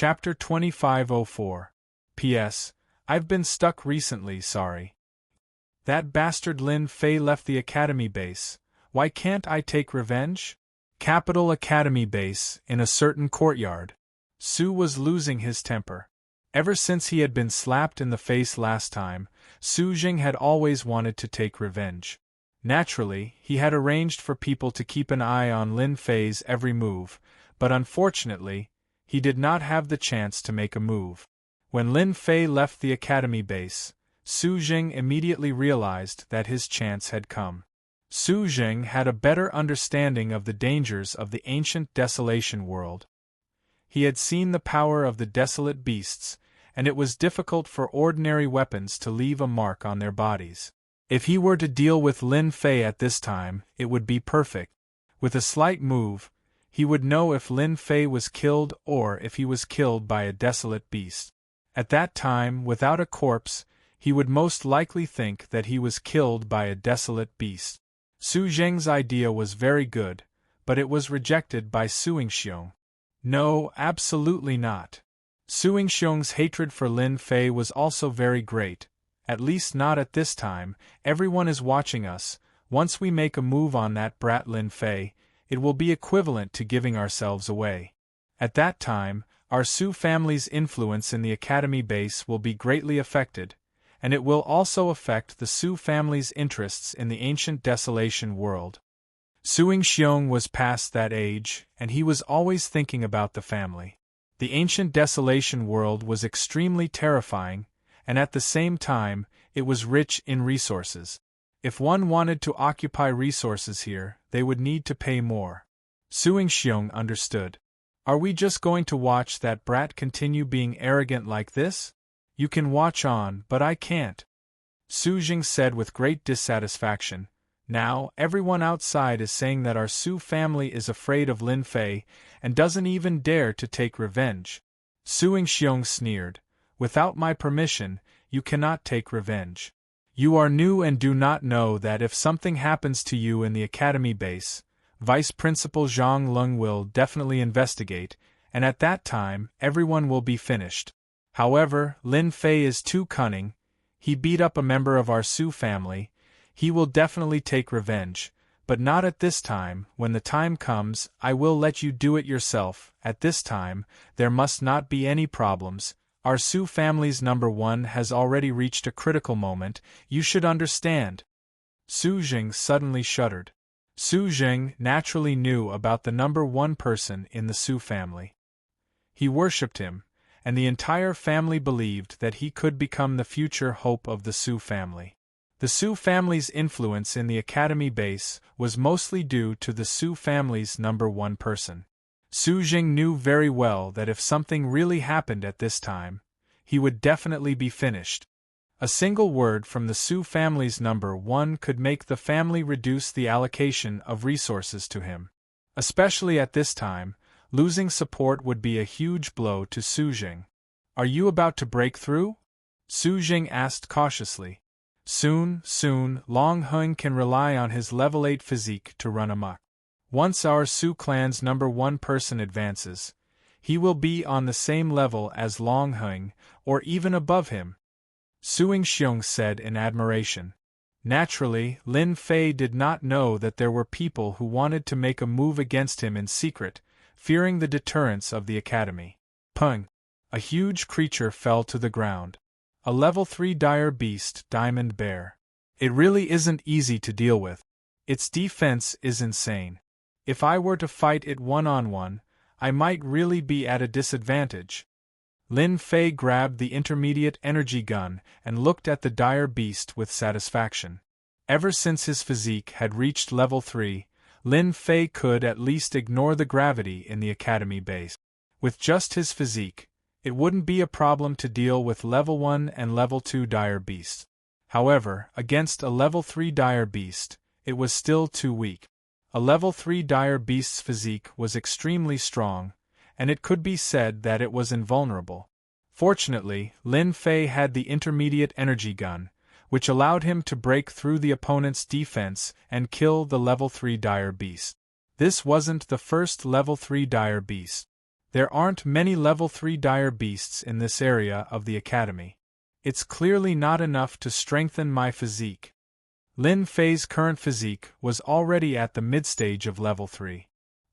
Chapter 2504. P.S. I've been stuck recently, sorry. That bastard Lin Fei left the Academy base. Why can't I take revenge? Capital Academy base, in a certain courtyard. Su was losing his temper. Ever since he had been slapped in the face last time, Su Jing had always wanted to take revenge. Naturally, he had arranged for people to keep an eye on Lin Fei's every move, but unfortunately, he did not have the chance to make a move. When Lin Fei left the Academy base, Su Jing immediately realized that his chance had come. Su Jing had a better understanding of the dangers of the ancient desolation world. He had seen the power of the desolate beasts, and it was difficult for ordinary weapons to leave a mark on their bodies. If he were to deal with Lin Fei at this time, it would be perfect. With a slight move, he would know if Lin Fei was killed or if he was killed by a desolate beast. At that time, without a corpse, he would most likely think that he was killed by a desolate beast. Su Jing's idea was very good, but it was rejected by Su Yingxiong. No, absolutely not. Su Yingxiong's hatred for Lin Fei was also very great, at least not at this time. Everyone is watching us. Once we make a move on that brat Lin Fei, it will be equivalent to giving ourselves away. At that time, our Su family's influence in the Academy base will be greatly affected, and it will also affect the Su family's interests in the ancient desolation world. Su Yingxiong was past that age, and he was always thinking about the family. The ancient desolation world was extremely terrifying, and at the same time, it was rich in resources. If one wanted to occupy resources here, they would need to pay more. Su Yingxiong understood. Are we just going to watch that brat continue being arrogant like this? You can watch on, but I can't. Su Jing said with great dissatisfaction. Now, everyone outside is saying that our Su family is afraid of Lin Fei and doesn't even dare to take revenge. Su Yingxiong sneered. Without my permission, you cannot take revenge. You are new and do not know that if something happens to you in the Academy base, Vice Principal Zhang Lung will definitely investigate, and at that time, everyone will be finished. However, Lin Fei is too cunning. He beat up a member of our Su family. He will definitely take revenge, but not at this time. When the time comes, I will let you do it yourself. At this time, there must not be any problems. Our Su family's #1 has already reached a critical moment, you should understand. Su Jing suddenly shuddered. Su Jing naturally knew about the #1 person in the Su family. He worshipped him, and the entire family believed that he could become the future hope of the Su family. The Su family's influence in the Academy base was mostly due to the Su family's #1 person. Su Jing knew very well that if something really happened at this time, he would definitely be finished. A single word from the Su family's #1 could make the family reduce the allocation of resources to him. Especially at this time, losing support would be a huge blow to Su Jing. Are you about to break through? Su Jing asked cautiously. Soon, Long Hung can rely on his level 8 physique to run amok. Once our Su clan's #1 person advances, he will be on the same level as Long Hung, or even above him. Su Yingxiong said in admiration. Naturally, Lin Fei did not know that there were people who wanted to make a move against him in secret, fearing the deterrence of the Academy. Pung! A huge creature fell to the ground. A level 3 dire beast, Diamond Bear. It really isn't easy to deal with. Its defense is insane. If I were to fight it one-on-one, I might really be at a disadvantage. Lin Fei grabbed the intermediate energy gun and looked at the dire beast with satisfaction. Ever since his physique had reached level 3, Lin Fei could at least ignore the gravity in the Academy base. With just his physique, it wouldn't be a problem to deal with level 1 and level 2 dire beasts. However, against a level 3 dire beast, it was still too weak. A level 3 dire beast's physique was extremely strong, and it could be said that it was invulnerable. Fortunately, Lin Fei had the intermediate energy gun, which allowed him to break through the opponent's defense and kill the level 3 dire beast. This wasn't the first level 3 dire beast. There aren't many level 3 dire beasts in this area of the academy. It's clearly not enough to strengthen my physique. Lin Fei's current physique was already at the mid-stage of level 3.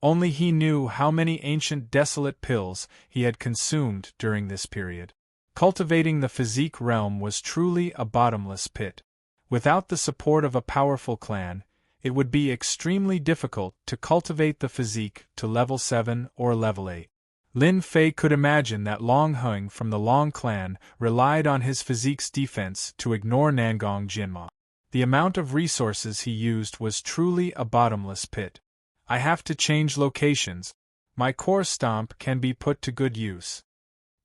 Only he knew how many ancient desolate pills he had consumed during this period. Cultivating the physique realm was truly a bottomless pit. Without the support of a powerful clan, it would be extremely difficult to cultivate the physique to level 7 or level 8. Lin Fei could imagine that Long Hung from the Long clan relied on his physique's defense to ignore Nangong Jinma. The amount of resources he used was truly a bottomless pit. I have to change locations. My core stomp can be put to good use.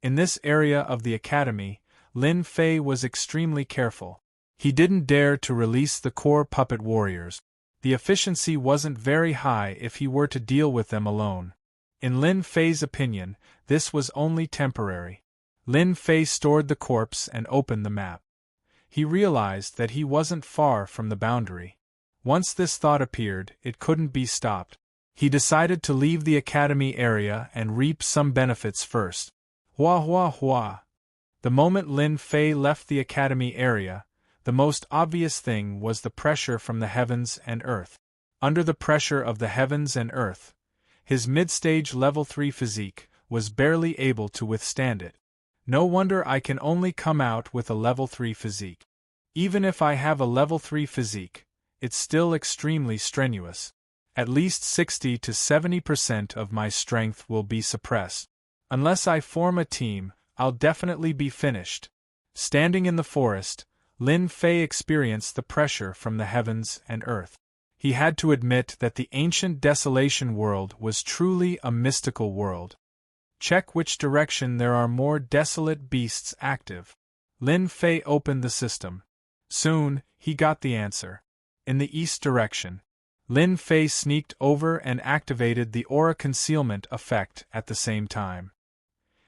In this area of the academy, Lin Fei was extremely careful. He didn't dare to release the core puppet warriors. The efficiency wasn't very high if he were to deal with them alone. In Lin Fei's opinion, this was only temporary. Lin Fei stored the corpse and opened the map. He realized that he wasn't far from the boundary. Once this thought appeared, it couldn't be stopped. He decided to leave the academy area and reap some benefits first. Hua hua hua. The moment Lin Fei left the academy area, the most obvious thing was the pressure from the heavens and earth. Under the pressure of the heavens and earth, his mid-stage level 3 physique was barely able to withstand it. No wonder I can only come out with a level 3 physique. Even if I have a level 3 physique, it's still extremely strenuous. At least 60 to 70% of my strength will be suppressed. Unless I form a team, I'll definitely be finished. Standing in the forest, Lin Fei experienced the pressure from the heavens and earth. He had to admit that the ancient desolation world was truly a mystical world. Check which direction there are more desolate beasts active. Lin Fei opened the system. Soon, he got the answer. In the east direction. Lin Fei sneaked over and activated the aura concealment effect at the same time.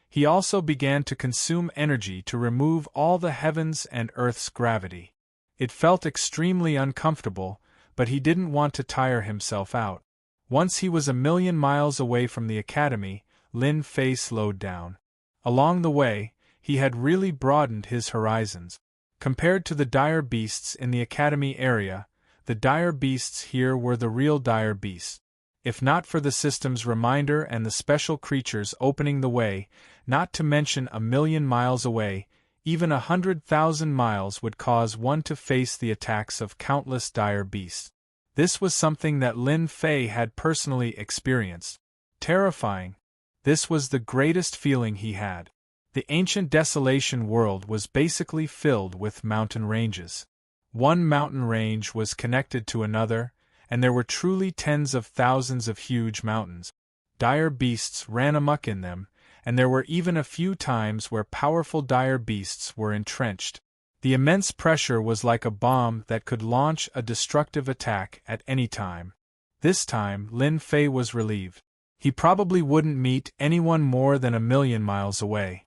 He also began to consume energy to remove all the heavens and earth's gravity. It felt extremely uncomfortable, but he didn't want to tire himself out. Once he was 1,000,000 miles away from the academy, Lin Fei slowed down. Along the way, he had really broadened his horizons. Compared to the dire beasts in the academy area, the dire beasts here were the real dire beasts. If not for the system's reminder and the special creatures opening the way, not to mention 1,000,000 miles away, even 100,000 miles would cause one to face the attacks of countless dire beasts. This was something that Lin Fei had personally experienced. Terrifying. This was the greatest feeling he had. The ancient desolation world was basically filled with mountain ranges. One mountain range was connected to another, and there were truly tens of thousands of huge mountains. Dire beasts ran amok in them, and there were even a few times where powerful dire beasts were entrenched. The immense pressure was like a bomb that could launch a destructive attack at any time. This time, Lin Fei was relieved. He probably wouldn't meet anyone more than 1,000,000 miles away.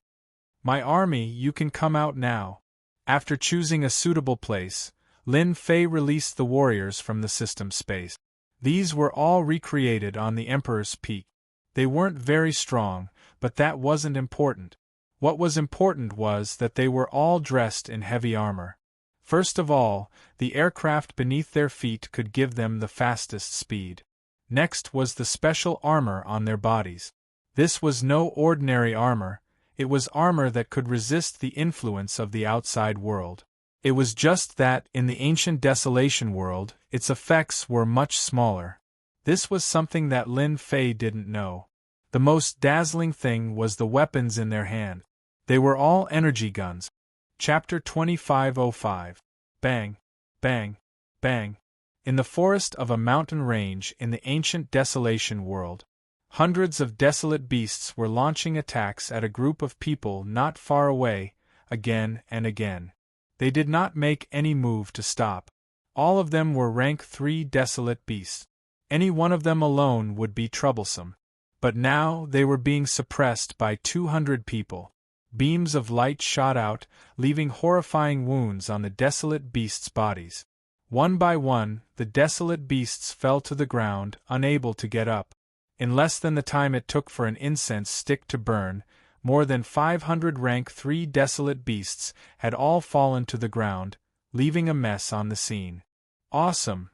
My army, you can come out now. After choosing a suitable place, Lin Fei released the warriors from the system space. These were all recreated on the Emperor's Peak. They weren't very strong, but that wasn't important. What was important was that they were all dressed in heavy armor. First of all, the aircraft beneath their feet could give them the fastest speed. Next was the special armor on their bodies. This was no ordinary armor, it was armor that could resist the influence of the outside world. It was just that, in the ancient desolation world, its effects were much smaller. This was something that Lin Fei didn't know. The most dazzling thing was the weapons in their hand. They were all energy guns. Chapter 2505. Bang, bang, bang. In the forest of a mountain range in the ancient desolation world, hundreds of desolate beasts were launching attacks at a group of people not far away, again and again. They did not make any move to stop. All of them were rank 3 desolate beasts. Any one of them alone would be troublesome. But now they were being suppressed by 200 people. Beams of light shot out, leaving horrifying wounds on the desolate beasts' bodies. One by one, the desolate beasts fell to the ground, unable to get up. In less than the time it took for an incense stick to burn, more than 500 rank 3 desolate beasts had all fallen to the ground, leaving a mess on the scene. Awesome!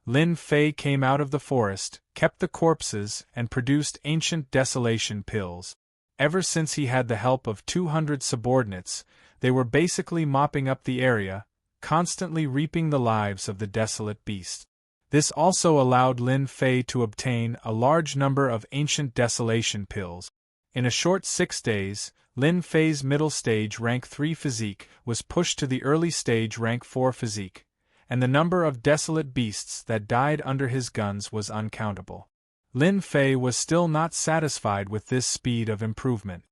Lin Fei came out of the forest, kept the corpses, and produced ancient desolation pills. Ever since he had the help of 200 subordinates, they were basically mopping up the area, constantly reaping the lives of the desolate beasts. This also allowed Lin Fei to obtain a large number of ancient desolation pills. In a short 6 days, Lin Fei's middle stage rank 3 physique was pushed to the early stage rank 4 physique, and the number of desolate beasts that died under his guns was uncountable. Lin Fei was still not satisfied with this speed of improvement.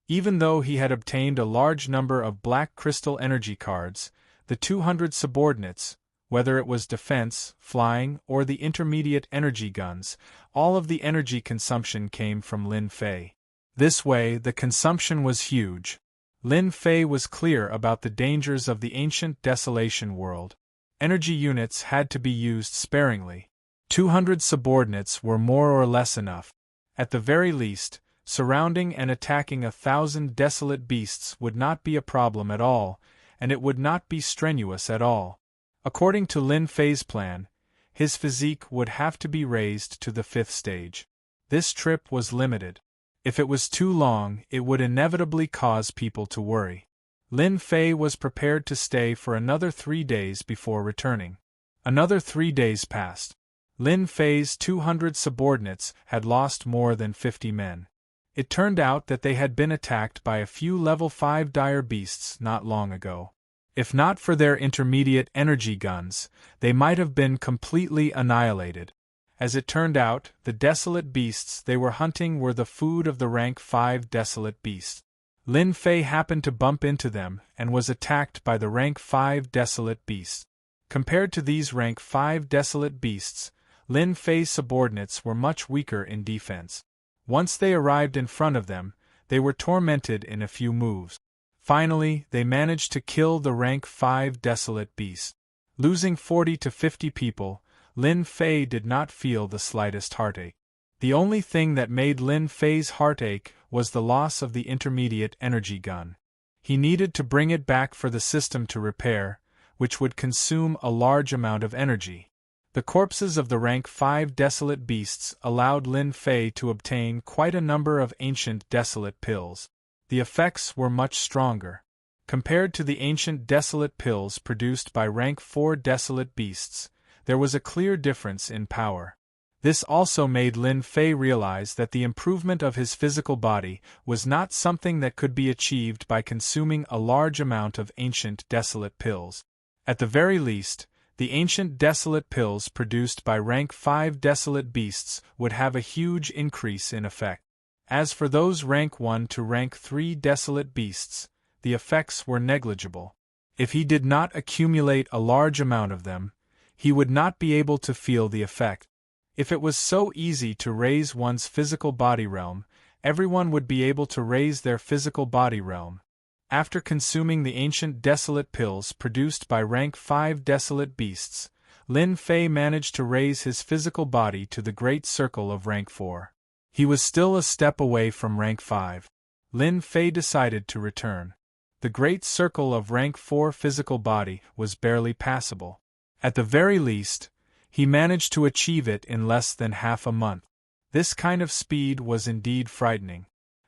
Even though he had obtained a large number of black crystal energy cards, the 200 subordinates, whether it was defense, flying, or the intermediate energy guns, all of the energy consumption came from Lin Fei. This way, the consumption was huge. Lin Fei was clear about the dangers of the ancient desolation world. Energy units had to be used sparingly. 200 subordinates were more or less enough. At the very least, surrounding and attacking 1,000 desolate beasts would not be a problem at all, and it would not be strenuous at all. According to Lin Fei's plan, his physique would have to be raised to the 5th stage. This trip was limited. If it was too long, it would inevitably cause people to worry. Lin Fei was prepared to stay for another 3 days before returning. Another 3 days passed. Lin Fei's 200 subordinates had lost more than 50 men. It turned out that they had been attacked by a few level 5 dire beasts not long ago. If not for their intermediate energy guns, they might have been completely annihilated. As it turned out, the desolate beasts they were hunting were the food of the rank 5 desolate beasts. Lin Fei happened to bump into them and was attacked by the rank 5 desolate beasts. Compared to these rank 5 desolate beasts, Lin Fei's subordinates were much weaker in defense. Once they arrived in front of them, they were tormented in a few moves. Finally, they managed to kill the rank 5 desolate beast. Losing 40 to 50 people, Lin Fei did not feel the slightest heartache. The only thing that made Lin Fei's heart ache was the loss of the intermediate energy gun. He needed to bring it back for the system to repair, which would consume a large amount of energy. The corpses of the rank 5 desolate beasts allowed Lin Fei to obtain quite a number of ancient desolate pills. The effects were much stronger. Compared to the ancient desolate pills produced by rank 4 desolate beasts, there was a clear difference in power. This also made Lin Fei realize that the improvement of his physical body was not something that could be achieved by consuming a large amount of ancient desolate pills. At the very least, the ancient desolate pills produced by rank 5 desolate beasts would have a huge increase in effect. As for those rank 1 to rank 3 desolate beasts, the effects were negligible. If he did not accumulate a large amount of them, he would not be able to feel the effect. If it was so easy to raise one's physical body realm, everyone would be able to raise their physical body realm. After consuming the ancient desolate pills produced by rank 5 desolate beasts, Lin Fei managed to raise his physical body to the great circle of rank 4. He was still a step away from rank 5. Lin Fei decided to return. The great circle of rank 4 physical body was barely passable. At the very least, he managed to achieve it in less than half a month. This kind of speed was indeed frightening.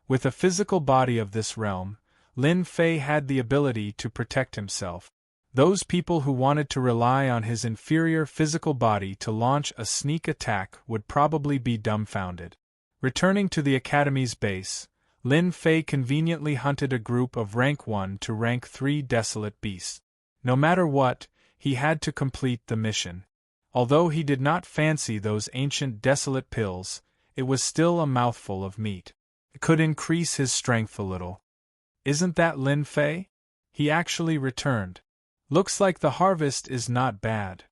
With a physical body of this realm, Lin Fei had the ability to protect himself. Those people who wanted to rely on his inferior physical body to launch a sneak attack would probably be dumbfounded. Returning to the Academy's base, Lin Fei conveniently hunted a group of rank 1 to rank 3 desolate beasts. No matter what, he had to complete the mission. Although he did not fancy those ancient desolate pills, it was still a mouthful of meat. It could increase his strength a little. Isn't that Lin Fei? He actually returned. Looks like the harvest is not bad.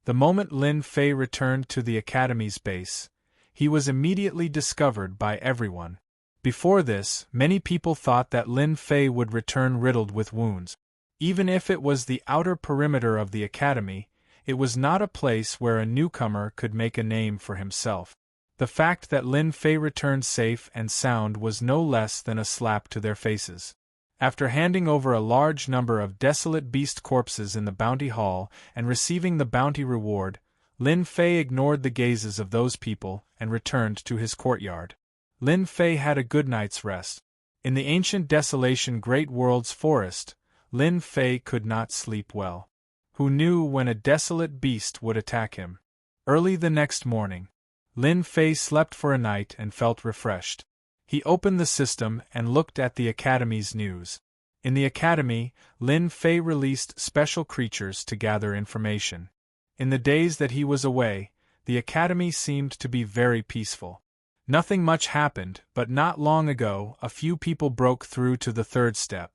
The moment Lin Fei returned to the Academy's base, he was immediately discovered by everyone. Before this, many people thought that Lin Fei would return riddled with wounds. Even if it was the outer perimeter of the Academy, it was not a place where a newcomer could make a name for himself. The fact that Lin Fei returned safe and sound was no less than a slap to their faces. After handing over a large number of desolate beast corpses in the bounty hall and receiving the bounty reward, Lin Fei ignored the gazes of those people and returned to his courtyard. Lin Fei had a good night's rest. In the ancient desolation Great World's forest, Lin Fei could not sleep well. Who knew when a desolate beast would attack him? Early the next morning, Lin Fei slept for a night and felt refreshed. He opened the system and looked at the Academy's news. In the Academy, Lin Fei released special creatures to gather information. In the days that he was away, the Academy seemed to be very peaceful. Nothing much happened, but not long ago a few people broke through to the third step.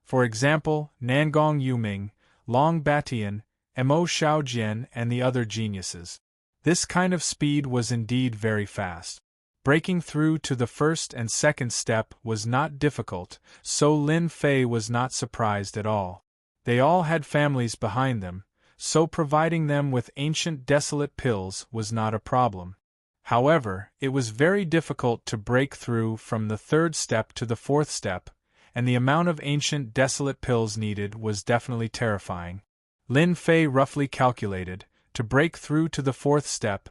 For example, Nangong Yuming, Long Batian, Mo Xiaojian and the other geniuses. This kind of speed was indeed very fast. Breaking through to the first and second step was not difficult, so Lin Fei was not surprised at all. They all had families behind them, so providing them with ancient desolate pills was not a problem. However, it was very difficult to break through from the third step to the fourth step, and the amount of ancient desolate pills needed was definitely terrifying. Lin Fei roughly calculated, to break through to the fourth step,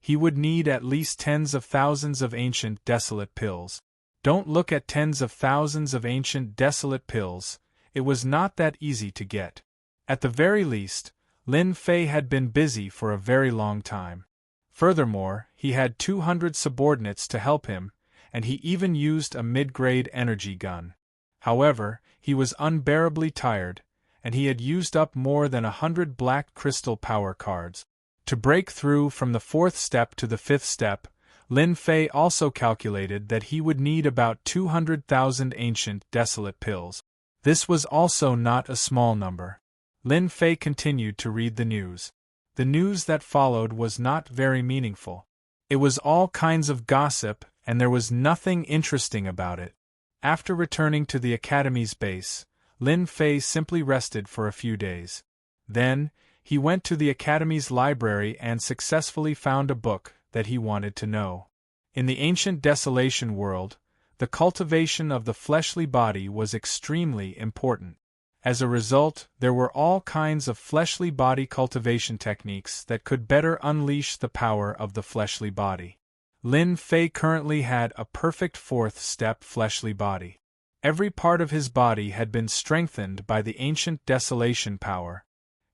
he would need at least tens of thousands of ancient desolate pills. Don't look at tens of thousands of ancient desolate pills, it was not that easy to get. At the very least, Lin Fei had been busy for a very long time. Furthermore, he had 200 subordinates to help him, and he even used a mid-grade energy gun. However, he was unbearably tired, and he had used up more than 100 black crystal power cards. To break through from the fourth step to the fifth step, Lin Fei also calculated that he would need about 200,000 ancient desolate pills. This was also not a small number. Lin Fei continued to read the news. The news that followed was not very meaningful. It was all kinds of gossip, and there was nothing interesting about it. After returning to the Academy's base, Lin Fei simply rested for a few days. Then, he went to the Academy's library and successfully found a book that he wanted to know. In the ancient desolation world, the cultivation of the fleshly body was extremely important. As a result, there were all kinds of fleshly body cultivation techniques that could better unleash the power of the fleshly body. Lin Fei currently had a perfect fourth-step fleshly body. Every part of his body had been strengthened by the ancient desolation power.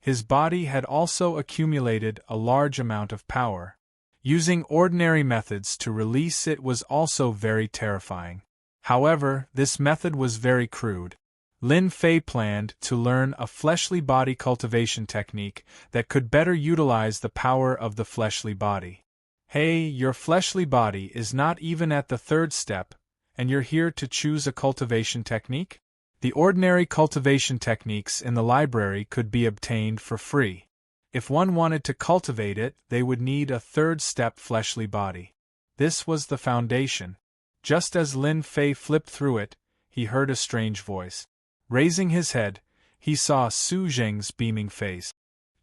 His body had also accumulated a large amount of power. Using ordinary methods to release it was also very terrifying. However, this method was very crude. Lin Fei planned to learn a fleshly body cultivation technique that could better utilize the power of the fleshly body. Hey, your fleshly body is not even at the third step, and you're here to choose a cultivation technique? The ordinary cultivation techniques in the library could be obtained for free. If one wanted to cultivate it, they would need a third-step fleshly body. This was the foundation. Just as Lin Fei flipped through it, he heard a strange voice. Raising his head, he saw Su Zheng's beaming face.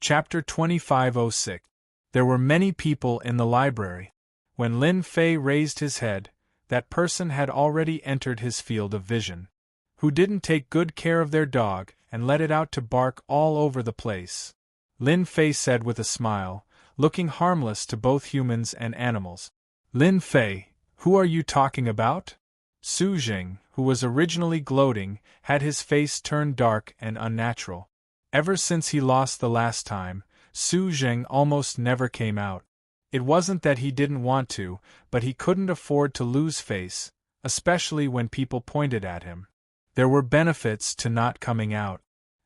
Chapter 2506. There were many people in the library. When Lin Fei raised his head, that person had already entered his field of vision. Who didn't take good care of their dog and let it out to bark all over the place? Lin Fei said with a smile, looking harmless to both humans and animals. Lin Fei, who are you talking about? Su Zheng, who was originally gloating, had his face turned dark and unnatural. Ever since he lost the last time, Su Zheng almost never came out. It wasn't that he didn't want to, but he couldn't afford to lose face, especially when people pointed at him. There were benefits to not coming out.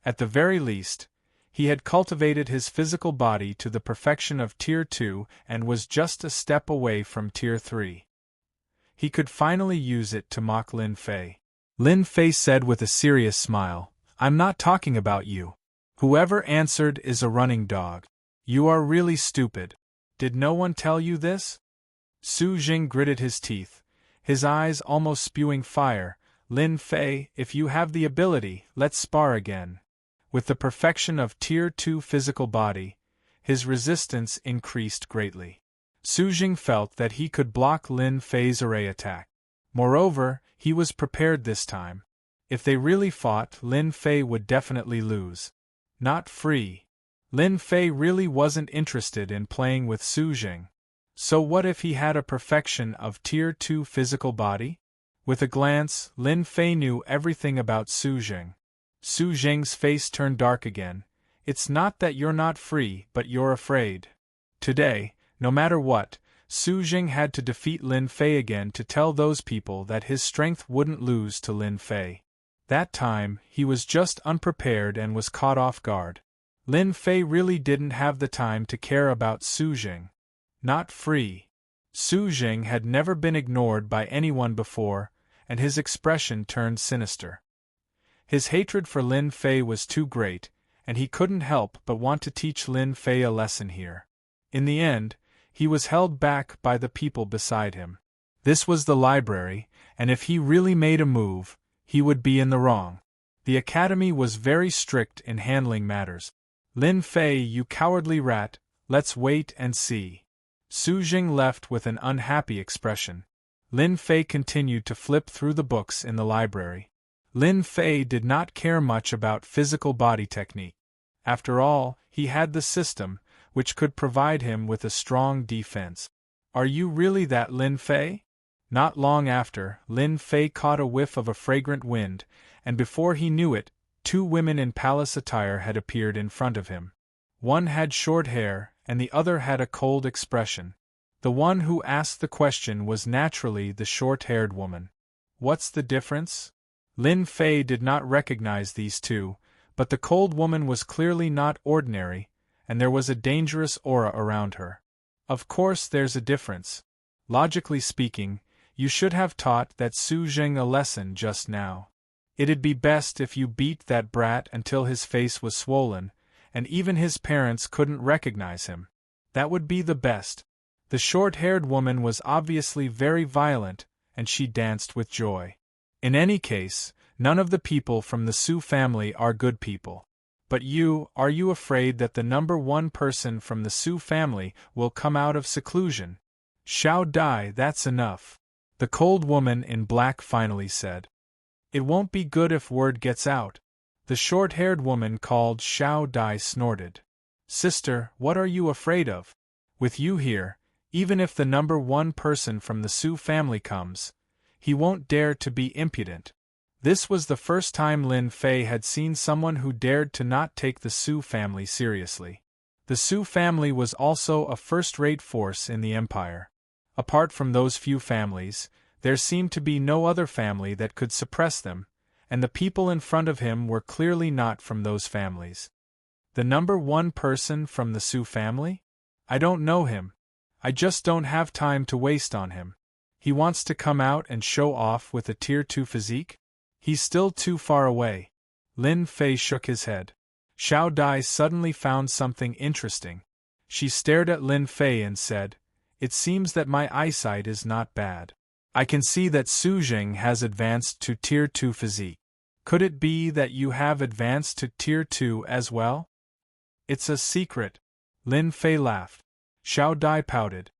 At the very least, he had cultivated his physical body to the perfection of Tier 2 and was just a step away from Tier 3. He could finally use it to mock Lin Fei. Lin Fei said with a serious smile, I'm not talking about you. Whoever answered is a running dog. You are really stupid. Did no one tell you this? Su Zheng gritted his teeth, his eyes almost spewing fire. Lin Fei, if you have the ability, let's spar again. With the perfection of Tier 2 physical body, his resistance increased greatly. Su Jing felt that he could block Lin Fei's array attack. Moreover, he was prepared this time. If they really fought, Lin Fei would definitely lose. Not free. Lin Fei really wasn't interested in playing with Su Jing. So what if he had a perfection of Tier 2 physical body? With a glance, Lin Fei knew everything about Su Jing. Su Jing's face turned dark again. It's not that you're not free, but you're afraid. Today, no matter what, Su Jing had to defeat Lin Fei again to tell those people that his strength wouldn't lose to Lin Fei. That time, he was just unprepared and was caught off guard. Lin Fei really didn't have the time to care about Su Jing. Not free. Su Jing had never been ignored by anyone before, and his expression turned sinister. His hatred for Lin Fei was too great, and he couldn't help but want to teach Lin Fei a lesson here. In the end, he was held back by the people beside him. This was the library, and if he really made a move, he would be in the wrong. The academy was very strict in handling matters. Lin Fei, you cowardly rat, let's wait and see. Su Jing left with an unhappy expression. Lin Fei continued to flip through the books in the library. Lin Fei did not care much about physical body technique. After all, he had the system, which could provide him with a strong defense. Are you really that Lin Fei? Not long after, Lin Fei caught a whiff of a fragrant wind, and before he knew it, 2 women in palace attire had appeared in front of him. One had short hair, and the other had a cold expression. The one who asked the question was naturally the short-haired woman. What's the difference? Lin Fei did not recognize these two, but the cold woman was clearly not ordinary, and there was a dangerous aura around her. Of course there's a difference. Logically speaking, you should have taught that Su Jing a lesson just now. It'd be best if you beat that brat until his face was swollen, and even his parents couldn't recognize him. That would be the best. The short-haired woman was obviously very violent, and she danced with joy. In any case, none of the people from the Su family are good people. But are you afraid that the number 1 person from the Su family will come out of seclusion? Xiao Dai, that's enough. The cold woman in black finally said. It won't be good if word gets out. The short-haired woman called Xiao Dai snorted. Sister, what are you afraid of? With you here, even if the number 1 person from the Su family comes, he won't dare to be impudent. This was the first time Lin Fei had seen someone who dared to not take the Su family seriously. The Su family was also a first-rate force in the empire. Apart from those few families, there seemed to be no other family that could suppress them, and the people in front of him were clearly not from those families. The number 1 person from the Su family? I don't know him. I just don't have time to waste on him. He wants to come out and show off with a Tier 2 physique? He's still too far away. Lin Fei shook his head. Xiao Dai suddenly found something interesting. She stared at Lin Fei and said, It seems that my eyesight is not bad. I can see that Su Jing has advanced to Tier 2 physique. Could it be that you have advanced to Tier 2 as well? It's a secret. Lin Fei laughed. Xiao Dai pouted.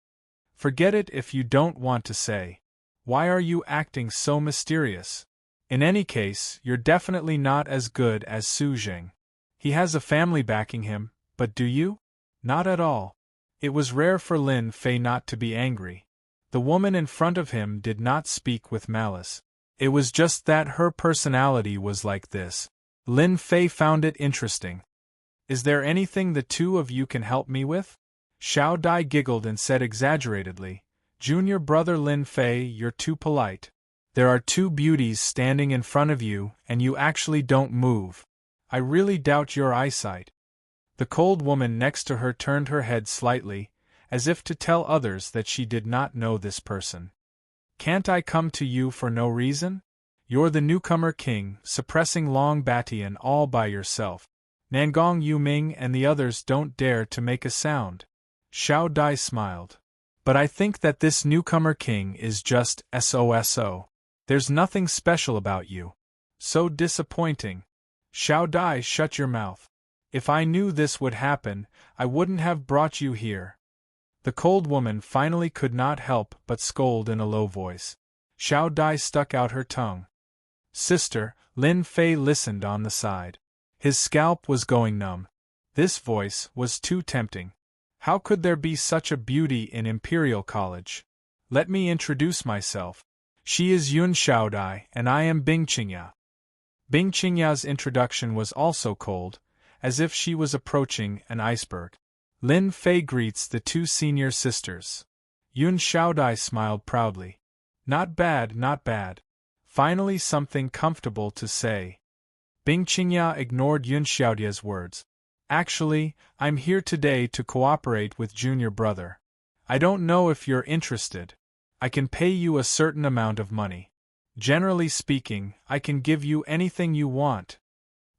Forget it if you don't want to say. Why are you acting so mysterious? In any case, you're definitely not as good as Su Jing. He has a family backing him, but do you? Not at all. It was rare for Lin Fei not to be angry. The woman in front of him did not speak with malice. It was just that her personality was like this. Lin Fei found it interesting. Is there anything the 2 of you can help me with? Xiao Dai giggled and said exaggeratedly, Junior brother Lin Fei, you're too polite. There are 2 beauties standing in front of you, and you actually don't move. I really doubt your eyesight. The cold woman next to her turned her head slightly, as if to tell others that she did not know this person. Can't I come to you for no reason? You're the newcomer king, suppressing Long Batian all by yourself. Nangong Yuming and the others don't dare to make a sound. Xiao Dai smiled. But I think that this newcomer king is just SOSO. There's nothing special about you. So disappointing. Xiao Dai, shut your mouth. If I knew this would happen, I wouldn't have brought you here. The cold woman finally could not help but scold in a low voice. Xiao Dai stuck out her tongue. Sister, Lin Fei listened on the side. His scalp was going numb. This voice was too tempting. How could there be such a beauty in Imperial College? Let me introduce myself. She is Yun Xiaodai, and I am Bing Qingya. Bing Qingya's introduction was also cold, as if she was approaching an iceberg. Lin Fei greets the two senior sisters. Yun Xiaodai smiled proudly. Not bad, not bad. Finally something comfortable to say. Bing Qingya ignored Yun Xiaodia's words. Actually, I'm here today to cooperate with junior brother. I don't know if you're interested. I can pay you a certain amount of money. Generally speaking, I can give you anything you want.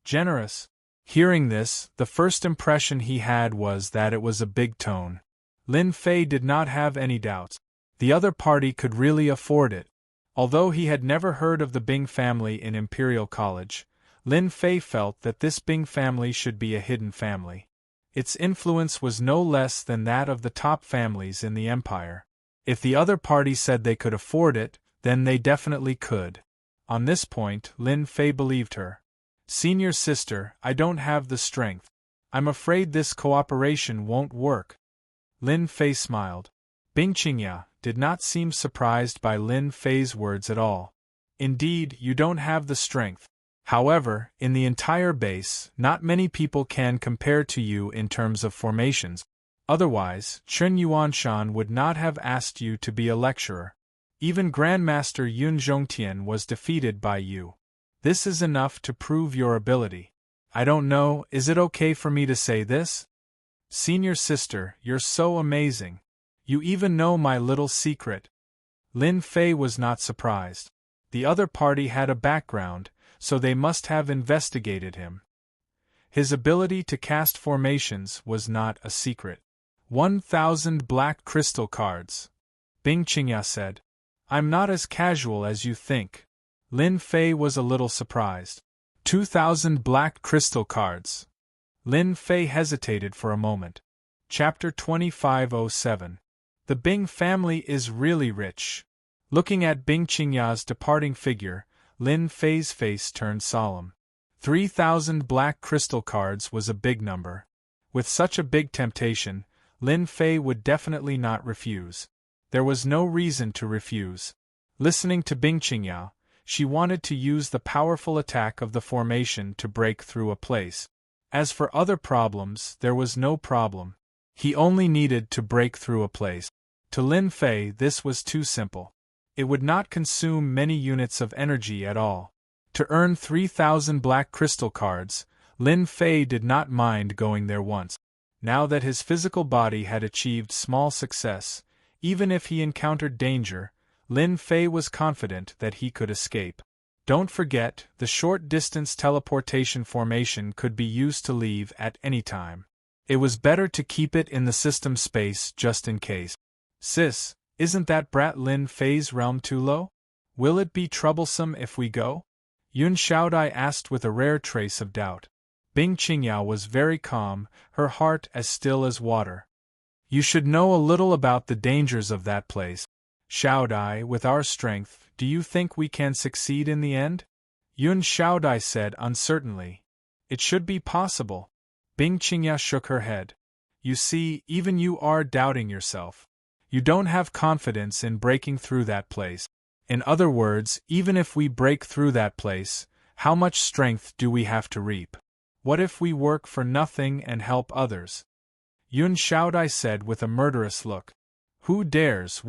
Generous. Hearing this, the first impression he had was that it was a big tone. Lin Fei did not have any doubts. The other party could really afford it. Although he had never heard of the Bing family in Imperial College, Lin Fei felt that this Bing family should be a hidden family. Its influence was no less than that of the top families in the empire. If the other party said they could afford it, then they definitely could. On this point, Lin Fei believed her. Senior sister, I don't have the strength. I'm afraid this cooperation won't work. Lin Fei smiled. Bing Qingya did not seem surprised by Lin Fei's words at all. Indeed, you don't have the strength. However, in the entire base, not many people can compare to you in terms of formations. Otherwise, Chen Yuanshan would not have asked you to be a lecturer. Even Grandmaster Yun Zhongtian was defeated by you. This is enough to prove your ability. I don't know, is it okay for me to say this? Senior sister, you're so amazing. You even know my little secret. Lin Fei was not surprised. The other party had a background, so they must have investigated him. His ability to cast formations was not a secret. 1,000 black crystal cards. Bing Qingya said. I'm not as casual as you think. Lin Fei was a little surprised. 2,000 black crystal cards. Lin Fei hesitated for a moment. Chapter 2507. The Bing family is really rich. Looking at Bing Qingya's departing figure, Lin Fei's face turned solemn. 3,000 black crystal cards was a big number. With such a big temptation, Lin Fei would definitely not refuse. There was no reason to refuse. Listening to Bing Qingya, she wanted to use the powerful attack of the formation to break through a place. As for other problems, there was no problem. He only needed to break through a place. To Lin Fei, this was too simple. It would not consume many units of energy at all. To earn 3,000 black crystal cards, Lin Fei did not mind going there once. Now that his physical body had achieved small success, even if he encountered danger, Lin Fei was confident that he could escape. Don't forget, the short-distance teleportation formation could be used to leave at any time. It was better to keep it in the system space just in case. Sis, isn't that brat Lin Fei's realm too low? Will it be troublesome if we go? Yun Xiaodai asked with a rare trace of doubt. Bing Qingya was very calm, her heart as still as water. You should know a little about the dangers of that place. Xiaodai, with our strength, do you think we can succeed in the end? Yun Xiaodai said uncertainly. It should be possible. Bing Qingya shook her head. You see, even you are doubting yourself. You don't have confidence in breaking through that place. In other words, even if we break through that place, how much strength do we have to reap? What if we work for nothing and help others? Yun Xiaodai said with a murderous look. Who dares?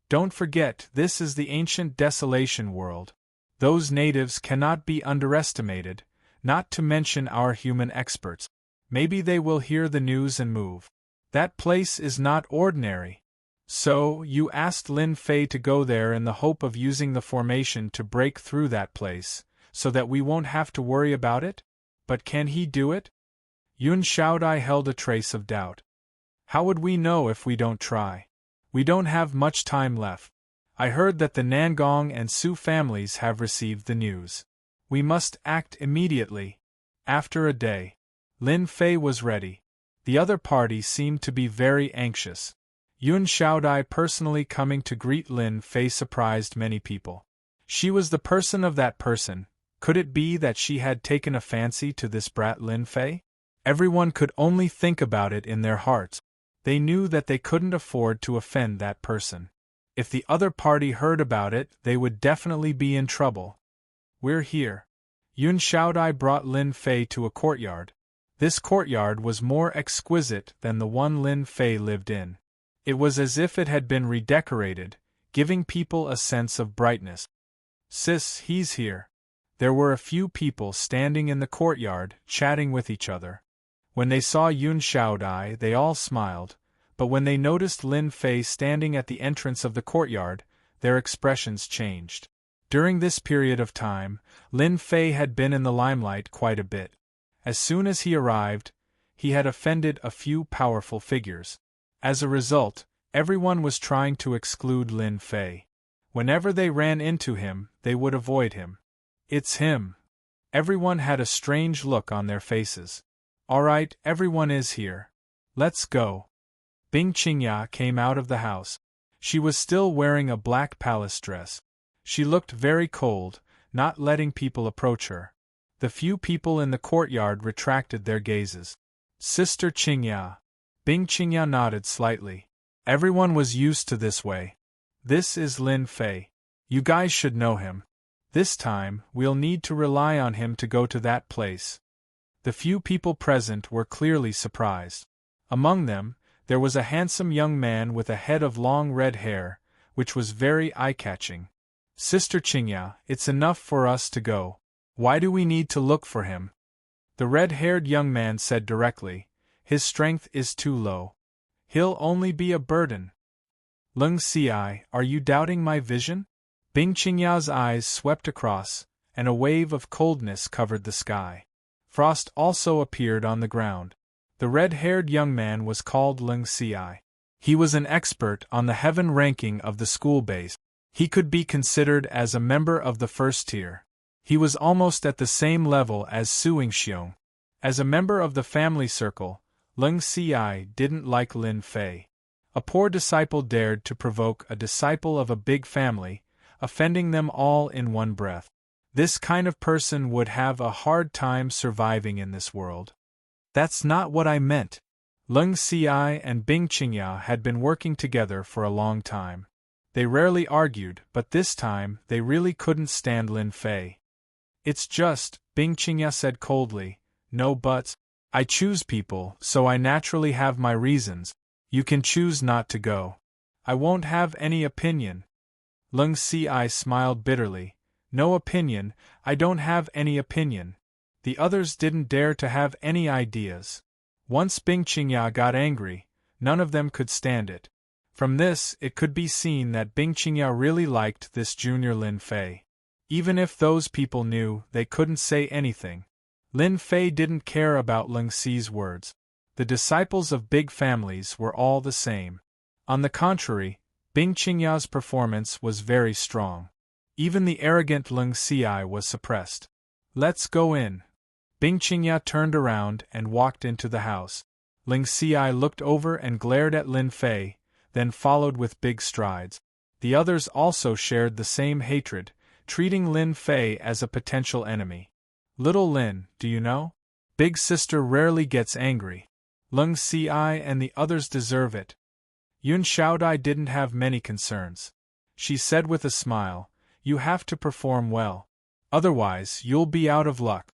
Don't forget, this is the ancient desolation world. Those natives cannot be underestimated, not to mention our human experts. Maybe they will hear the news and move. That place is not ordinary. So, you asked Lin Fei to go there in the hope of using the formation to break through that place, so that we won't have to worry about it? But can he do it? Yun Xiaodai held a trace of doubt. How would we know if we don't try? We don't have much time left. I heard that the Nangong and Su families have received the news. We must act immediately. After a day, Lin Fei was ready. The other party seemed to be very anxious. Yun Xiaodai personally coming to greet Lin Fei surprised many people. She was the person of that person. Could it be that she had taken a fancy to this brat Lin Fei? Everyone could only think about it in their hearts. They knew that they couldn't afford to offend that person. If the other party heard about it, they would definitely be in trouble. We're here. Yun Xiaodai brought Lin Fei to a courtyard. This courtyard was more exquisite than the one Lin Fei lived in. It was as if it had been redecorated, giving people a sense of brightness. Sis, he's here. There were a few people standing in the courtyard, chatting with each other. When they saw Yun Xiaodai, they all smiled, but when they noticed Lin Fei standing at the entrance of the courtyard, their expressions changed. During this period of time, Lin Fei had been in the limelight quite a bit. As soon as he arrived, he had offended a few powerful figures. As a result, everyone was trying to exclude Lin Fei. Whenever they ran into him, they would avoid him. It's him. Everyone had a strange look on their faces. All right, everyone is here. Let's go. Bing Qingya came out of the house. She was still wearing a black palace dress. She looked very cold, not letting people approach her. The few people in the courtyard retracted their gazes. Sister Qingya. Bing Qingya nodded slightly. Everyone was used to this way. This is Lin Fei. You guys should know him. This time, we'll need to rely on him to go to that place. The few people present were clearly surprised. Among them, there was a handsome young man with a head of long red hair, which was very eye-catching. Sister Qingya, it's enough for us to go. Why do we need to look for him? The red-haired young man said directly. His strength is too low. He'll only be a burden. Lung Xi, are you doubting my vision? Bing Qingya's eyes swept across, and a wave of coldness covered the sky. Frost also appeared on the ground. The red-haired young man was called Lung Xi. He was an expert on the heaven ranking of the school base. He could be considered as a member of the first tier. He was almost at the same level as Su Yingxiong. As a member of the family circle, Lung Xi didn't like Lin Fei. A poor disciple dared to provoke a disciple of a big family, offending them all in one breath. This kind of person would have a hard time surviving in this world. That's not what I meant. Lung Xi and Bing Qingya had been working together for a long time. They rarely argued, but this time they really couldn't stand Lin Fei. It's just, Bing Qingya said coldly, no buts. I choose people, so I naturally have my reasons. You can choose not to go. I won't have any opinion. Lung Xi smiled bitterly. No opinion, I don't have any opinion. The others didn't dare to have any ideas. Once Bing Qingya got angry, none of them could stand it. From this, it could be seen that Bing Qingya really liked this junior Lin Fei. Even if those people knew, they couldn't say anything. Lin Fei didn't care about Lung Xi's words. The disciples of big families were all the same. On the contrary, Bing Qingya's performance was very strong. Even the arrogant Lung Xi was suppressed. Let's go in. Bing Qingya turned around and walked into the house. Lung Xi looked over and glared at Lin Fei, then followed with big strides. The others also shared the same hatred, treating Lin Fei as a potential enemy. Little Lin, do you know? Big sister rarely gets angry. Lung Xi and the others deserve it. Yun Xiaodai didn't have many concerns. She said with a smile, you have to perform well. Otherwise, you'll be out of luck.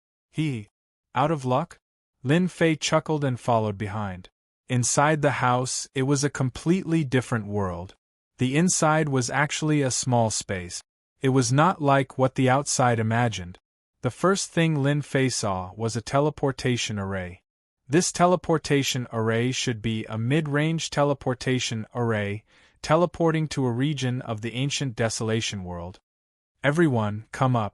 Out of luck? Lin Fei chuckled and followed behind. Inside the house, it was a completely different world. The inside was actually a small space. It was not like what the outside imagined. The first thing Lin Fei saw was a teleportation array. This teleportation array should be a mid-range teleportation array, teleporting to a region of the ancient desolation world. Everyone, come up.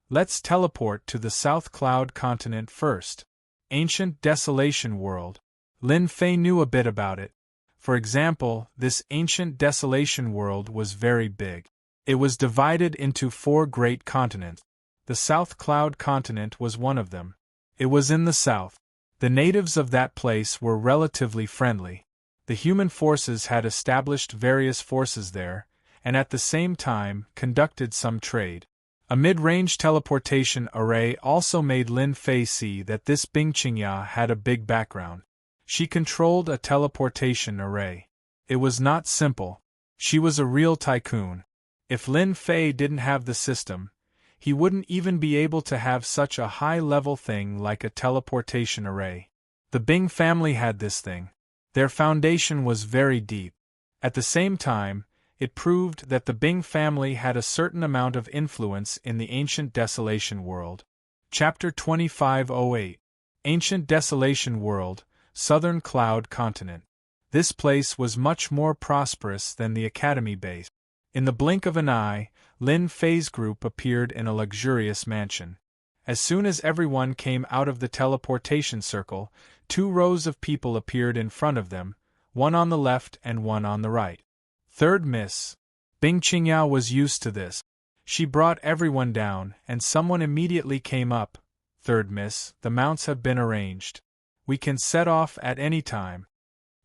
Let's teleport to the South Cloud continent first. Ancient desolation world. Lin Fei knew a bit about it. For example, this ancient desolation world was very big. It was divided into 4 great continents. The South Cloud continent was one of them. It was in the south. The natives of that place were relatively friendly. The human forces had established various forces there, and at the same time conducted some trade. A mid-range teleportation array also made Lin Fei see that this Bing Qingya had a big background. She controlled a teleportation array. It was not simple. She was a real tycoon. If Lin Fei didn't have the system, he wouldn't even be able to have such a high-level thing like a teleportation array. The Bing family had this thing. Their foundation was very deep. At the same time, it proved that the Bing family had a certain amount of influence in the ancient Desolation World. Chapter 2508. Ancient Desolation World, Southern Cloud Continent. This place was much more prosperous than the Academy base. In the blink of an eye, Lin Fei's group appeared in a luxurious mansion. As soon as everyone came out of the teleportation circle, 2 rows of people appeared in front of them, one on the left and one on the right. Third Miss. Bing Qingya was used to this. She brought everyone down, and someone immediately came up. Third Miss, the mounts have been arranged. We can set off at any time.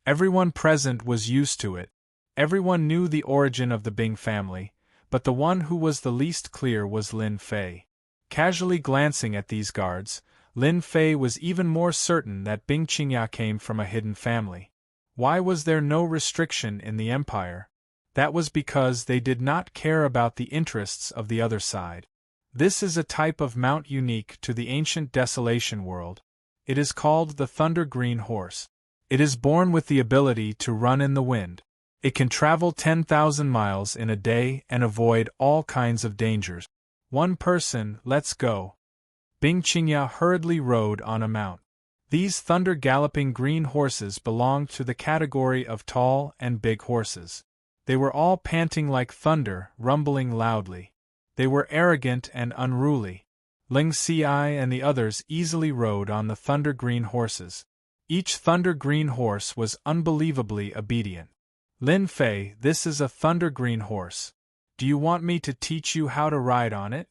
Everyone present was used to it. Everyone knew the origin of the Bing family, but the one who was the least clear was Lin Fei. Casually glancing at these guards, Lin Fei was even more certain that Bing Qingya came from a hidden family. Why was there no restriction in the empire? That was because they did not care about the interests of the other side. This is a type of mount unique to the ancient Desolation World. It is called the Thunder Green Horse. It is born with the ability to run in the wind. It can travel 10,000 miles in a day and avoid all kinds of dangers. One person, let's go. Bing Qingya hurriedly rode on a mount. These thunder-galloping green horses belonged to the category of tall and big horses. They were all panting like thunder, rumbling loudly. They were arrogant and unruly. Ling Ci and the others easily rode on the thunder-green horses. Each thunder-green horse was unbelievably obedient. Lin Fei, this is a thunder-green horse. Do you want me to teach you how to ride on it?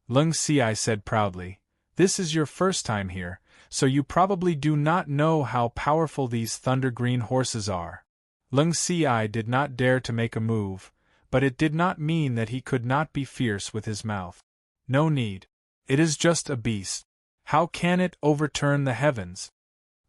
Ling Ci said proudly. This is your first time here, so you probably do not know how powerful these thunder-green horses are. Ling Ci did not dare to make a move, but it did not mean that he could not be fierce with his mouth. No need. It is just a beast. How can it overturn the heavens?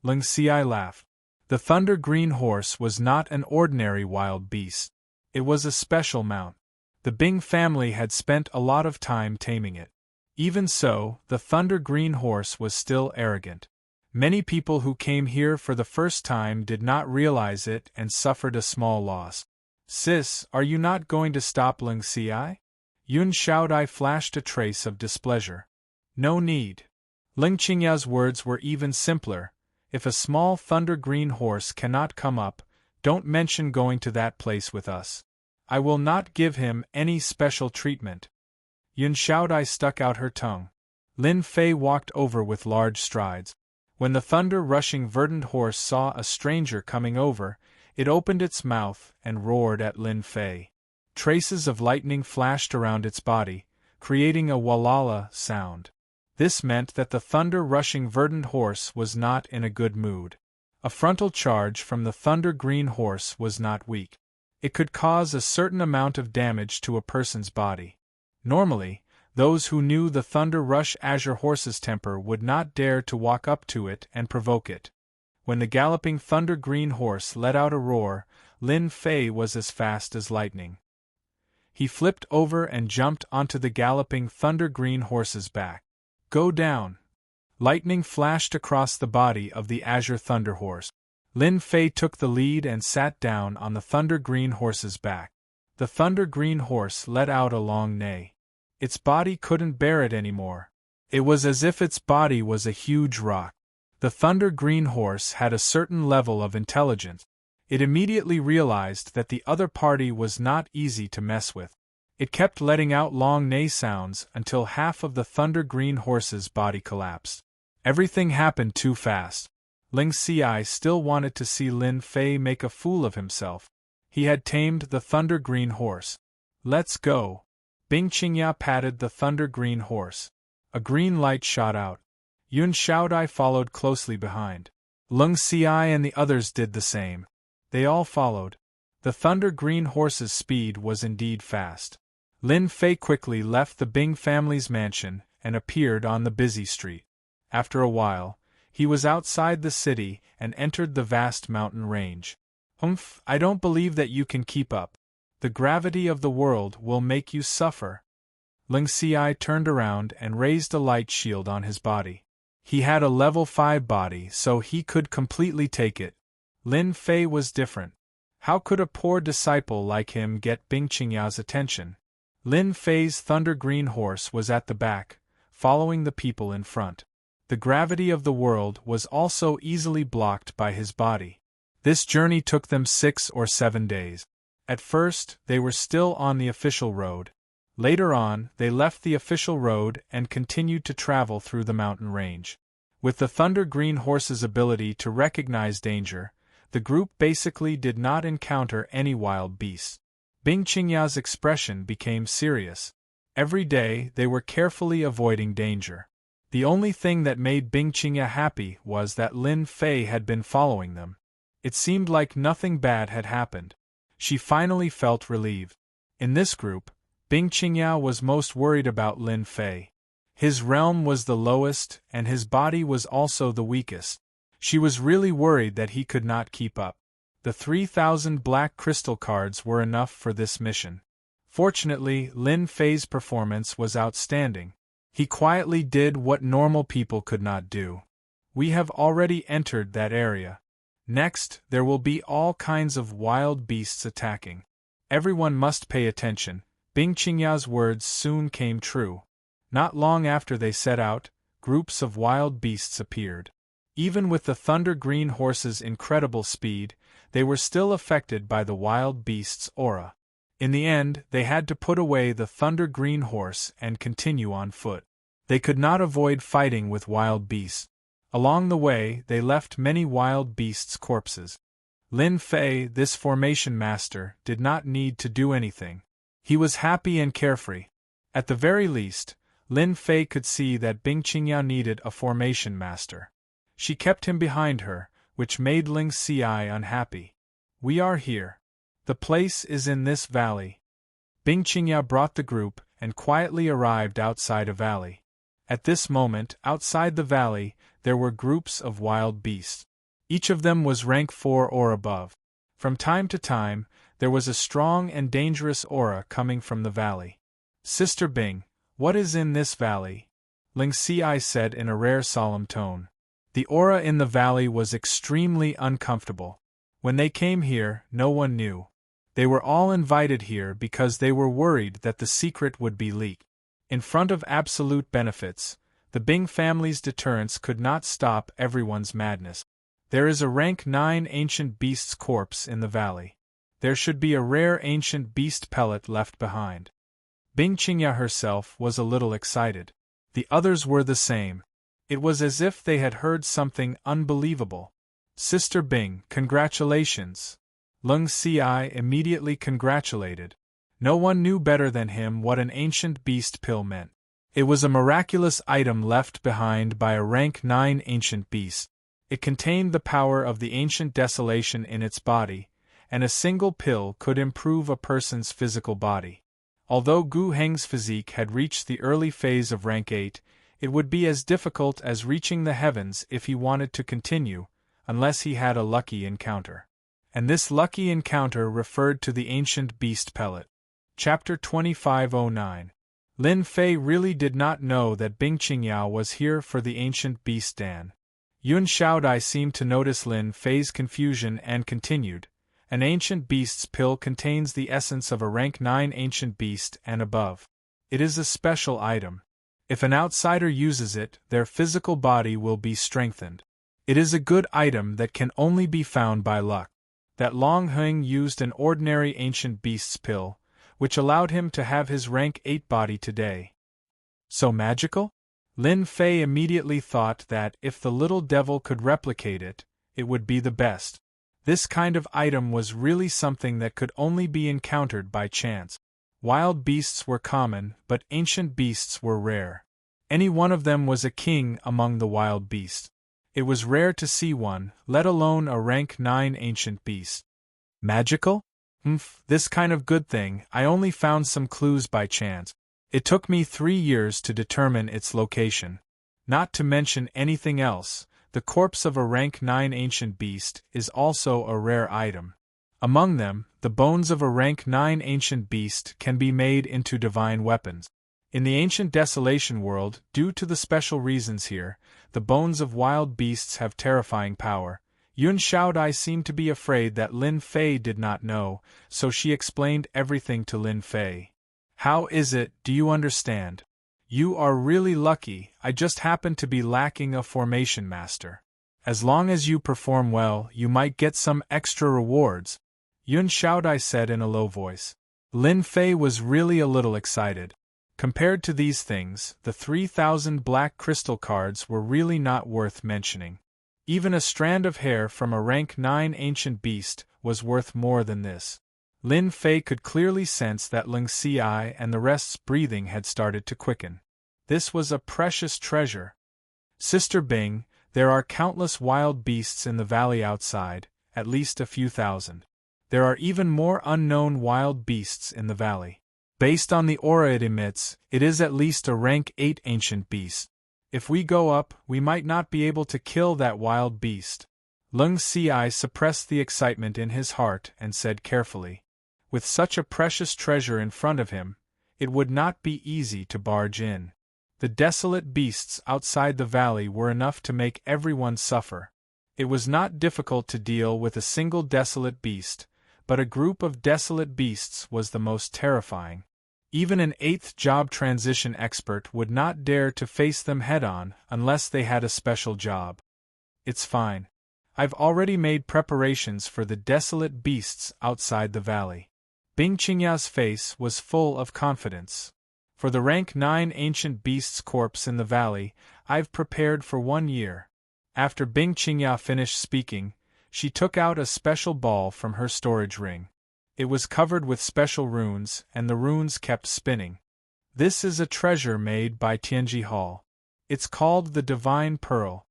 Ling Ci laughed. The thunder-green horse was not an ordinary wild beast. It was a special mount. The Bing family had spent a lot of time taming it. Even so, the thunder-green horse was still arrogant. Many people who came here for the first time did not realize it and suffered a small loss. Sis, are you not going to stop Ling Ci? Yun Xiaodai flashed a trace of displeasure. No need. Ling Qingya's words were even simpler. If a small thunder-green horse cannot come up, don't mention going to that place with us. I will not give him any special treatment. Yun Xiaodai stuck out her tongue. Lin Fei walked over with large strides. When the thunder-rushing verdant horse saw a stranger coming over, it opened its mouth and roared at Lin Fei. Traces of lightning flashed around its body, creating a walala sound. This meant that the thunder-rushing verdant horse was not in a good mood. A frontal charge from the thunder-green horse was not weak. It could cause a certain amount of damage to a person's body. Normally, those who knew the Thunder Rush Azure horse's temper would not dare to walk up to it and provoke it. When the galloping thunder-green horse let out a roar, Lin Fei was as fast as lightning. He flipped over and jumped onto the galloping thunder-green horse's back. Go down! Lightning flashed across the body of the Azure Thunder Horse. Lin Fei took the lead and sat down on the thunder-green horse's back. The thunder-green horse let out a long neigh. Its body couldn't bear it anymore. It was as if its body was a huge rock. The thunder-green horse had a certain level of intelligence. It immediately realized that the other party was not easy to mess with. It kept letting out long neigh sounds until half of the thunder-green horse's body collapsed. Everything happened too fast. Ling Ci still wanted to see Lin Fei make a fool of himself. He had tamed the thunder-green horse. Let's go. Bing Qingya patted the thunder-green horse. A green light shot out. Yun Xiaodai followed closely behind. Lung Ci and the others did the same. They all followed. The Thunder Green Horse's speed was indeed fast. Lin Fei quickly left the Bing family's mansion and appeared on the busy street. After a while, he was outside the city and entered the vast mountain range. "Humph, I don't believe that you can keep up. The gravity of the world will make you suffer." Ling Xi turned around and raised a light shield on his body. He had a level 5 body, so he could completely take it. Lin Fei was different. How could a poor disciple like him get Bing Qingyao's attention? Lin Fei's Thunder Green Horse was at the back, following the people in front. The gravity of the world was also easily blocked by his body. This journey took them 6 or 7 days. At first, they were still on the official road. Later on, they left the official road and continued to travel through the mountain range. With the Thunder Green Horse's ability to recognize danger, the group basically did not encounter any wild beasts. Bing Qingyao's expression became serious. Every day, they were carefully avoiding danger. The only thing that made Bing Qingya happy was that Lin Fei had been following them. It seemed like nothing bad had happened. She finally felt relieved. In this group, Bing Qingya was most worried about Lin Fei. His realm was the lowest, and his body was also the weakest. She was really worried that he could not keep up. The 3,000 black crystal cards were enough for this mission. Fortunately, Lin Fei's performance was outstanding. He quietly did what normal people could not do. We have already entered that area. Next, there will be all kinds of wild beasts attacking. Everyone must pay attention. Bing Qingyao's words soon came true. Not long after they set out, groups of wild beasts appeared. Even with the Thunder Green Horse's incredible speed, they were still affected by the wild beast's aura. In the end, they had to put away the Thunder Green Horse and continue on foot. They could not avoid fighting with wild beasts. Along the way, they left many wild beasts' corpses. Lin Fei, this formation master, did not need to do anything. He was happy and carefree. At the very least, Lin Fei could see that Bing Qingya needed a formation master. She kept him behind her, which made Ling Xi unhappy. "We are here. The place is in this valley." Bing Qingya brought the group and quietly arrived outside a valley. At this moment, outside the valley, there were groups of wild beasts. Each of them was rank 4 or above. From time to time, there was a strong and dangerous aura coming from the valley. "Sister Bing, what is in this valley?" Ling Xi said in a rare solemn tone. The aura in the valley was extremely uncomfortable. When they came here, no one knew. They were all invited here because they were worried that the secret would be leaked. In front of absolute benefits, the Bing family's deterrence could not stop everyone's madness. There is a rank 9 ancient beast's corpse in the valley. There should be a rare ancient beast pellet left behind. Bing Qingya herself was a little excited. The others were the same. It was as if they had heard something unbelievable. "Sister Bing, congratulations!" Lung Xi immediately congratulated. No one knew better than him what an ancient beast pill meant. It was a miraculous item left behind by a rank 9 ancient beast. It contained the power of the ancient desolation in its body, and a single pill could improve a person's physical body. Although Gu Heng's physique had reached the early phase of rank 8, it would be as difficult as reaching the heavens if he wanted to continue, unless he had a lucky encounter. And this lucky encounter referred to the ancient beast pellet. Chapter 2509. Lin Fei really did not know that Bing Qingya was here for the ancient beast Dan. Yun Xiaodai seemed to notice Lin Fei's confusion and continued, "An ancient beast's pill contains the essence of a rank 9 ancient beast and above. It is a special item. If an outsider uses it, their physical body will be strengthened. It is a good item that can only be found by luck." That Long Heng used an ordinary ancient beast's pill, which allowed him to have his rank 8 body today. So magical? Lin Fei immediately thought that if the little devil could replicate it, it would be the best. This kind of item was really something that could only be encountered by chance. Wild beasts were common, but ancient beasts were rare. Any one of them was a king among the wild beasts. It was rare to see one, let alone a rank 9 ancient beast. Magical? This kind of good thing. I only found some clues by chance. It took me 3 years to determine its location. Not to mention anything else, the corpse of a rank 9 ancient beast is also a rare item. Among them, the bones of a rank 9 ancient beast can be made into divine weapons. In the ancient desolation world, due to the special reasons here, the bones of wild beasts have terrifying power. Yun Xiaodai seemed to be afraid that Lin Fei did not know, so she explained everything to Lin Fei. How is it, do you understand? You are really lucky, I just happen to be lacking a formation master. As long as you perform well, you might get some extra rewards, Yun Xiaodai said in a low voice. Lin Fei was really a little excited. Compared to these things, the 3,000 black crystal cards were really not worth mentioning. Even a strand of hair from a rank 9 ancient beast was worth more than this. Lin Fei could clearly sense that Ling Xi and the rest's breathing had started to quicken. This was a precious treasure. Sister Bing, there are countless wild beasts in the valley outside, at least a few thousand. There are even more unknown wild beasts in the valley. Based on the aura it emits, it is at least a rank 8 ancient beast. If we go up, we might not be able to kill that wild beast. Lung Xi suppressed the excitement in his heart and said carefully. With such a precious treasure in front of him, it would not be easy to barge in. The desolate beasts outside the valley were enough to make everyone suffer. It was not difficult to deal with a single desolate beast, but a group of desolate beasts was the most terrifying. Even an 8th job transition expert would not dare to face them head-on unless they had a special job. It's fine. I've already made preparations for the desolate beasts outside the valley. Bing Qingya's face was full of confidence. For the rank 9 ancient beast's corpse in the valley, I've prepared for 1 year. After Bing Qingya finished speaking, she took out a special ball from her storage ring. It was covered with special runes, and the runes kept spinning. This is a treasure made by Tianji Hall. It's called the Divine Pearl.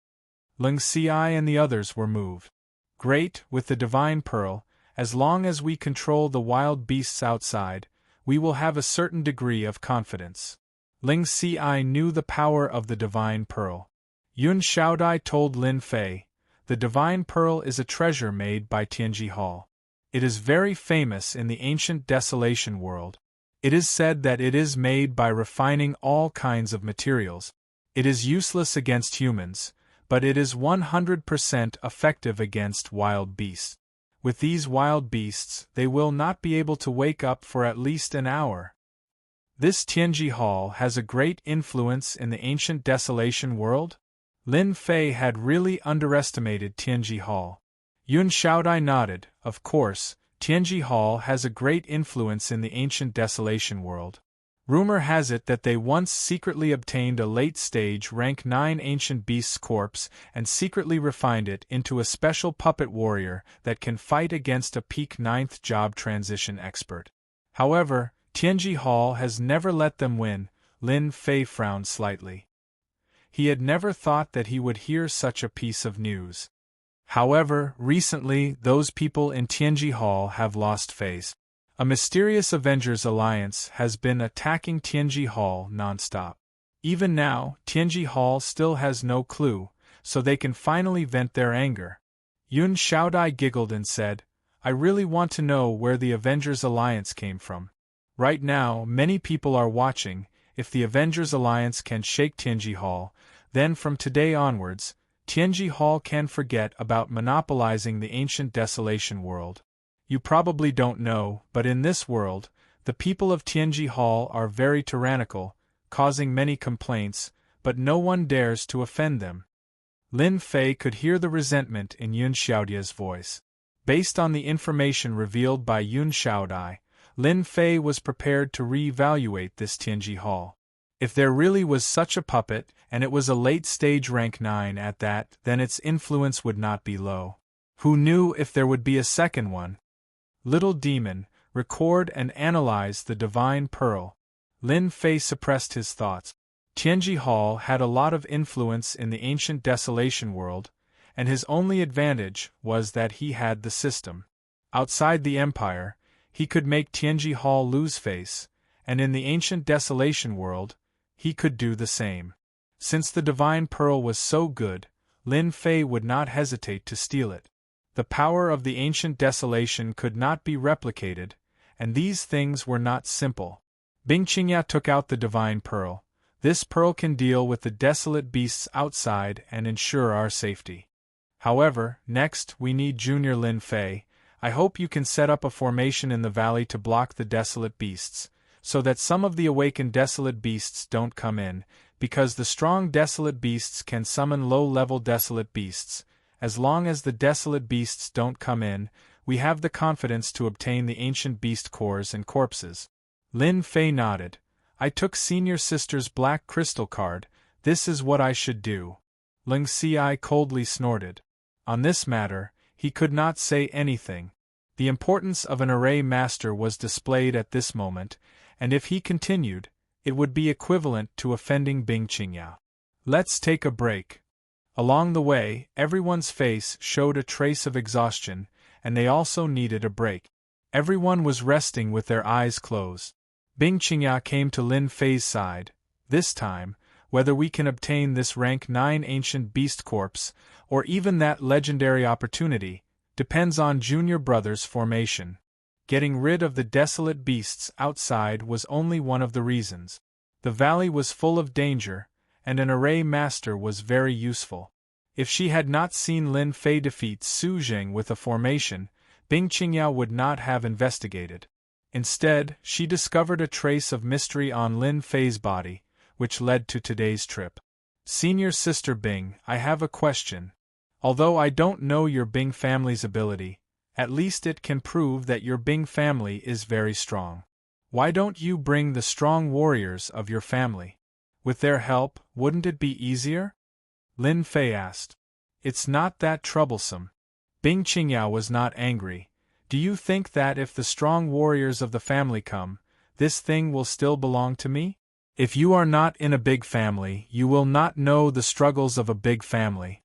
Ling Xi and the others were moved. Great, with the Divine Pearl, as long as we control the wild beasts outside, we will have a certain degree of confidence. Ling Xi knew the power of the Divine Pearl. Yun Xiaodai told Lin Fei, the Divine Pearl is a treasure made by Tianji Hall. It is very famous in the ancient desolation world. It is said that it is made by refining all kinds of materials. It is useless against humans, but it is 100% effective against wild beasts. With these wild beasts, they will not be able to wake up for at least an hour. This Tianji Hall has a great influence in the ancient desolation world? Lin Fei had really underestimated Tianji Hall. Yun Xiaodai nodded. Of course, Tianji Hall has a great influence in the ancient desolation world. Rumor has it that they once secretly obtained a late-stage rank 9 ancient beast's corpse and secretly refined it into a special puppet warrior that can fight against a peak 9th job transition expert. However, Tianji Hall has never let them win. Lin Fei frowned slightly. He had never thought that he would hear such a piece of news. However, recently, those people in Tianji Hall have lost face. A mysterious Avengers alliance has been attacking Tianji Hall non-stop. Even now, Tianji Hall still has no clue, so they can finally vent their anger. Yun Xiaodai giggled and said, I really want to know where the Avengers alliance came from. Right now, many people are watching. If the Avengers alliance can shake Tianji Hall, then from today onwards, Tianji Hall can forget about monopolizing the ancient desolation world. You probably don't know, but in this world, the people of Tianji Hall are very tyrannical, causing many complaints, but no one dares to offend them. Lin Fei could hear the resentment in Yun Xiaodia's voice. Based on the information revealed by Yun Xiaodai, Lin Fei was prepared to re-evaluate this Tianji Hall. If there really was such a puppet, and it was a late-stage rank 9 at that, then its influence would not be low. Who knew if there would be a second one? Little demon, record and analyze the Divine Pearl. Lin Fei suppressed his thoughts. Tianji Hall had a lot of influence in the ancient desolation world, and his only advantage was that he had the system. Outside the Empire, he could make Tianji Hall lose face, and in the ancient Desolation world, he could do the same. Since the divine pearl was so good, Lin Fei would not hesitate to steal it. The power of the ancient Desolation could not be replicated, and these things were not simple. Bing Qingya took out the divine pearl. This pearl can deal with the desolate beasts outside and ensure our safety. However, next we need Junior Lin Fei. I hope you can set up a formation in the valley to block the desolate beasts, so that some of the awakened desolate beasts don't come in, because the strong desolate beasts can summon low-level desolate beasts. As long as the desolate beasts don't come in, we have the confidence to obtain the ancient beast cores and corpses. Lin Fei nodded. I took senior sister's black crystal card. This is what I should do. Ling Xi coldly snorted. On this matter, he could not say anything. The importance of an array master was displayed at this moment, and if he continued, it would be equivalent to offending Bing Qingya. Let's take a break. Along the way, everyone's face showed a trace of exhaustion, and they also needed a break. Everyone was resting with their eyes closed. Bing Qingya came to Lin Fei's side. This time, whether we can obtain this rank 9 ancient beast corpse, or even that legendary opportunity, depends on Junior Brother's formation. Getting rid of the desolate beasts outside was only one of the reasons. The valley was full of danger, and an array master was very useful. If she had not seen Lin Fei defeat Su Jing with a formation, Bing Qingya would not have investigated. Instead, she discovered a trace of mystery on Lin Fei's body, which led to today's trip. Senior Sister Bing, I have a question. Although I don't know your Bing family's ability, at least it can prove that your Bing family is very strong. Why don't you bring the strong warriors of your family? With their help, wouldn't it be easier? Lin Fei asked. It's not that troublesome. Bing Qingya was not angry. Do you think that if the strong warriors of the family come, this thing will still belong to me? If you are not in a big family, you will not know the struggles of a big family.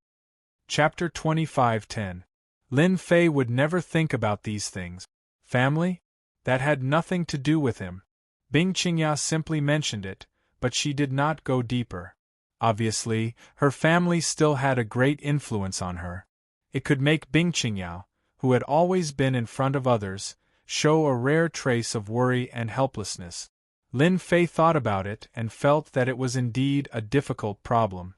Chapter 25:10. Lin Fei would never think about these things. Family? That had nothing to do with him. Bing Qingya simply mentioned it, but she did not go deeper. Obviously, her family still had a great influence on her. It could make Bing Qingya, who had always been in front of others, show a rare trace of worry and helplessness. Lin Fei thought about it and felt that it was indeed a difficult problem.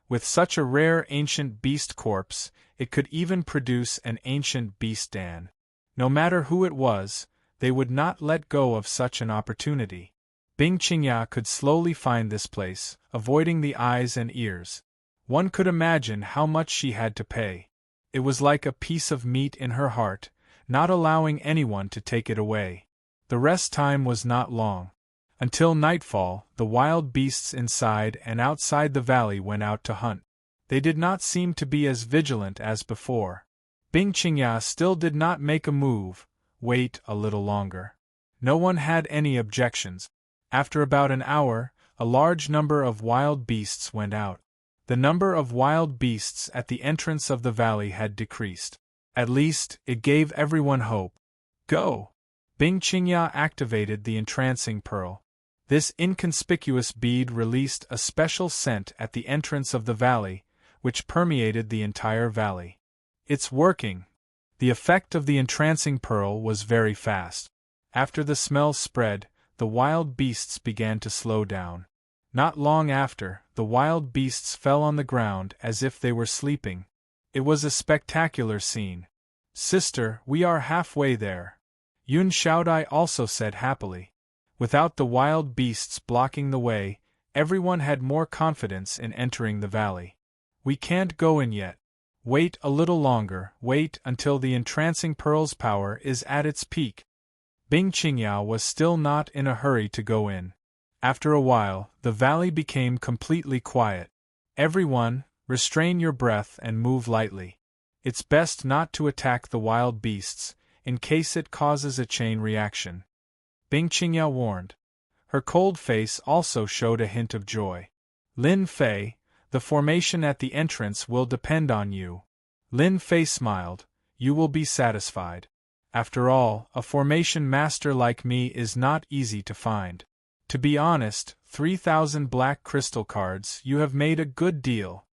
With such a rare ancient beast corpse, it could even produce an ancient beast Dan. No matter who it was, they would not let go of such an opportunity. Bing Qingya could slowly find this place, avoiding the eyes and ears. One could imagine how much she had to pay. It was like a piece of meat in her heart, not allowing anyone to take it away. The rest time was not long. Until nightfall, the wild beasts inside and outside the valley went out to hunt. They did not seem to be as vigilant as before. Bing Qingya still did not make a move. Wait a little longer. No one had any objections. After about an hour, a large number of wild beasts went out. The number of wild beasts at the entrance of the valley had decreased. At least, it gave everyone hope. Go! Bing Qingya activated the entrancing pearl. This inconspicuous bead released a special scent at the entrance of the valley, which permeated the entire valley. It's working! The effect of the entrancing pearl was very fast. After the smell spread, the wild beasts began to slow down. Not long after, the wild beasts fell on the ground as if they were sleeping. It was a spectacular scene. Sister, we are halfway there. Yun Xiaodai also said happily. Without the wild beasts blocking the way, everyone had more confidence in entering the valley. We can't go in yet. Wait a little longer, wait until the entrancing pearl's power is at its peak. Bing Qingya was still not in a hurry to go in. After a while, the valley became completely quiet. Everyone, restrain your breath and move lightly. It's best not to attack the wild beasts, in case it causes a chain reaction. Bing Qingya warned. Her cold face also showed a hint of joy. Lin Fei, the formation at the entrance will depend on you. Lin Fei smiled. You will be satisfied. After all, a formation master like me is not easy to find. To be honest, 3,000 black crystal cards, you have made a good deal.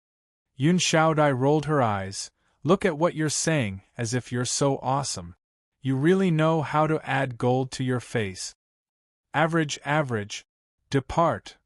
Yun Xiaodai rolled her eyes. Look at what you're saying, as if you're so awesome. You really know how to add gold to your face. Average. Depart.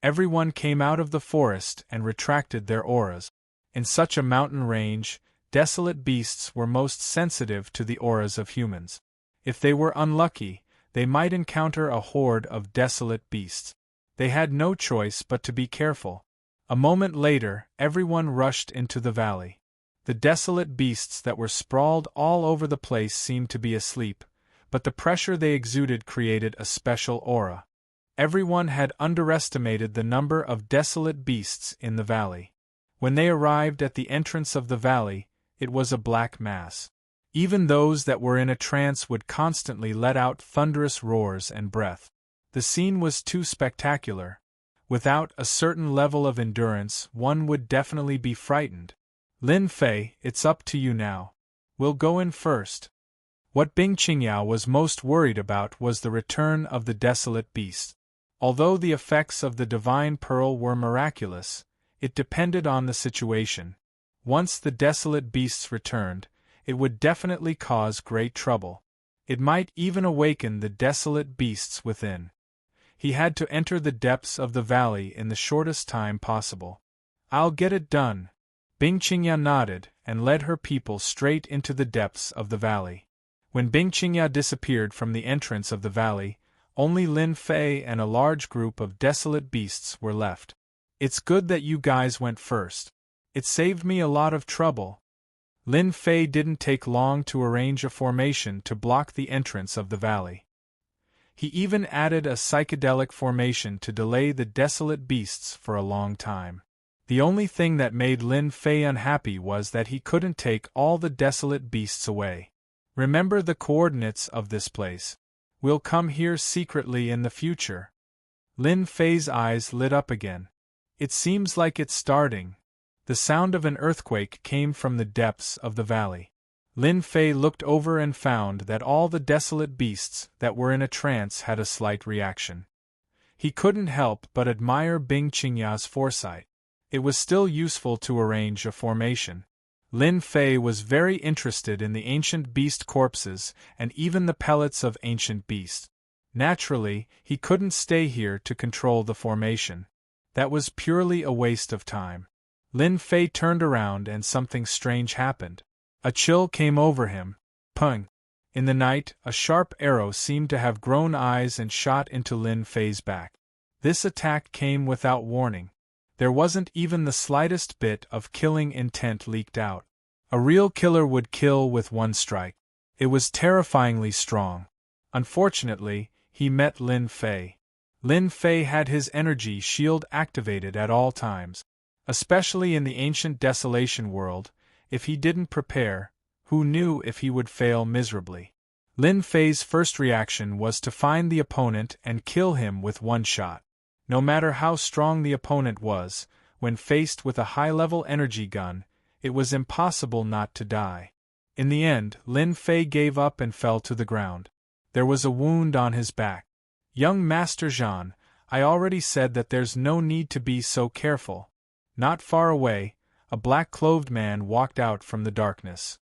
Everyone came out of the forest and retracted their auras. In such a mountain range, desolate beasts were most sensitive to the auras of humans. If they were unlucky, they might encounter a horde of desolate beasts. They had no choice but to be careful. A moment later, everyone rushed into the valley. The desolate beasts that were sprawled all over the place seemed to be asleep, but the pressure they exuded created a special aura. Everyone had underestimated the number of desolate beasts in the valley. When they arrived at the entrance of the valley, it was a black mass. Even those that were in a trance would constantly let out thunderous roars and breath. The scene was too spectacular. Without a certain level of endurance, one would definitely be frightened. Lin Fei, it's up to you now. We'll go in first. What Bing Qingyao was most worried about was the return of the desolate beast. Although the effects of the divine pearl were miraculous, it depended on the situation. Once the desolate beasts returned, it would definitely cause great trouble. It might even awaken the desolate beasts within. He had to enter the depths of the valley in the shortest time possible. I'll get it done. Bing Qingya nodded and led her people straight into the depths of the valley. When Bing Qingya disappeared from the entrance of the valley, only Lin Fei and a large group of desolate beasts were left. It's good that you guys went first. It saved me a lot of trouble. Lin Fei didn't take long to arrange a formation to block the entrance of the valley. He even added a psychedelic formation to delay the desolate beasts for a long time. The only thing that made Lin Fei unhappy was that he couldn't take all the desolate beasts away. Remember the coordinates of this place. We'll come here secretly in the future. Lin Fei's eyes lit up again. It seems like it's starting. The sound of an earthquake came from the depths of the valley. Lin Fei looked over and found that all the desolate beasts that were in a trance had a slight reaction. He couldn't help but admire Bing Qingya's foresight. It was still useful to arrange a formation. Lin Fei was very interested in the ancient beast corpses and even the pellets of ancient beasts. Naturally, he couldn't stay here to control the formation. That was purely a waste of time. Lin Fei turned around and something strange happened. A chill came over him. Pung! In the night, a sharp arrow seemed to have grown eyes and shot into Lin Fei's back. This attack came without warning. There wasn't even the slightest bit of killing intent leaked out. A real killer would kill with one strike. It was terrifyingly strong. Unfortunately, he met Lin Fei. Lin Fei had his energy shield activated at all times. Especially in the ancient desolation world, if he didn't prepare, who knew if he would fail miserably? Lin Fei's first reaction was to find the opponent and kill him with one shot. No matter how strong the opponent was, when faced with a high-level energy gun, it was impossible not to die. In the end, Lin Fei gave up and fell to the ground. There was a wound on his back. Young Master Zhan, I already said that there's no need to be so careful. Not far away, a black-clothed man walked out from the darkness.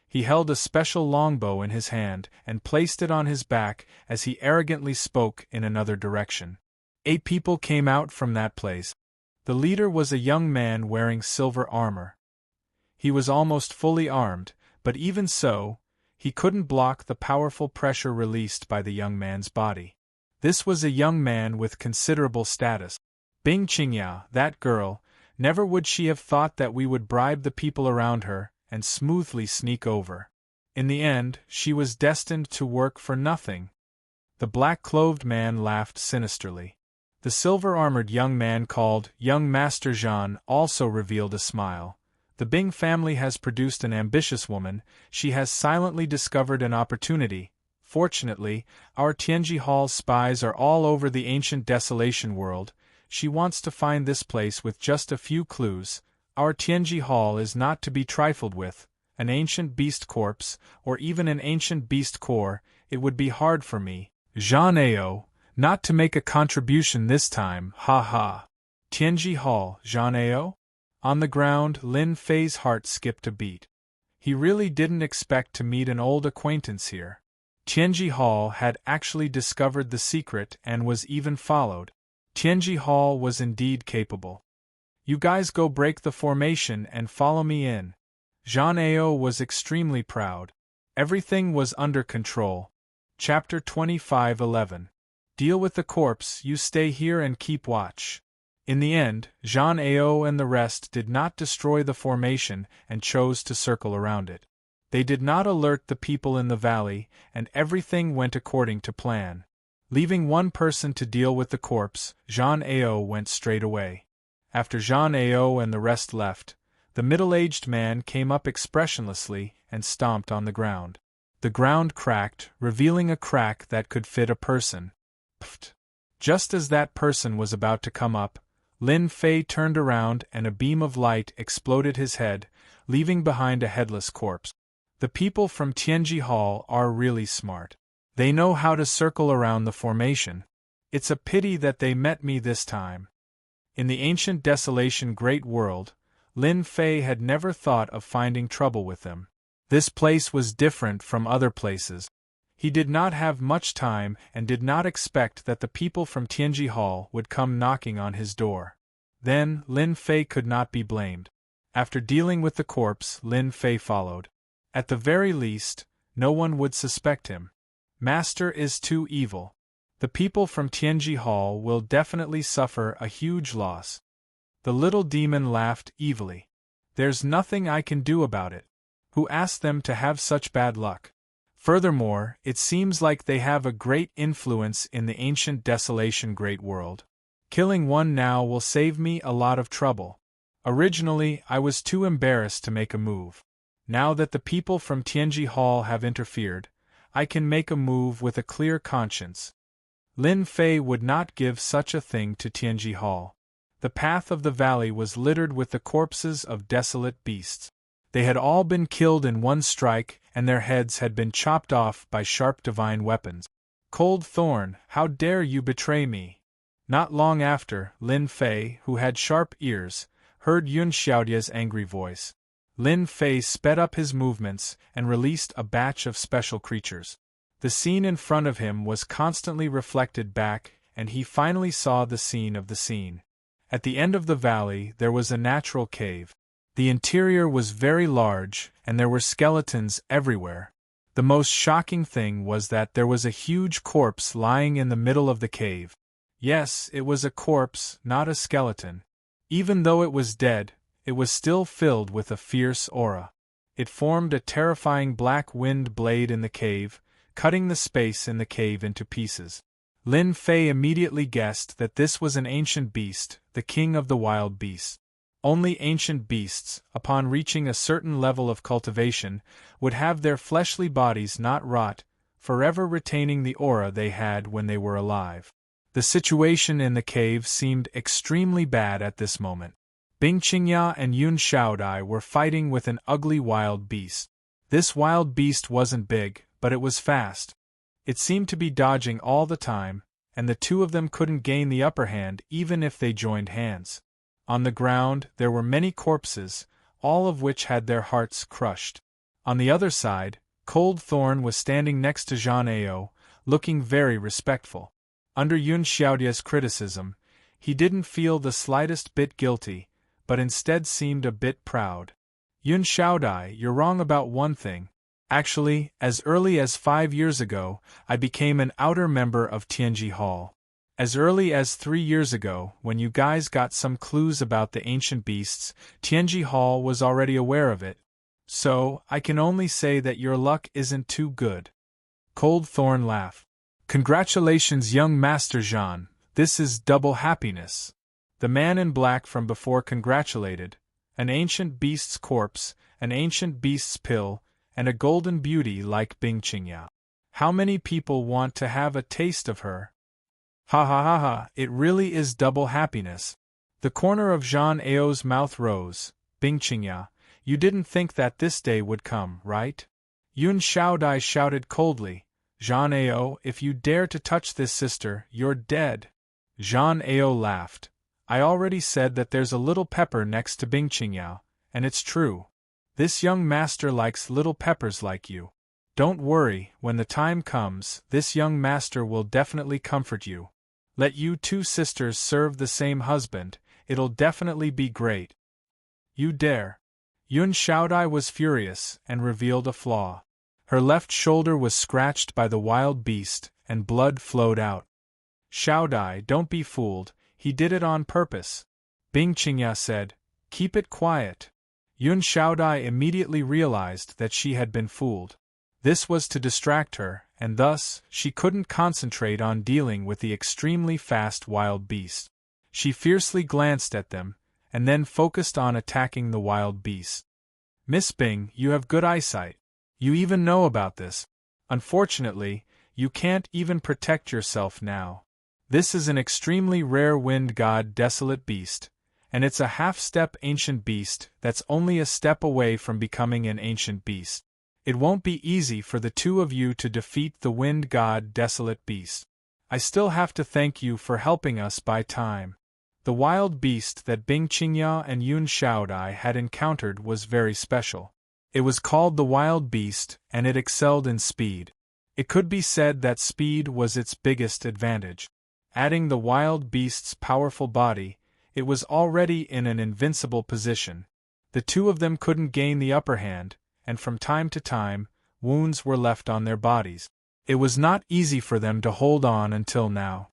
He held a special longbow in his hand and placed it on his back as he arrogantly spoke in another direction. 8 people came out from that place. The leader was a young man wearing silver armor. He was almost fully armed, but even so, he couldn't block the powerful pressure released by the young man's body. This was a young man with considerable status. Bing Qingya, that girl, never would she have thought that we would bribe the people around her and smoothly sneak over. In the end, she was destined to work for nothing. The black-clothed man laughed sinisterly. The silver-armored young man called Young Master Zhan also revealed a smile. The Bing family has produced an ambitious woman. She has silently discovered an opportunity. Fortunately, our Tianji Hall spies are all over the ancient desolation world. She wants to find this place with just a few clues. Our Tianji Hall is not to be trifled with. An ancient beast corpse, or even an ancient beast core, it would be hard for me, Jean Ao, not to make a contribution this time, ha ha. Tianji Hall, Jean Ao? On the ground, Lin Fei's heart skipped a beat. He really didn't expect to meet an old acquaintance here. Tianji Hall had actually discovered the secret and was even followed. Tianji Hall was indeed capable. You guys go break the formation and follow me in. Jean Ao was extremely proud. Everything was under control. Chapter 25:11. Deal with the corpse, you stay here and keep watch. In the end, Jean Ao and the rest did not destroy the formation and chose to circle around it. They did not alert the people in the valley, and everything went according to plan. Leaving one person to deal with the corpse, Jean Ao went straight away. After Jean Ao and the rest left, the middle-aged man came up expressionlessly and stomped on the ground. The ground cracked, revealing a crack that could fit a person. Pfft! Just as that person was about to come up, Lin Fei turned around and a beam of light exploded his head, leaving behind a headless corpse. The people from Tianji Hall are really smart. They know how to circle around the formation. It's a pity that they met me this time. In the ancient desolation great world, Lin Fei had never thought of finding trouble with them. This place was different from other places. He did not have much time and did not expect that the people from Tianji Hall would come knocking on his door. Then, Lin Fei could not be blamed. After dealing with the corpse, Lin Fei followed. At the very least, no one would suspect him. Master is too evil. The people from Tianji Hall will definitely suffer a huge loss. The little demon laughed evilly. There's nothing I can do about it. Who asked them to have such bad luck? Furthermore, it seems like they have a great influence in the ancient desolation great world. Killing one now will save me a lot of trouble. Originally, I was too embarrassed to make a move. Now that the people from Tianji Hall have interfered, I can make a move with a clear conscience. Lin Fei would not give such a thing to Tianji Hall. The path of the valley was littered with the corpses of desolate beasts. They had all been killed in one strike, and their heads had been chopped off by sharp divine weapons. Cold Thorn, how dare you betray me? Not long after, Lin Fei, who had sharp ears, heard Yun Xiaodia's angry voice. Lin Fei sped up his movements and released a batch of special creatures. The scene in front of him was constantly reflected back, and he finally saw the scene of the scene. At the end of the valley there was a natural cave. The interior was very large, and there were skeletons everywhere. The most shocking thing was that there was a huge corpse lying in the middle of the cave. Yes, it was a corpse, not a skeleton. Even though it was dead, it was still filled with a fierce aura. It formed a terrifying black wind blade in the cave, cutting the space in the cave into pieces. Lin Fei immediately guessed that this was an ancient beast, the king of the wild beasts. Only ancient beasts, upon reaching a certain level of cultivation, would have their fleshly bodies not rot, forever retaining the aura they had when they were alive. The situation in the cave seemed extremely bad at this moment. Bing Qingya and Yun Xiaodai were fighting with an ugly wild beast. This wild beast wasn't big, but it was fast. It seemed to be dodging all the time, and the two of them couldn't gain the upper hand even if they joined hands. On the ground, there were many corpses, all of which had their hearts crushed. On the other side, Cold Thorn was standing next to Jean Ao, looking very respectful. Under Yun Xiaodia's criticism, he didn't feel the slightest bit guilty, but instead seemed a bit proud. Yun Xiaodai, you're wrong about one thing. Actually, as early as 5 years ago, I became an outer member of Tianji Hall. As early as 3 years ago, when you guys got some clues about the ancient beasts, Tianji Hall was already aware of it. So, I can only say that your luck isn't too good. Cold Thorn laughed. Congratulations, young Master Jean, this is double happiness. The man in black from before congratulated. An ancient beast's corpse, an ancient beast's pill, and a golden beauty like Bing Qingya. How many people want to have a taste of her? Ha ha ha ha, it really is double happiness. The corner of Jean Ao's mouth rose. Bing Qingya, You didn't think that this day would come, right? Yun Xiaodai shouted coldly. Zhang Ao, if you dare to touch this sister, you're dead. Zhang Ao laughed. I already said that there's a little pepper next to Bing Qingyao, and it's true. This young master likes little peppers like you. Don't worry, when the time comes, this young master will definitely comfort you. Let you two sisters serve the same husband, it'll definitely be great. You dare. Yun Xiaodai was furious and revealed a flaw. Her left shoulder was scratched by the wild beast, and blood flowed out. Xiaodai, don't be fooled, he did it on purpose. Bing Qingya said, keep it quiet. Yun Xiaodai immediately realized that she had been fooled. This was to distract her, and thus, she couldn't concentrate on dealing with the extremely fast wild beast. She fiercely glanced at them, and then focused on attacking the wild beast. Miss Bing, you have good eyesight. You even know about this. Unfortunately, you can't even protect yourself now. This is an extremely rare wind god desolate beast, and it's a half-step ancient beast that's only a step away from becoming an ancient beast. It won't be easy for the two of you to defeat the wind god desolate beast. I still have to thank you for helping us buy time. The wild beast that Bing Qingya and Yun Xiaodai had encountered was very special. It was called the wild beast, and it excelled in speed. It could be said that speed was its biggest advantage. Adding the wild beast's powerful body, it was already in an invincible position. The two of them couldn't gain the upper hand, and from time to time, wounds were left on their bodies. It was not easy for them to hold on until now.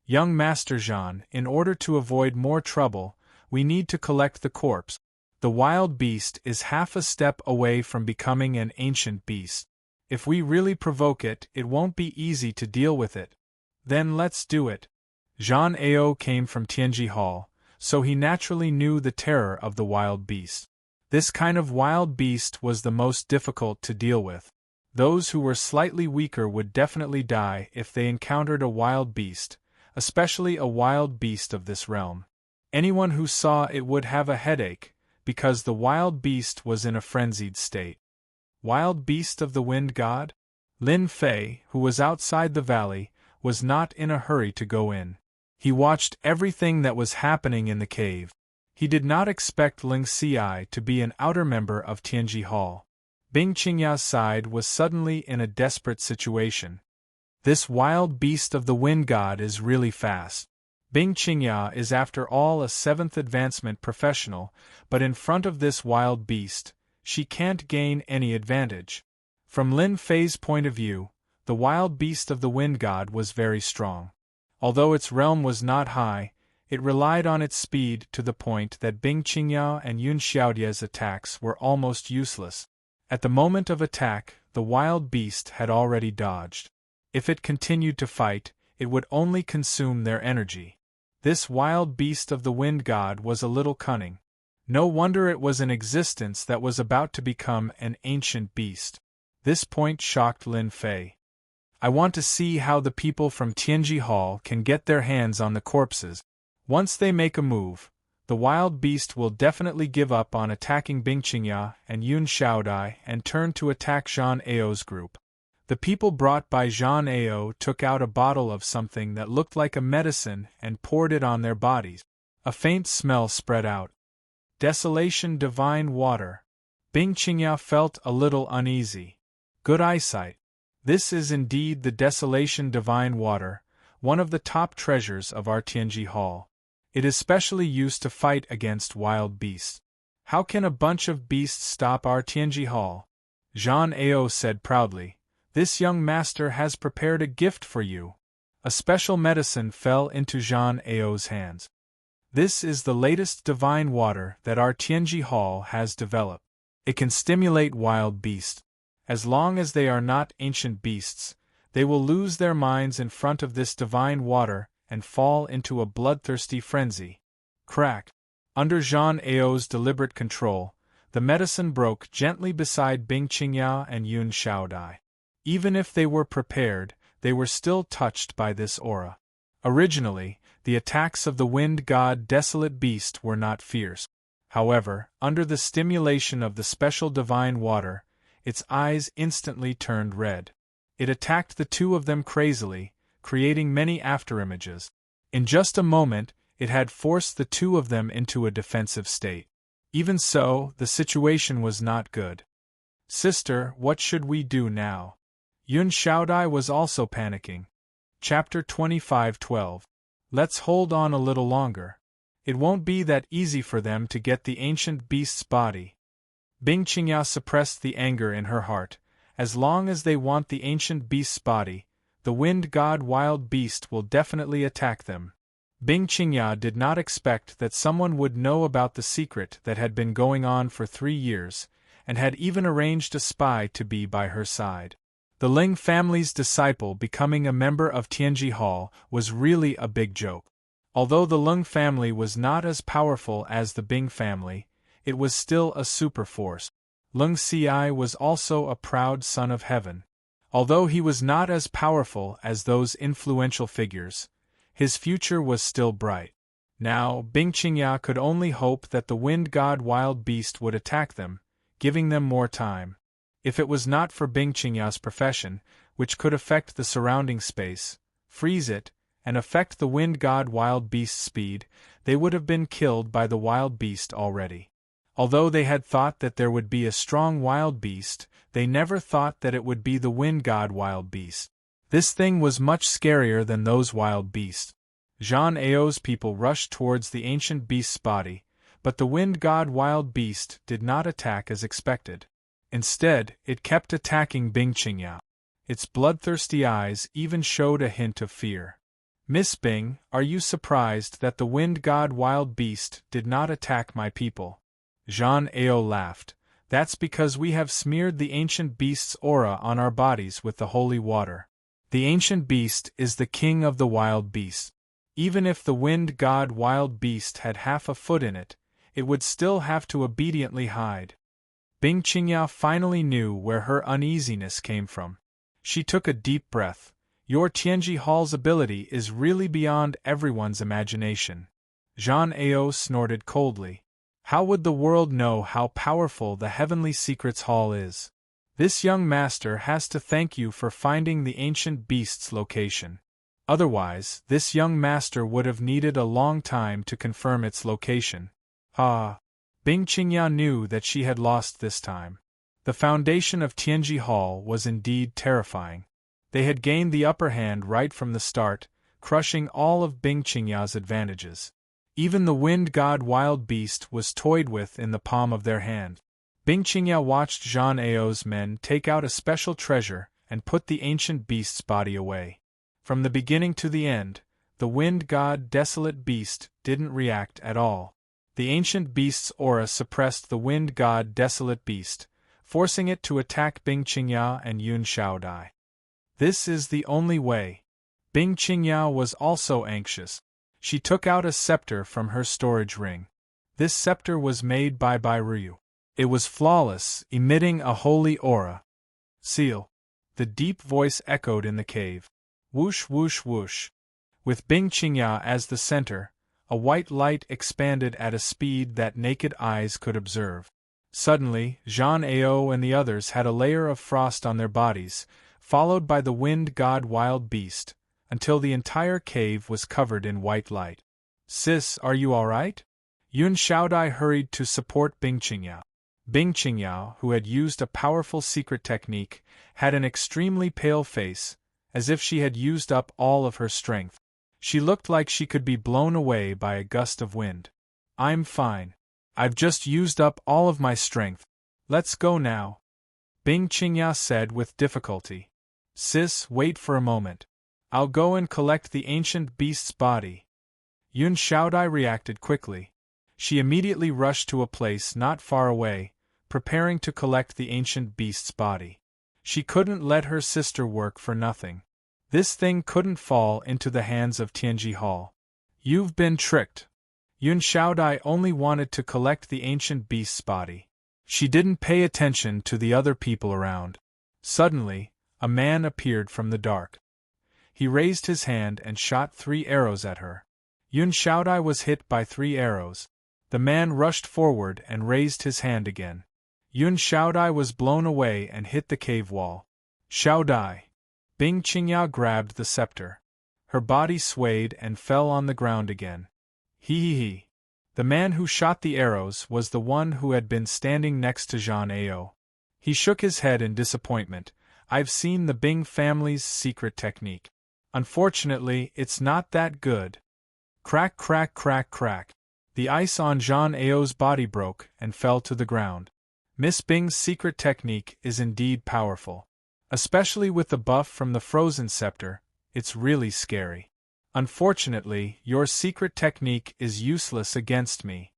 Young Master Zhan, in order to avoid more trouble, we need to collect the corpse. The wild beast is half a step away from becoming an ancient beast. If we really provoke it, it won't be easy to deal with it. Then let's do it. Zhang Ao came from Tianji Hall, so he naturally knew the terror of the wild beast. This kind of wild beast was the most difficult to deal with. Those who were slightly weaker would definitely die if they encountered a wild beast, especially a wild beast of this realm. Anyone who saw it would have a headache, because the wild beast was in a frenzied state. Wild beast of the wind god? Lin Fei, who was outside the valley, was not in a hurry to go in. He watched everything that was happening in the cave. He did not expect Ling Xi to be an outer member of Tianji Hall. Bing Qingya's side was suddenly in a desperate situation. This wild beast of the wind god is really fast. Bing Qingya is after all a 7th advancement professional, but in front of this wild beast, she can't gain any advantage. From Lin Fei's point of view, the wild beast of the wind god was very strong. Although its realm was not high, it relied on its speed to the point that Bing Qingya and Yun Xiaodia's attacks were almost useless. At the moment of attack, the wild beast had already dodged. If it continued to fight, it would only consume their energy. This wild beast of the wind god was a little cunning. No wonder it was in existence that was about to become an ancient beast. This point shocked Lin Fei. I want to see how the people from Tianji Hall can get their hands on the corpses. Once they make a move, the wild beast will definitely give up on attacking Bing Qingya and Yun Xiaodai and turn to attack Zhang Ao's group. The people brought by Zhang Ao took out a bottle of something that looked like a medicine and poured it on their bodies. A faint smell spread out. Desolation divine water. Bing Qingya felt a little uneasy. Good eyesight. This is indeed the desolation divine water, one of the top treasures of our Tianji Hall. It is specially used to fight against wild beasts. How can a bunch of beasts stop our Tianji Hall? Zhang Ao said proudly. This young master has prepared a gift for you. A special medicine fell into Zhang Ao's hands. This is the latest divine water that our Tianji Hall has developed. It can stimulate wild beasts. As long as they are not ancient beasts, they will lose their minds in front of this divine water and fall into a bloodthirsty frenzy. Crack. Under Zhang Ao's deliberate control, the medicine broke gently beside Bing Qingya and Yun Xiaodai. Even if they were prepared, they were still touched by this aura. Originally, the attacks of the wind god desolate beast were not fierce. However, under the stimulation of the special divine water, its eyes instantly turned red. It attacked the two of them crazily, creating many afterimages. In just a moment, it had forced the two of them into a defensive state. Even so, the situation was not good. Sister, what should we do now? Yun Xiaodai was also panicking. Chapter 25:12. Let's hold on a little longer. It won't be that easy for them to get the ancient beast's body. Bing Qingya suppressed the anger in her heart. As long as they want the ancient beast's body, the wind god wild beast will definitely attack them. Bing Qingya did not expect that someone would know about the secret that had been going on for 3 years, and had even arranged a spy to be by her side. The Ling family's disciple becoming a member of Tianji Hall was really a big joke. Although the Lung family was not as powerful as the Bing family, it was still a super force. Lung Ci was also a proud son of heaven. Although he was not as powerful as those influential figures, his future was still bright. Now, Bing Qingya could only hope that the wind god wild beast would attack them, giving them more time. If it was not for Bing Qingya's profession, which could affect the surrounding space, freeze it, and affect the wind god wild beast's speed, they would have been killed by the wild beast already. Although they had thought that there would be a strong wild beast, they never thought that it would be the wind god wild beast. This thing was much scarier than those wild beasts. Zhang Ao's people rushed towards the ancient beast's body, but the wind god wild beast did not attack as expected. Instead, it kept attacking Bing Qingya. Its bloodthirsty eyes even showed a hint of fear. Miss Bing, are you surprised that the wind god wild beast did not attack my people? Zhang Ao laughed. That's because we have smeared the ancient beast's aura on our bodies with the holy water. The ancient beast is the king of the wild beasts. Even if the wind god wild beast had half a foot in it, it would still have to obediently hide. Bing Qingya finally knew where her uneasiness came from. She took a deep breath. Your Tianji Hall's ability is really beyond everyone's imagination. Zhang Ao snorted coldly. How would the world know how powerful the Heavenly Secrets Hall is? This young master has to thank you for finding the ancient beast's location. Otherwise, this young master would have needed a long time to confirm its location. Ah! Bing Qingya knew that she had lost this time. The foundation of Tianji Hall was indeed terrifying. They had gained the upper hand right from the start, crushing all of Bing Qingya's advantages. Even the wind god wild beast was toyed with in the palm of their hand. Bing Qingya watched Zhang Ao's men take out a special treasure and put the ancient beast's body away. From the beginning to the end, the wind god desolate beast didn't react at all. The ancient beast's aura suppressed the wind god desolate beast, forcing it to attack Bing Qingya and Yun Xiaodai. This is the only way. Bing Qingya was also anxious. She took out a scepter from her storage ring. This scepter was made by Bai Ryu. It was flawless, emitting a holy aura. Seal. The deep voice echoed in the cave. Whoosh whoosh whoosh. With Bing Qingya as the center, a white light expanded at a speed that naked eyes could observe. Suddenly, Zhang Ao and the others had a layer of frost on their bodies, followed by the wind god wild beast, until the entire cave was covered in white light. Sis, are you alright? Yun Xiaodai hurried to support Bing Qingya. Bing Qingya, who had used a powerful secret technique, had an extremely pale face, as if she had used up all of her strength. She looked like she could be blown away by a gust of wind. I'm fine. I've just used up all of my strength. Let's go now. Bing Qingya said with difficulty. Sis, wait for a moment. I'll go and collect the ancient beast's body. Yun Xiaodai reacted quickly. She immediately rushed to a place not far away, preparing to collect the ancient beast's body. She couldn't let her sister work for nothing. This thing couldn't fall into the hands of Tianji Hall. You've been tricked. Yun Xiaodai only wanted to collect the ancient beast's body. She didn't pay attention to the other people around. Suddenly, a man appeared from the dark. He raised his hand and shot 3 arrows at her. Yun Xiaodai was hit by 3 arrows. The man rushed forward and raised his hand again. Yun Xiaodai was blown away and hit the cave wall. Xiaodai! Bing Qingyao grabbed the scepter. Her body swayed and fell on the ground again. He. The man who shot the arrows was the one who had been standing next to Zhang Ao. He shook his head in disappointment. I've seen the Bing family's secret technique. Unfortunately, it's not that good. Crack, crack, crack, crack. The ice on Zhang Ao's body broke and fell to the ground. Miss Bing's secret technique is indeed powerful. Especially with the buff from the frozen scepter, it's really scary. Unfortunately, your secret technique is useless against me.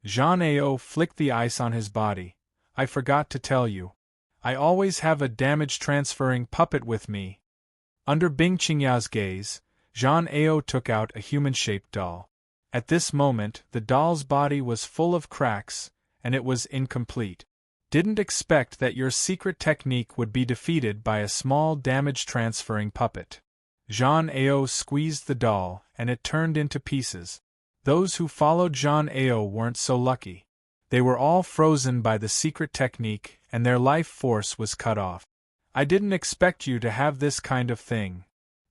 Zhang Ao flicked the ice on his body. I forgot to tell you. I always have a damage-transferring puppet with me. Under Bing Qingyao's gaze, Zhang Ao took out a human-shaped doll. At this moment, the doll's body was full of cracks, and it was incomplete. Didn't expect that your secret technique would be defeated by a small damage-transferring puppet. Zhang Ao squeezed the doll, and it turned into pieces. Those who followed Zhang Ao weren't so lucky. They were all frozen by the secret technique, and their life force was cut off. I didn't expect you to have this kind of thing.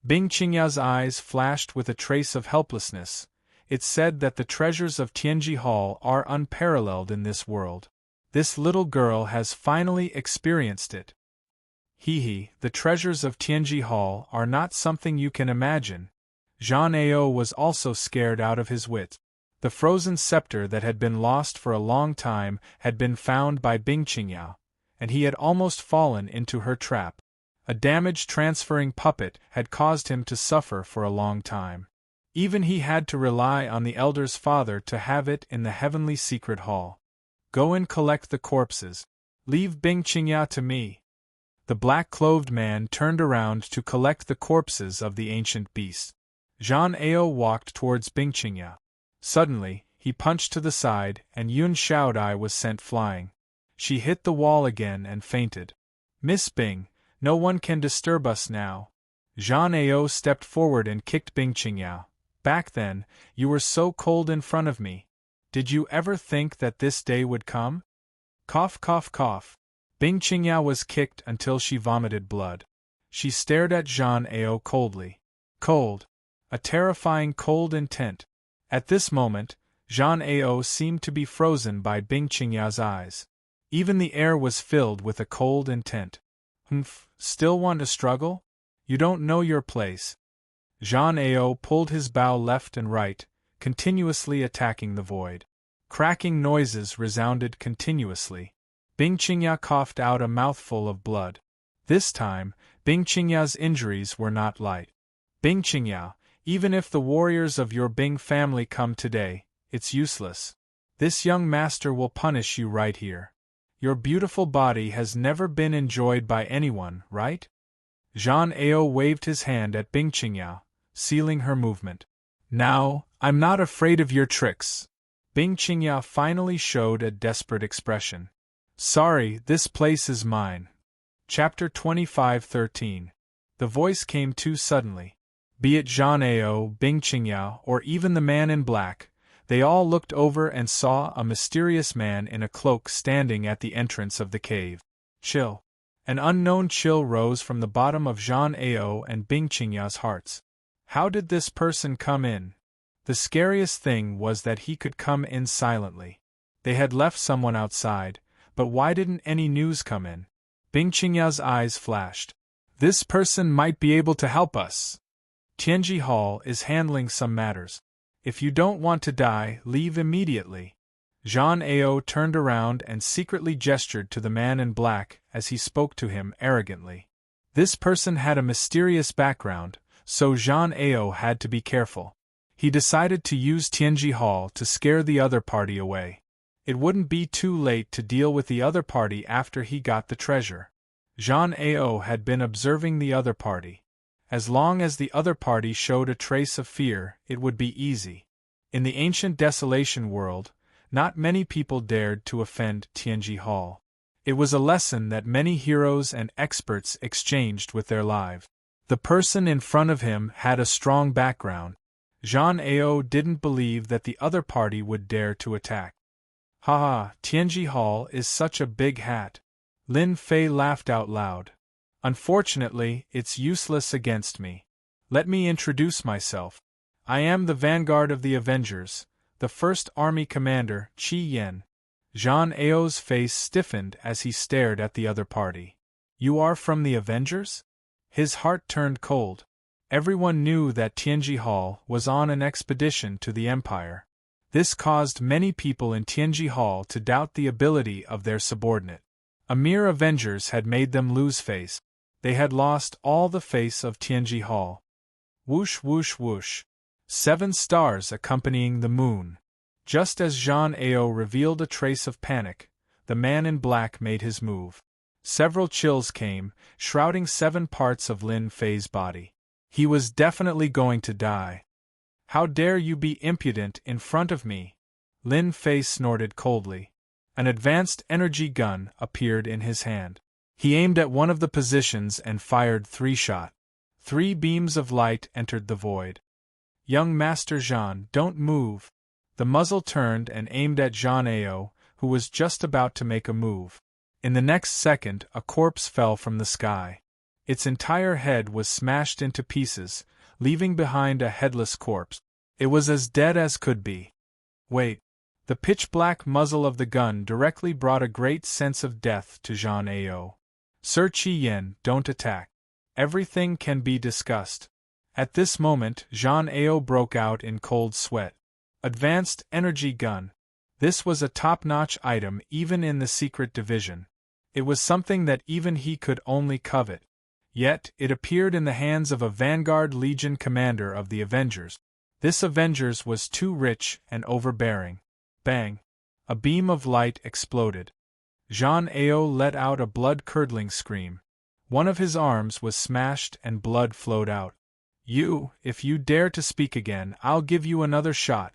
Bing Qingyao's eyes flashed with a trace of helplessness. It said that the treasures of Tianji Hall are unparalleled in this world. This little girl has finally experienced it. The treasures of Tianji Hall are not something you can imagine. Zhang Ao was also scared out of his wits. The frozen scepter that had been lost for a long time had been found by Bing Qingyao, and he had almost fallen into her trap. A damage-transferring puppet had caused him to suffer for a long time. Even he had to rely on the elder's father to have it in the heavenly secret hall. Go and collect the corpses. Leave Bing Qingyao to me. The black-clothed man turned around to collect the corpses of the ancient beasts. Zhang Ao walked towards Bing Qingyao. Suddenly, he punched to the side, and Yun Xiaodai was sent flying. She hit the wall again and fainted. Miss Bing, no one can disturb us now. Zhang Ao stepped forward and kicked Bing Qingyao. Back then, you were so cold in front of me. Did you ever think that this day would come? Cough, cough, cough. Bing Qingyao was kicked until she vomited blood. She stared at Zhang Ao coldly. Cold. A terrifying cold intent. At this moment, Zhang Ao seemed to be frozen by Bing Qingyao's eyes. Even the air was filled with a cold intent. Still want to struggle? You don't know your place. Zhang Ao pulled his bow left and right, continuously attacking the void. Cracking noises resounded continuously. Bing Qingyao coughed out a mouthful of blood. This time, Bing Qingyao's injuries were not light. Bing Qingyao, even if the warriors of your Bing family come today, it's useless. This young master will punish you right here. Your beautiful body has never been enjoyed by anyone, right? Zhang Ao waved his hand at Bing Qingyao, sealing her movement. Now, I'm not afraid of your tricks. Bing Qingyao finally showed a desperate expression. Sorry, this place is mine. Chapter 25:13. The voice came too suddenly. Be it Zhang Ao, Bing Qingyao, or even the man in black, they all looked over and saw a mysterious man in a cloak standing at the entrance of the cave. Chill. An unknown chill rose from the bottom of Zhang Ao and Bing Qingyao's hearts. How did this person come in? The scariest thing was that he could come in silently. They had left someone outside, but why didn't any news come in? Bing Qingyao's eyes flashed. This person might be able to help us. Tianji Hall is handling some matters. If you don't want to die, leave immediately. Zhang Ao turned around and secretly gestured to the man in black as he spoke to him arrogantly. This person had a mysterious background, so Zhang Ao had to be careful. He decided to use Tianji Hall to scare the other party away. It wouldn't be too late to deal with the other party after he got the treasure. Zhang Ao had been observing the other party. As long as the other party showed a trace of fear, it would be easy. In the ancient desolation world, not many people dared to offend Tianji Hall. It was a lesson that many heroes and experts exchanged with their lives. The person in front of him had a strong background. Zhang Ao didn't believe that the other party would dare to attack. Haha, Tianji Hall is such a big hat. Lin Fei laughed out loud. Unfortunately, it's useless against me. Let me introduce myself. I am the vanguard of the Avengers, the first army commander, Qi Yan. Zhang Ao's face stiffened as he stared at the other party. You are from the Avengers? His heart turned cold. Everyone knew that Tianji Hall was on an expedition to the Empire. This caused many people in Tianji Hall to doubt the ability of their subordinate. A mere Avengers had made them lose face. They had lost all the face of Tianji Hall. Whoosh whoosh whoosh. 7 stars accompanying the moon. Just as Zhang Ao revealed a trace of panic, the man in black made his move. Several chills came, shrouding 7 parts of Lin Fei's body. He was definitely going to die. How dare you be impudent in front of me? Lin Fei snorted coldly. An advanced energy gun appeared in his hand. He aimed at one of the positions and fired 3 shots. 3 beams of light entered the void. Young Master Zhang, don't move. The muzzle turned and aimed at Zhang Ao, who was just about to make a move. In the next second, a corpse fell from the sky. Its entire head was smashed into pieces, leaving behind a headless corpse. It was as dead as could be. Wait. The pitch-black muzzle of the gun directly brought a great sense of death to Zhang Ao. Sir Qi Yan, don't attack. Everything can be discussed. At this moment, Zhang Ao broke out in cold sweat. Advanced energy gun. This was a top-notch item even in the secret division. It was something that even he could only covet. Yet, it appeared in the hands of a Vanguard Legion commander of the Avengers. This Avengers was too rich and overbearing. Bang! A beam of light exploded. Zhang Ao let out a blood-curdling scream. One of his arms was smashed and blood flowed out. If you dare to speak again, I'll give you another shot.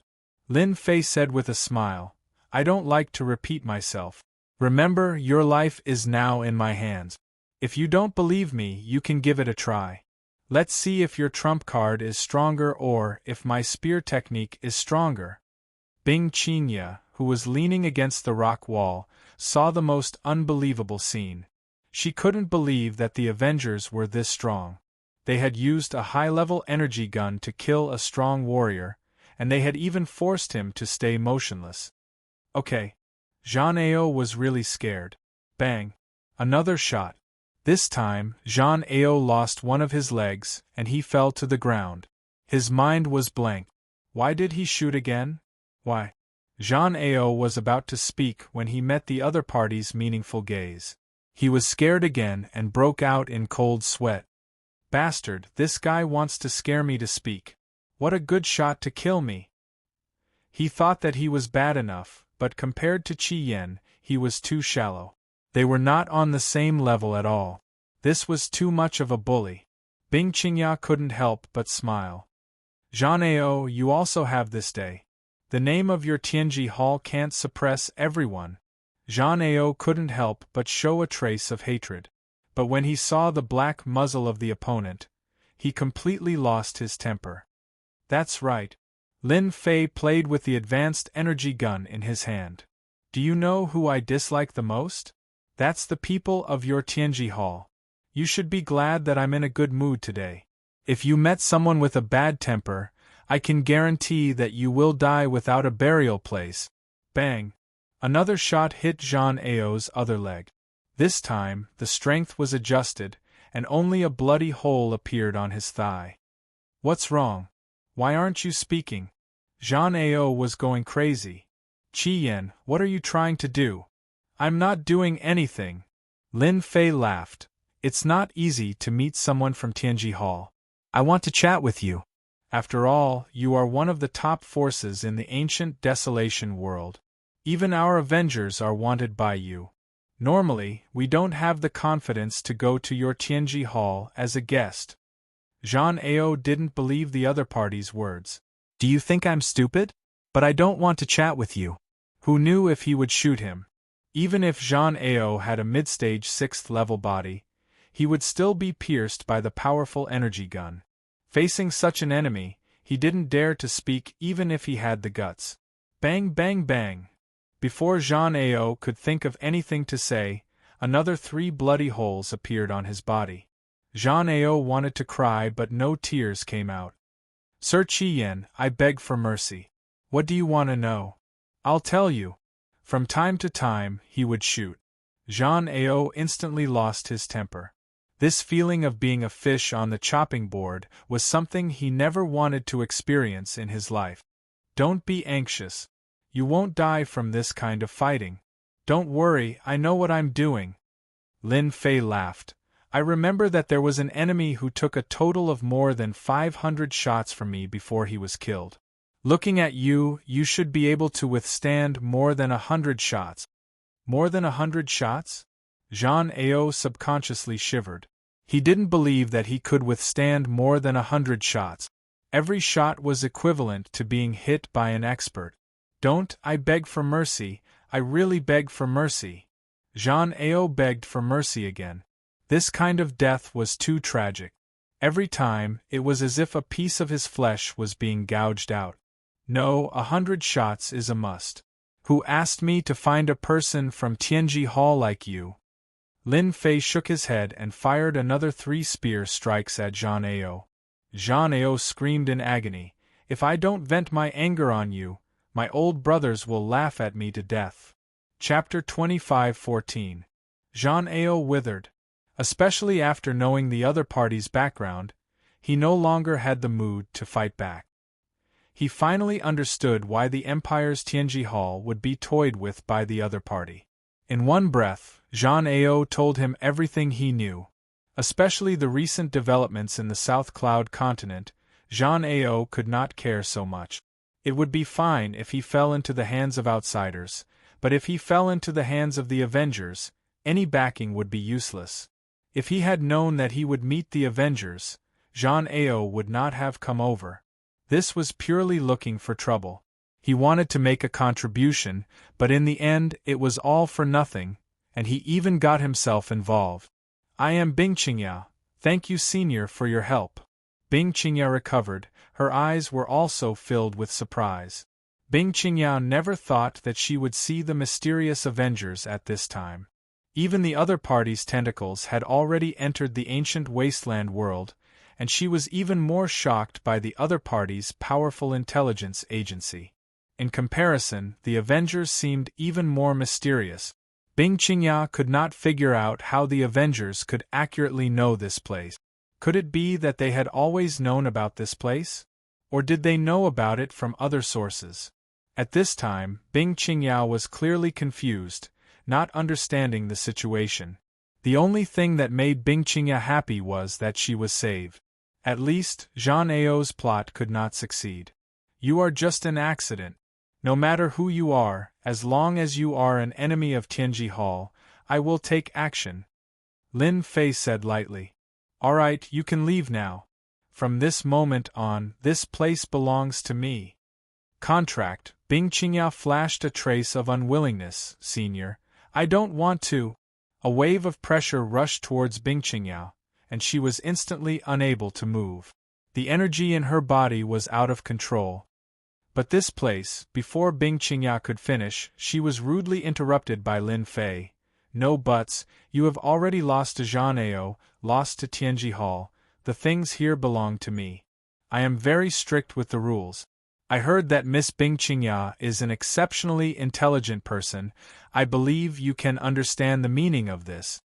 Lin Fei said with a smile. I don't like to repeat myself. Remember, your life is now in my hands. If you don't believe me, you can give it a try. Let's see if your trump card is stronger or if my spear technique is stronger. Bing Qinya, who was leaning against the rock wall, saw the most unbelievable scene. She couldn't believe that the Avengers were this strong. They had used a high-level energy gun to kill a strong warrior, and they had even forced him to stay motionless. Okay. Zhang Ao was really scared. Bang! Another shot. This time, Zhang Ao lost one of his legs, and he fell to the ground. His mind was blank. Why did he shoot again? Why? Zhang Ao was about to speak when he met the other party's meaningful gaze. He was scared again and broke out in cold sweat. Bastard, this guy wants to scare me to speak. What a good shot to kill me. He thought that he was bad enough, but compared to Qi Yan, he was too shallow. They were not on the same level at all. This was too much of a bully. Bing Qingya couldn't help but smile. Zhang Ao, you also have this day. The name of your Tianji Hall can't suppress everyone. Zhang Ao couldn't help but show a trace of hatred. But when he saw the black muzzle of the opponent, he completely lost his temper. That's right. Lin Fei played with the advanced energy gun in his hand. Do you know who I dislike the most? That's the people of your Tianji Hall. You should be glad that I'm in a good mood today. If you met someone with a bad temper, I can guarantee that you will die without a burial place. Bang! Another shot hit Zhang Ao's other leg. This time, the strength was adjusted, and only a bloody hole appeared on his thigh. What's wrong? Why aren't you speaking? Zhang Ao was going crazy. Qi Yan, what are you trying to do? I'm not doing anything. Lin Fei laughed. It's not easy to meet someone from Tianji Hall. I want to chat with you. After all, you are one of the top forces in the ancient desolation world. Even our Avengers are wanted by you. Normally, we don't have the confidence to go to your Tianji Hall as a guest. Zhang Ao didn't believe the other party's words. Do you think I'm stupid? But I don't want to chat with you. Who knew if he would shoot him? Even if Zhang Ao had a mid-stage 6th level body, he would still be pierced by the powerful energy gun. Facing such an enemy, He didn't dare to speak even if he had the guts. Bang bang bang! Before Jean Ao could think of anything to say, another 3 bloody holes appeared on his body. Jean Ao wanted to cry but no tears came out. Sir Chi-yen, I beg for mercy. What do you want to know? I'll tell you. From time to time, he would shoot. Jean Ao instantly lost his temper. This feeling of being a fish on the chopping board was something he never wanted to experience in his life. Don't be anxious. You won't die from this kind of fighting. Don't worry, I know what I'm doing. Lin Fei laughed. I remember that there was an enemy who took a total of more than 500 shots from me before he was killed. Looking at you, you should be able to withstand more than 100 shots. More than 100 shots? Jean Ao subconsciously shivered. He didn't believe that he could withstand more than 100 shots. Every shot was equivalent to being hit by an expert. Don't, I beg for mercy, I really beg for mercy. Jean Ao begged for mercy again. This kind of death was too tragic. Every time, it was as if a piece of his flesh was being gouged out. No, 100 shots is a must. Who asked me to find a person from Tianji Hall like you? Lin Fei shook his head and fired another 3 spear strikes at Jean Ao. Jean Ao screamed in agony, if I don't vent my anger on you, my old brothers will laugh at me to death. Chapter 25:14. Jean Ao withered. Especially after knowing the other party's background, he no longer had the mood to fight back. He finally understood why the Empire's Tianji Hall would be toyed with by the other party. In one breath, Jean Ao told him everything he knew. Especially the recent developments in the South Cloud continent, Jean Ao could not care so much. It would be fine if he fell into the hands of outsiders, but if he fell into the hands of the Avengers, any backing would be useless. If he had known that he would meet the Avengers, Jean Ao would not have come over. This was purely looking for trouble. He wanted to make a contribution, but in the end it was all for nothing, and he even got himself involved. I am Bing Qingya. Thank you, Senior, for your help. Bing Qingya recovered. Her eyes were also filled with surprise. Bing Qingya never thought that she would see the mysterious Avengers at this time. Even the other party's tentacles had already entered the ancient wasteland world, and she was even more shocked by the other party's powerful intelligence agency. In comparison, the Avengers seemed even more mysterious. Bing Qingya could not figure out how the Avengers could accurately know this place. Could it be that they had always known about this place? Or did they know about it from other sources? At this time, Bing Qingya was clearly confused, not understanding the situation. The only thing that made Bing Qingya happy was that she was saved. At least, Jean Ao's plot could not succeed. You are just an accident. No matter who you are, as long as you are an enemy of Tianji Hall, I will take action. Lin Fei said lightly. All right, you can leave now. From this moment on, this place belongs to me. Contract. Bing Qingya flashed a trace of unwillingness, Senior. I don't want to. A wave of pressure rushed towards Bing Qingya, and she was instantly unable to move. The energy in her body was out of control. But this place, before Bing Qingya could finish, she was rudely interrupted by Lin Fei. No buts, you have already lost to Jean Ao, lost to Tianji Hall. The things here belong to me. I am very strict with the rules. I heard that Miss Bing Qingya is an exceptionally intelligent person. I believe you can understand the meaning of this.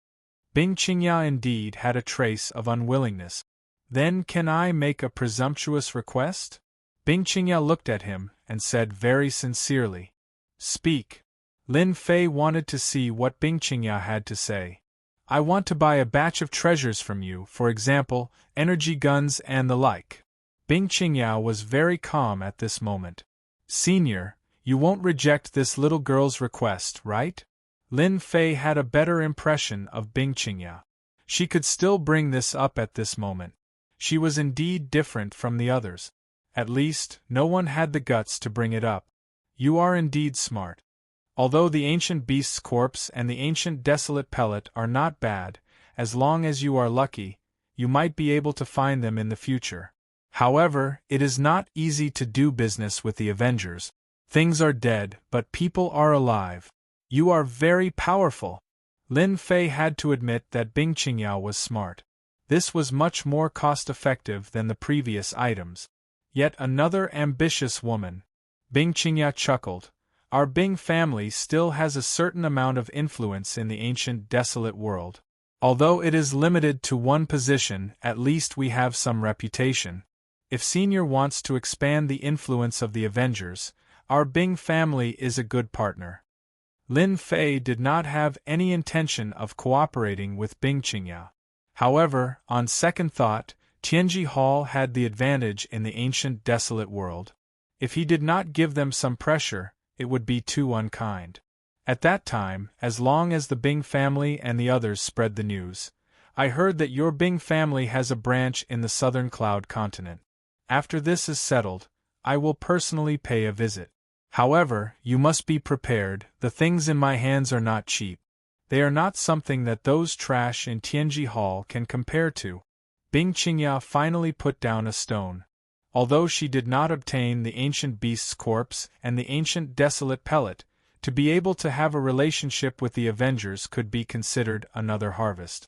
Bing Qingya indeed had a trace of unwillingness. Then can I make a presumptuous request? Bing Qingya looked at him and said very sincerely. Speak. Lin Fei wanted to see what Bing Qingya had to say. I want to buy a batch of treasures from you, for example, energy guns and the like. Bing Qingya was very calm at this moment. Senior, you won't reject this little girl's request, right? Lin Fei had a better impression of Bing Qingya. She could still bring this up at this moment. She was indeed different from the others. At least, no one had the guts to bring it up. You are indeed smart. Although the ancient beast's corpse and the ancient desolate pellet are not bad, as long as you are lucky, you might be able to find them in the future. However, it is not easy to do business with the Avengers. Things are dead, but people are alive. You are very powerful. Lin Fei had to admit that Bing Qingyao was smart. This was much more cost-effective than the previous items. Yet another ambitious woman. Bing Qingyao chuckled. Our Bing family still has a certain amount of influence in the ancient desolate world. Although it is limited to one position, at least we have some reputation. If Senior wants to expand the influence of the Avengers, our Bing family is a good partner. Lin Fei did not have any intention of cooperating with Bing Qingyao. However, on second thought, Tianji Hall had the advantage in the ancient desolate world. If he did not give them some pressure, it would be too unkind. At that time, as long as the Bing family and the others spread the news, I heard that your Bing family has a branch in the southern cloud continent. After this is settled, I will personally pay a visit. However, you must be prepared, the things in my hands are not cheap. They are not something that those trash in Tianji Hall can compare to. Bing Qingyao finally put down a stone. Although she did not obtain the ancient beast's corpse and the ancient desolate pellet, to be able to have a relationship with the Avengers could be considered another harvest.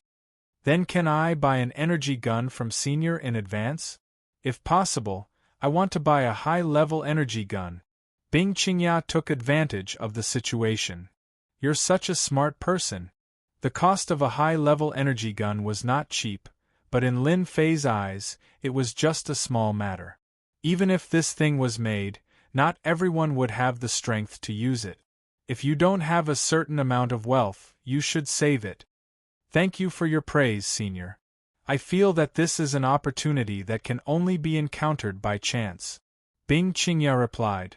Then can I buy an energy gun from Senior in advance? If possible, I want to buy a high-level energy gun. Bing Qingyao took advantage of the situation. You're such a smart person. The cost of a high-level energy gun was not cheap, but in Lin Fei's eyes, it was just a small matter. Even if this thing was made, not everyone would have the strength to use it. If you don't have a certain amount of wealth, you should save it. Thank you for your praise, Senior. I feel that this is an opportunity that can only be encountered by chance. Bing Qingyao replied.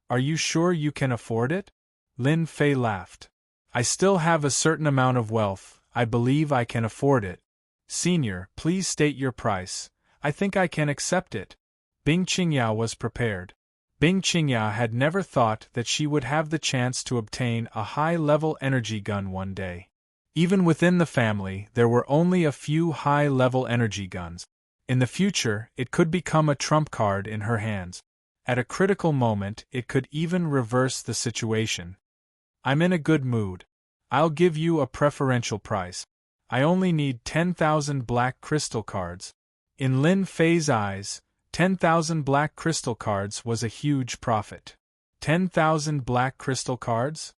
Are you sure you can afford it? Lin Fei laughed. I still have a certain amount of wealth, I believe I can afford it. Senior, please state your price. I think I can accept it. Bing Qingyao was prepared. Bing Qingyao had never thought that she would have the chance to obtain a high-level energy gun one day. Even within the family, there were only a few high-level energy guns. In the future, it could become a trump card in her hands. At a critical moment, it could even reverse the situation. I'm in a good mood. I'll give you a preferential price. I only need 10,000 black crystal cards. In Lin Fei's eyes, 10,000 black crystal cards was a huge profit. 10,000 black crystal cards?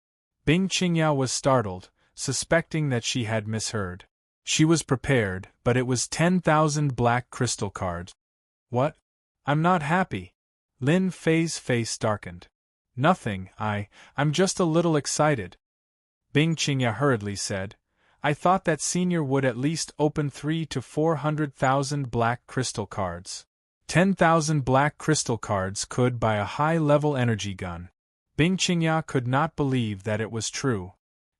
Bing Qingyao was startled, suspecting that she had misheard. She was prepared, but it was 10,000 black crystal cards. What? I'm not happy. Lin Fei's face darkened. Nothing, I'm just a little excited. Bing Qingyao hurriedly said, I thought that Senior would at least open 300,000 to 400,000 black crystal cards. 10,000 black crystal cards could buy a high-level energy gun. Bing Qingyao could not believe that it was true.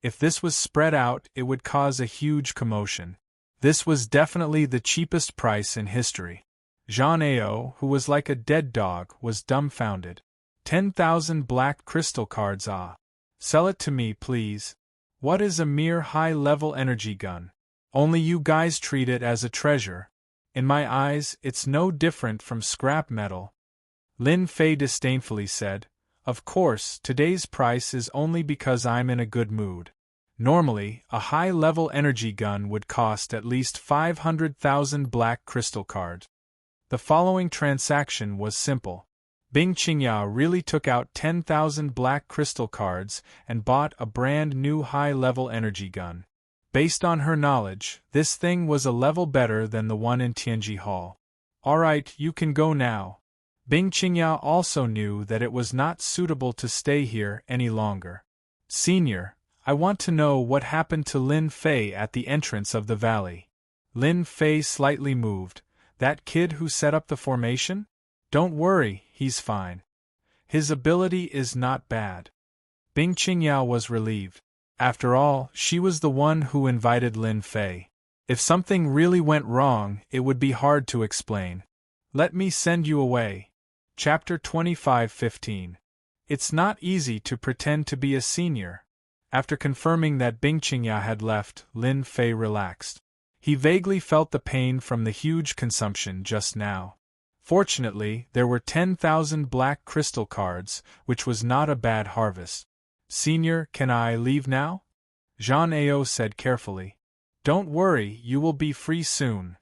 If this was spread out, it would cause a huge commotion. This was definitely the cheapest price in history. Zhang Ao, who was like a dead dog, was dumbfounded. 10,000 black crystal cards, ah. Sell it to me, please. What is a mere high-level energy gun? Only you guys treat it as a treasure. In my eyes, it's no different from scrap metal. Lin Fei disdainfully said, Of course, today's price is only because I'm in a good mood. Normally, a high-level energy gun would cost at least 500,000 black crystal cards. The following transaction was simple. Bing Qingyao really took out 10,000 black crystal cards and bought a brand new high-level energy gun. Based on her knowledge, this thing was a level better than the one in Tianji Hall. Alright, you can go now. Bing Qingyao also knew that it was not suitable to stay here any longer. Senior, I want to know what happened to Lin Fei at the entrance of the valley. Lin Fei slightly moved. That kid who set up the formation? Don't worry, he's fine. His ability is not bad. Bing Qingyao was relieved. After all, she was the one who invited Lin Fei. If something really went wrong, it would be hard to explain. Let me send you away. Chapter 25:15. It's not easy to pretend to be a senior. After confirming that Bing Qingyao had left, Lin Fei relaxed. He vaguely felt the pain from the huge consumption just now. Fortunately, there were 10,000 black crystal cards, which was not a bad harvest. Senior, can I leave now? Jean Ao said carefully. Don't worry, you will be free soon.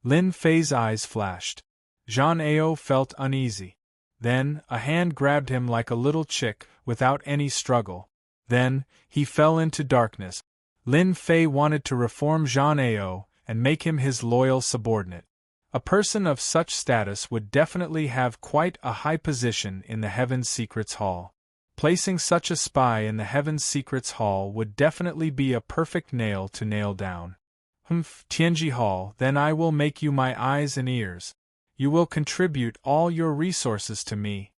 Lin Fei's eyes flashed. Jean Ao felt uneasy. Then, a hand grabbed him like a little chick, without any struggle. Then, he fell into darkness. Lin Fei wanted to reform Jean Ao and make him his loyal subordinate. A person of such status would definitely have quite a high position in the Heaven's Secrets Hall. Placing such a spy in the Heaven's Secrets Hall would definitely be a perfect nail to nail down. Tianji Hall, then I will make you my eyes and ears. You will contribute all your resources to me.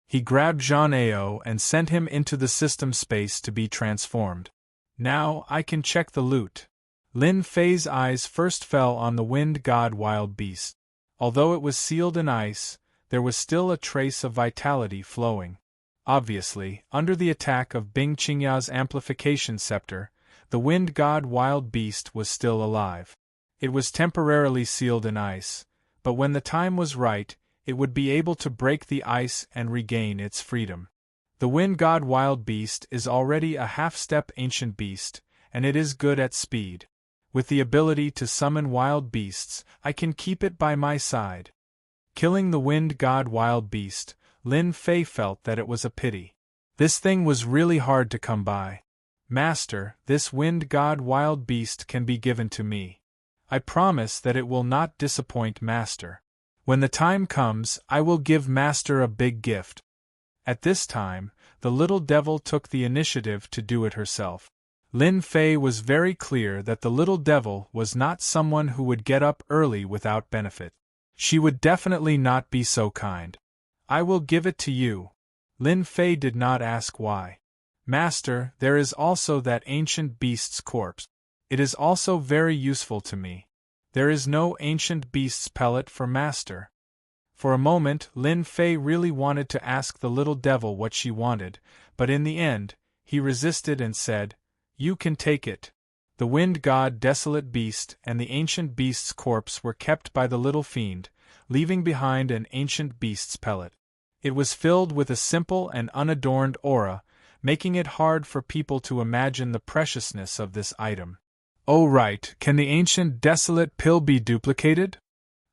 He grabbed Jean Ao and sent him into the system space to be transformed. Now I can check the loot. Lin Fei's eyes first fell on the wind god wild beast. Although it was sealed in ice, there was still a trace of vitality flowing. Obviously, under the attack of Bing Qingya's amplification scepter, the wind god wild beast was still alive. It was temporarily sealed in ice, but when the time was right, it would be able to break the ice and regain its freedom. The wind god wild beast is already a half-step ancient beast, and it is good at speed. With the ability to summon wild beasts, I can keep it by my side. Killing the wind god wild beast, Lin Fei felt that it was a pity. This thing was really hard to come by. Master, this wind god wild beast can be given to me. I promise that it will not disappoint Master. When the time comes, I will give Master a big gift. At this time, the little devil took the initiative to do it herself. Lin Fei was very clear that the little devil was not someone who would get up early without benefit. She would definitely not be so kind. I will give it to you. Lin Fei did not ask why. Master, there is also that ancient beast's corpse. It is also very useful to me. There is no ancient beast's pellet for Master. For a moment, Lin Fei really wanted to ask the little devil what she wanted, but in the end, he resisted and said, You can take it. The wind god desolate beast and the ancient beast's corpse were kept by the little fiend, leaving behind an ancient beast's pellet. It was filled with a simple and unadorned aura, making it hard for people to imagine the preciousness of this item. Oh right, can the ancient desolate pill be duplicated?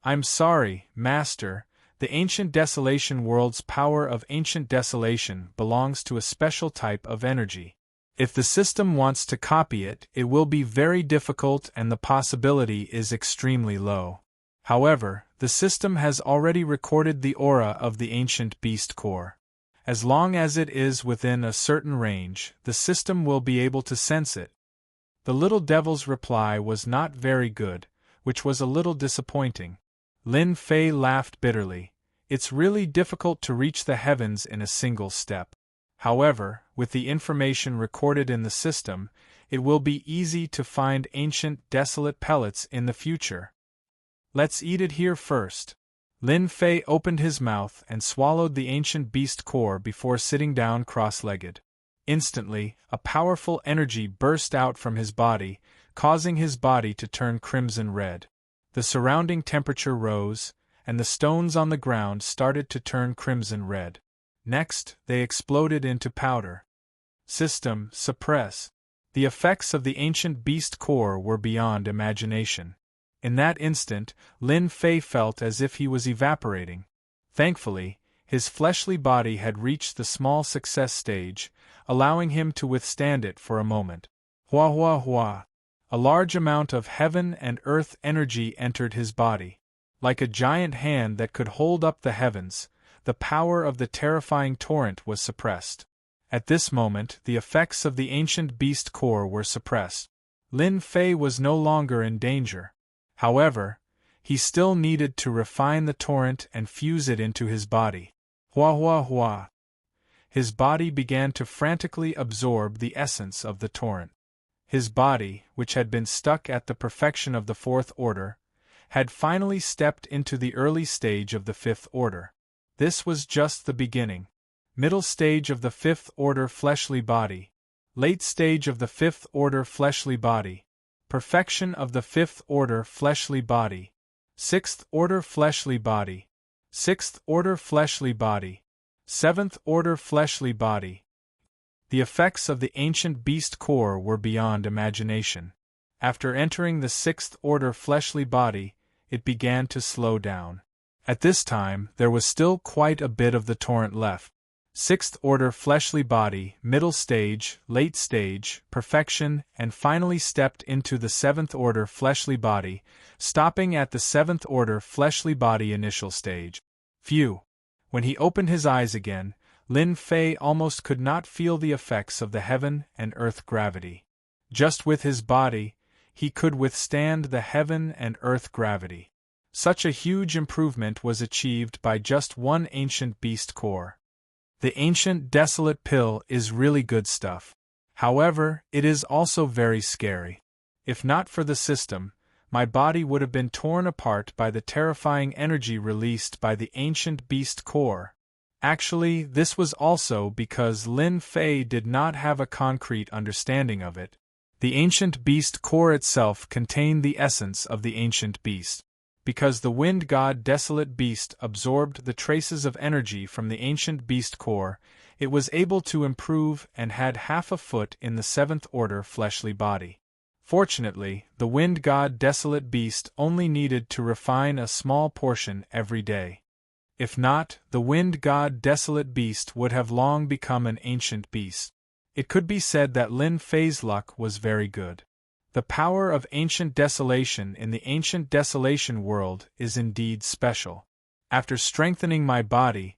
I'm sorry, Master, the ancient desolation world's power of ancient desolation belongs to a special type of energy. If the system wants to copy it, it will be very difficult and the possibility is extremely low. However, the system has already recorded the aura of the ancient beast core. As long as it is within a certain range, the system will be able to sense it. The little devil's reply was not very good, which was a little disappointing. Lin Fei laughed bitterly. It's really difficult to reach the heavens in a single step. However, with the information recorded in the system, it will be easy to find ancient desolate pellets in the future. Let's eat it here first. Lin Fei opened his mouth and swallowed the ancient beast core before sitting down cross-legged. Instantly, a powerful energy burst out from his body, causing his body to turn crimson red. The surrounding temperature rose, and the stones on the ground started to turn crimson red. Next, they exploded into powder. System, suppress. The effects of the ancient beast core were beyond imagination. In that instant, Lin Fei felt as if he was evaporating. Thankfully, his fleshly body had reached the small success stage, allowing him to withstand it for a moment. Hua hua hua. A large amount of heaven and earth energy entered his body. Like a giant hand that could hold up the heavens, the power of the terrifying torrent was suppressed. At this moment, the effects of the ancient beast core were suppressed. Lin Fei was no longer in danger. However, he still needed to refine the torrent and fuse it into his body. Hua hua hua. His body began to frantically absorb the essence of the torrent. His body, which had been stuck at the perfection of the fourth order, had finally stepped into the early stage of the fifth order. This was just the beginning. Middle stage of the fifth order fleshly body. Late stage of the fifth order fleshly body. Perfection of the fifth order fleshly body. Sixth order fleshly body. Sixth order fleshly body. Seventh order fleshly body. The effects of the ancient beast core were beyond imagination. After entering the sixth order fleshly body, it began to slow down. At this time, there was still quite a bit of the torrent left. Sixth order fleshly body, middle stage, late stage, perfection, and finally stepped into the seventh order fleshly body, stopping at the seventh order fleshly body initial stage. Phew! When he opened his eyes again, Lin Fei almost could not feel the effects of the heaven and earth gravity. Just with his body, he could withstand the heaven and earth gravity. Such a huge improvement was achieved by just one ancient beast core. The ancient desolate pill is really good stuff. However, it is also very scary. If not for the system, my body would have been torn apart by the terrifying energy released by the ancient beast core. Actually, this was also because Lin Fei did not have a concrete understanding of it. The ancient beast core itself contained the essence of the ancient beast. Because the wind god desolate beast absorbed the traces of energy from the ancient beast core, it was able to improve and had half a foot in the seventh order fleshly body. Fortunately, the wind god desolate beast only needed to refine a small portion every day. If not, the wind god desolate beast would have long become an ancient beast. It could be said that Lin Fei's luck was very good. The power of ancient desolation in the ancient desolation world is indeed special. After strengthening my body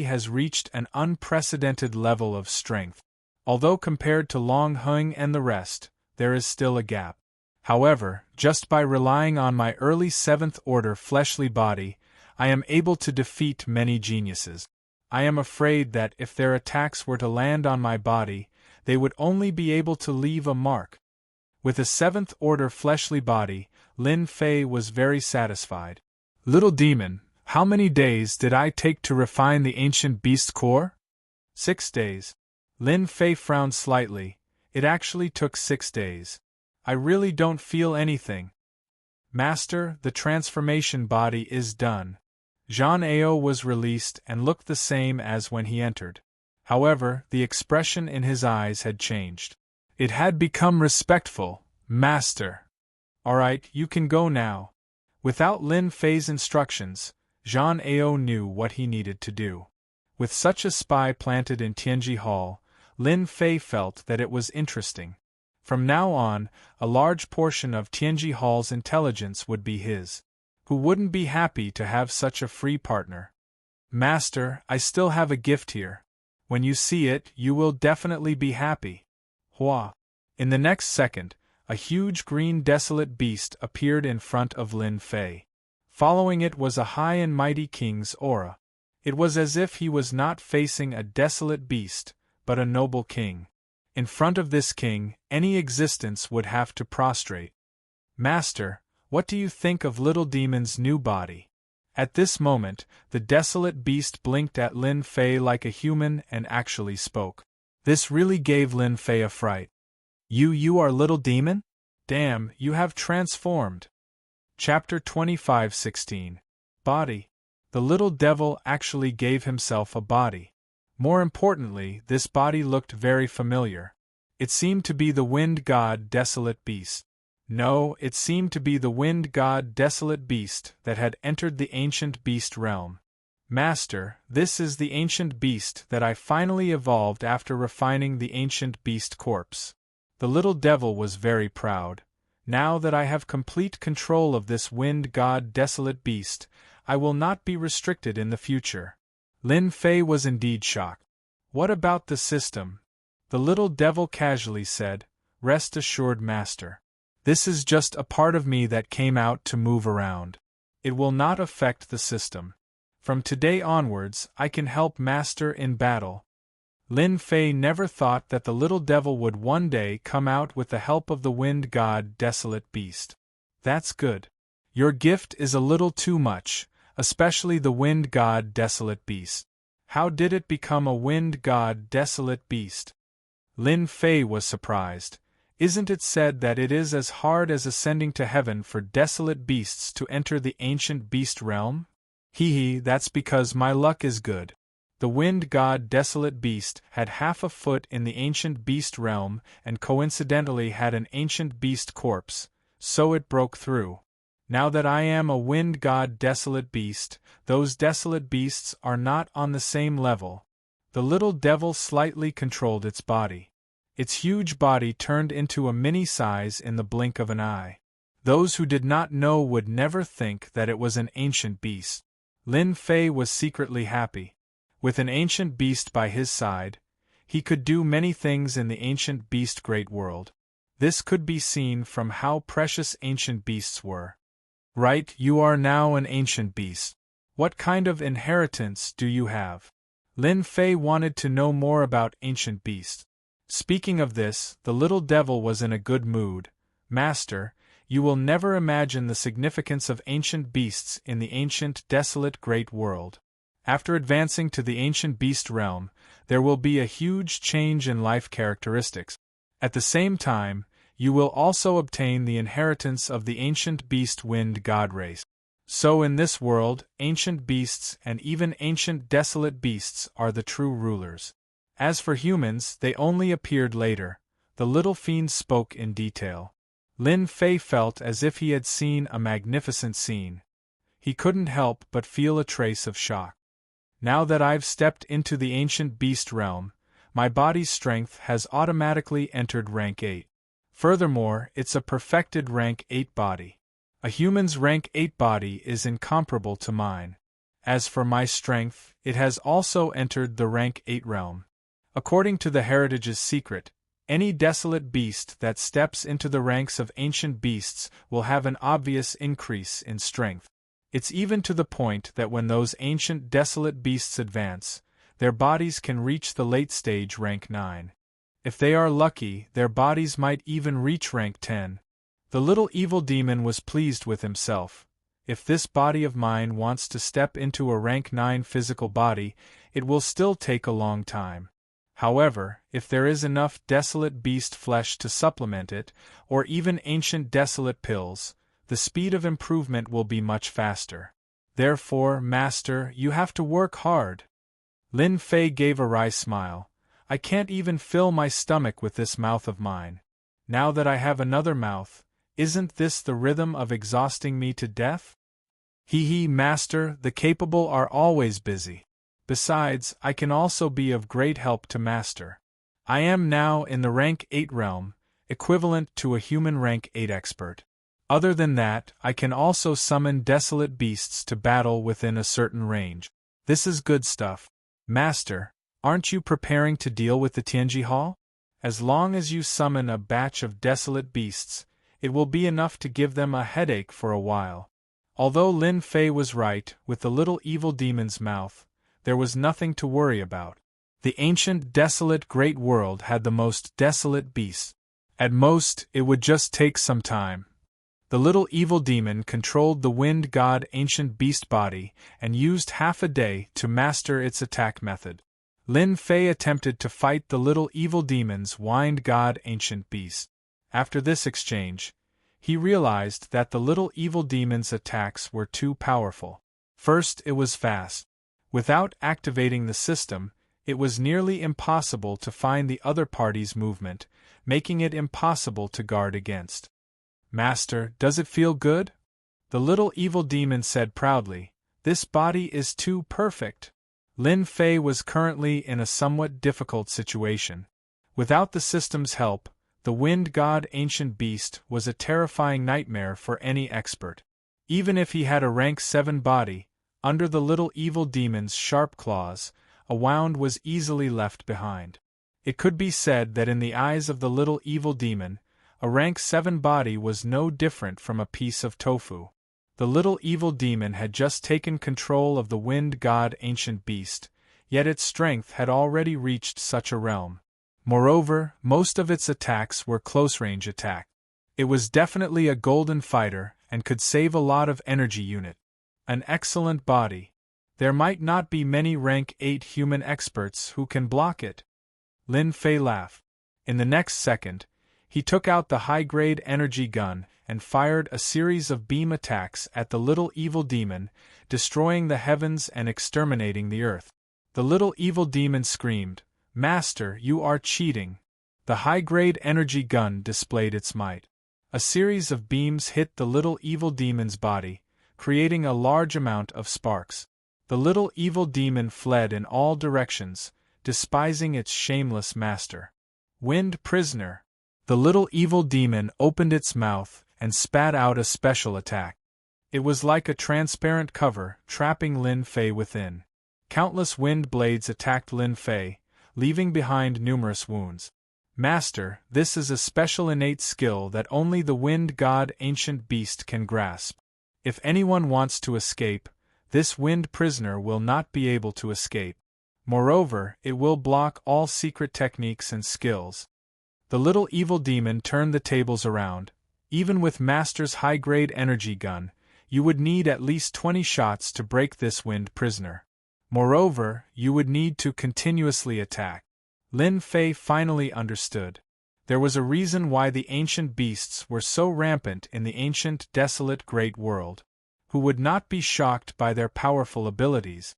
has reached an unprecedented level of strength. Although compared to Long Hung and the rest, there is still a gap. However, just by relying on my early seventh order fleshly body, I am able to defeat many geniuses. I am afraid that if their attacks were to land on my body, they would only be able to leave a mark. With a seventh order fleshly body, Lin Fei was very satisfied. Little demon, how many days did I take to refine the ancient beast core? 6 days. Lin Fei frowned slightly. It actually took 6 days. I really don't feel anything. Master, the transformation body is done. Zhang Ao was released and looked the same as when he entered. However, the expression in his eyes had changed. It had become respectful. Master. Alright, you can go now. Without Lin Fei's instructions, Zhang Ao knew what he needed to do. With such a spy planted in Tianji Hall, Lin Fei felt that it was interesting. From now on, a large portion of Tianji Hall's intelligence would be his. Who wouldn't be happy to have such a free partner? Master, I still have a gift here. When you see it, you will definitely be happy. Hua. In the next second, a huge green desolate beast appeared in front of Lin Fei. Following it was a high and mighty king's aura. It was as if he was not facing a desolate beast, but a noble king. In front of this king, any existence would have to prostrate. Master, what do you think of Little Demon's new body? At this moment, the desolate beast blinked at Lin Fei like a human and actually spoke. This really gave Lin Fei a fright. You are Little Demon? Damn, you have transformed. Chapter 25:16. Body. The little devil actually gave himself a body. More importantly, this body looked very familiar. It seemed to be the wind god desolate beast. No, it seemed to be the wind god desolate beast that had entered the ancient beast realm. Master, this is the ancient beast that I finally evolved after refining the ancient beast corpse. The little devil was very proud. Now that I have complete control of this wind god desolate beast, I will not be restricted in the future. Lin Fei was indeed shocked. What about the system? The little devil casually said, Rest assured, Master. This is just a part of me that came out to move around. It will not affect the system. From today onwards, I can help Master in battle. Lin Fei never thought that the little devil would one day come out with the help of the wind god desolate beast. That's good. Your gift is a little too much, especially the wind god desolate beast. How did it become a wind god desolate beast? Lin Fei was surprised. Isn't it said that it is as hard as ascending to heaven for desolate beasts to enter the ancient beast realm? Hee hee, that's because my luck is good. The wind god Desolate Beast had half a foot in the ancient beast realm and coincidentally had an ancient beast corpse, so it broke through. Now that I am a wind god Desolate Beast, those desolate beasts are not on the same level. The little devil slightly controlled its body. Its huge body turned into a mini size in the blink of an eye. Those who did not know would never think that it was an ancient beast. Lin Fei was secretly happy. With an ancient beast by his side, he could do many things in the ancient beast great world. This could be seen from how precious ancient beasts were. Right, you are now an ancient beast. What kind of inheritance do you have? Lin Fei wanted to know more about ancient beasts. Speaking of this, the little devil was in a good mood. Master, you will never imagine the significance of ancient beasts in the ancient desolate great world. After advancing to the ancient beast realm, there will be a huge change in life characteristics. At the same time, you will also obtain the inheritance of the ancient beast wind god race. So in this world, ancient beasts and even ancient desolate beasts are the true rulers. As for humans, they only appeared later. The little fiend spoke in detail. Lin Fei felt as if he had seen a magnificent scene. He couldn't help but feel a trace of shock. Now that I've stepped into the ancient beast realm, my body's strength has automatically entered rank 8. Furthermore, it's a perfected rank 8 body. A human's rank 8 body is incomparable to mine. As for my strength, it has also entered the rank 8 realm. According to the heritage's secret, any desolate beast that steps into the ranks of ancient beasts will have an obvious increase in strength. It's even to the point that when those ancient desolate beasts advance, their bodies can reach the late stage rank 9. If they are lucky, their bodies might even reach rank 10. The little evil demon was pleased with himself. If this body of mine wants to step into a rank 9 physical body, it will still take a long time. However, if there is enough desolate beast flesh to supplement it, or even ancient desolate pills, the speed of improvement will be much faster. Therefore, Master, you have to work hard. Lin Fei gave a wry smile. I can't even fill my stomach with this mouth of mine. Now that I have another mouth, isn't this the rhythm of exhausting me to death? Hee hee, Master, the capable are always busy. Besides, I can also be of great help to Master. I am now in the rank 8 realm, equivalent to a human rank 8 expert. Other than that, I can also summon desolate beasts to battle within a certain range. This is good stuff. Master, aren't you preparing to deal with the Tianji Hall? As long as you summon a batch of desolate beasts, it will be enough to give them a headache for a while. Although Lin Fei was right, with the little evil demon's mouth, there was nothing to worry about. The ancient desolate great world had the most desolate beasts. At most, it would just take some time. The little evil demon controlled the wind god ancient beast body and used half a day to master its attack method. Lin Fei attempted to fight the little evil demon's wind god ancient beast. After this exchange, he realized that the little evil demon's attacks were too powerful. First, it was fast. Without activating the system, it was nearly impossible to find the other party's movement, making it impossible to guard against. Master, does it feel good? The little evil demon said proudly, this body is too perfect. Lin Fei was currently in a somewhat difficult situation. Without the system's help, the wind god ancient beast was a terrifying nightmare for any expert. Even if he had a rank 7 body, under the little evil demon's sharp claws, a wound was easily left behind. It could be said that in the eyes of the little evil demon, a rank 7 body was no different from a piece of tofu. The little evil demon had just taken control of the wind god ancient beast, yet its strength had already reached such a realm. Moreover, most of its attacks were close-range attacks. It was definitely a golden fighter and could save a lot of energy unit. An excellent body. There might not be many rank 8 human experts who can block it. Lin Fei laughed. In the next second, he took out the high-grade energy gun and fired a series of beam attacks at the little evil demon, destroying the heavens and exterminating the earth. The little evil demon screamed, "Master, you are cheating!" The high-grade energy gun displayed its might. A series of beams hit the little evil demon's body, creating a large amount of sparks. The little evil demon fled in all directions, despising its shameless master. Wind prisoner. The little evil demon opened its mouth and spat out a special attack. It was like a transparent cover, trapping Lin Fei within. Countless wind blades attacked Lin Fei, leaving behind numerous wounds. Master, this is a special innate skill that only the wind god ancient beast can grasp. If anyone wants to escape, this wind prisoner will not be able to escape. Moreover, it will block all secret techniques and skills. The little evil demon turned the tables around. Even with Master's high-grade energy gun, you would need at least 20 shots to break this wind prisoner. Moreover, you would need to continuously attack. Lin Fei finally understood. There was a reason why the ancient beasts were so rampant in the ancient, desolate great world. Who would not be shocked by their powerful abilities?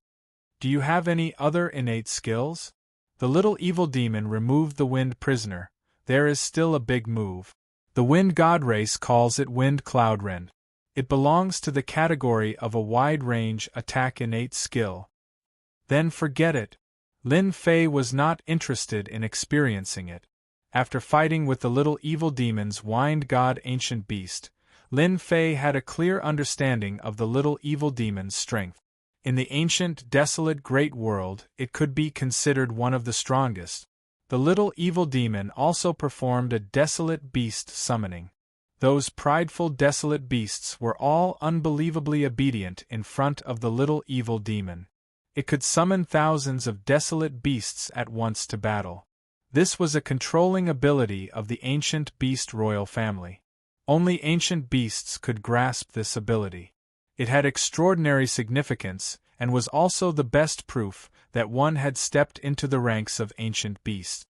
Do you have any other innate skills? The little evil demon removed the wind prisoner. There is still a big move. The wind god race calls it wind cloud rend. It belongs to the category of a wide-range attack innate skill. Then forget it. Lin Fei was not interested in experiencing it. After fighting with the little evil demon's wind god ancient beast, Lin Fei had a clear understanding of the little evil demon's strength. In the ancient, desolate great world, it could be considered one of the strongest. The little evil demon also performed a desolate beast summoning. Those prideful desolate beasts were all unbelievably obedient in front of the little evil demon. It could summon thousands of desolate beasts at once to battle. This was a controlling ability of the ancient beast royal family. Only ancient beasts could grasp this ability. It had extraordinary significance, and was also the best proof that one had stepped into the ranks of ancient beasts.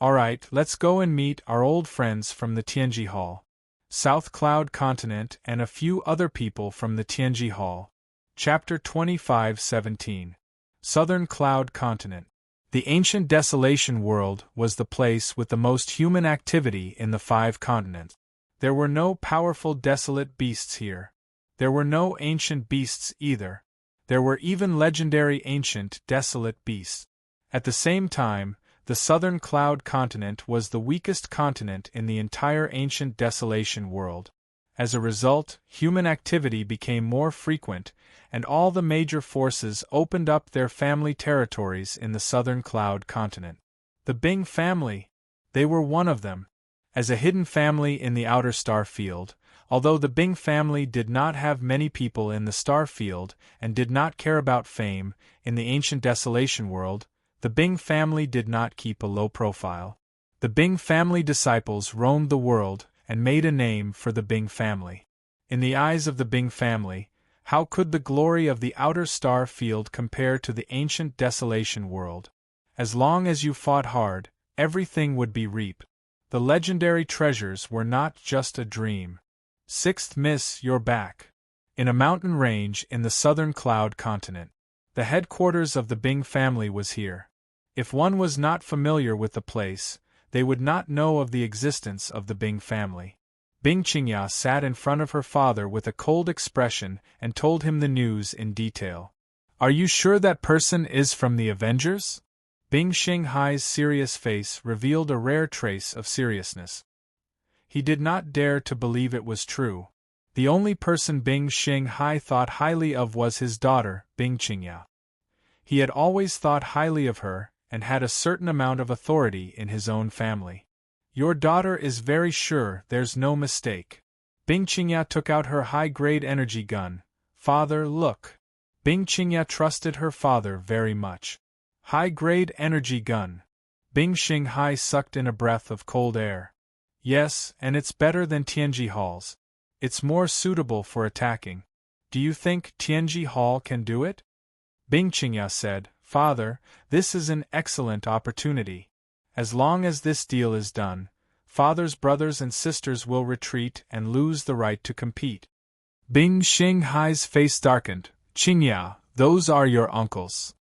Alright, let's go and meet our old friends from the Tianji Hall. South Cloud Continent and a few other people from the Tianji Hall. Chapter 25:17. Southern Cloud Continent. The ancient desolation world was the place with the most human activity in the 5 continents. There were no powerful desolate beasts here. There were no ancient beasts either. There were even legendary ancient desolate beasts. At the same time, the Southern Cloud Continent was the weakest continent in the entire ancient desolation world. As a result, human activity became more frequent, and all the major forces opened up their family territories in the Southern Cloud Continent. The Bing family. They were one of them. As a hidden family in the outer star field, although the Bing family did not have many people in the star field and did not care about fame, in the ancient desolation world, the Bing family did not keep a low profile. The Bing family disciples roamed the world and made a name for the Bing family. In the eyes of the Bing family, how could the glory of the outer star field compare to the ancient desolation world? As long as you fought hard, everything would be reaped. The legendary treasures were not just a dream. 6th Miss, you're back. In a mountain range in the Southern Cloud Continent. The headquarters of the Bing family was here. If one was not familiar with the place, they would not know of the existence of the Bing family. Bing Qingya sat in front of her father with a cold expression and told him the news in detail. Are you sure that person is from the Avengers? Bing Xinghai's serious face revealed a rare trace of seriousness. He did not dare to believe it was true. The only person Bing Xinghai thought highly of was his daughter, Bing Qingya. He had always thought highly of her, and had a certain amount of authority in his own family. Your daughter is very sure, there's no mistake. Bing Qingya took out her high-grade energy gun. Father, look. Bing Qingya trusted her father very much. High-grade energy gun. Bing Xinghai sucked in a breath of cold air. Yes, and it's better than Tianji Hall's. It's more suitable for attacking. Do you think Tianji Hall can do it? Bing Qingya said, Father, this is an excellent opportunity. As long as this deal is done, Father's brothers and sisters will retreat and lose the right to compete. Bing Xinghai's face darkened. Qingya, those are your uncles.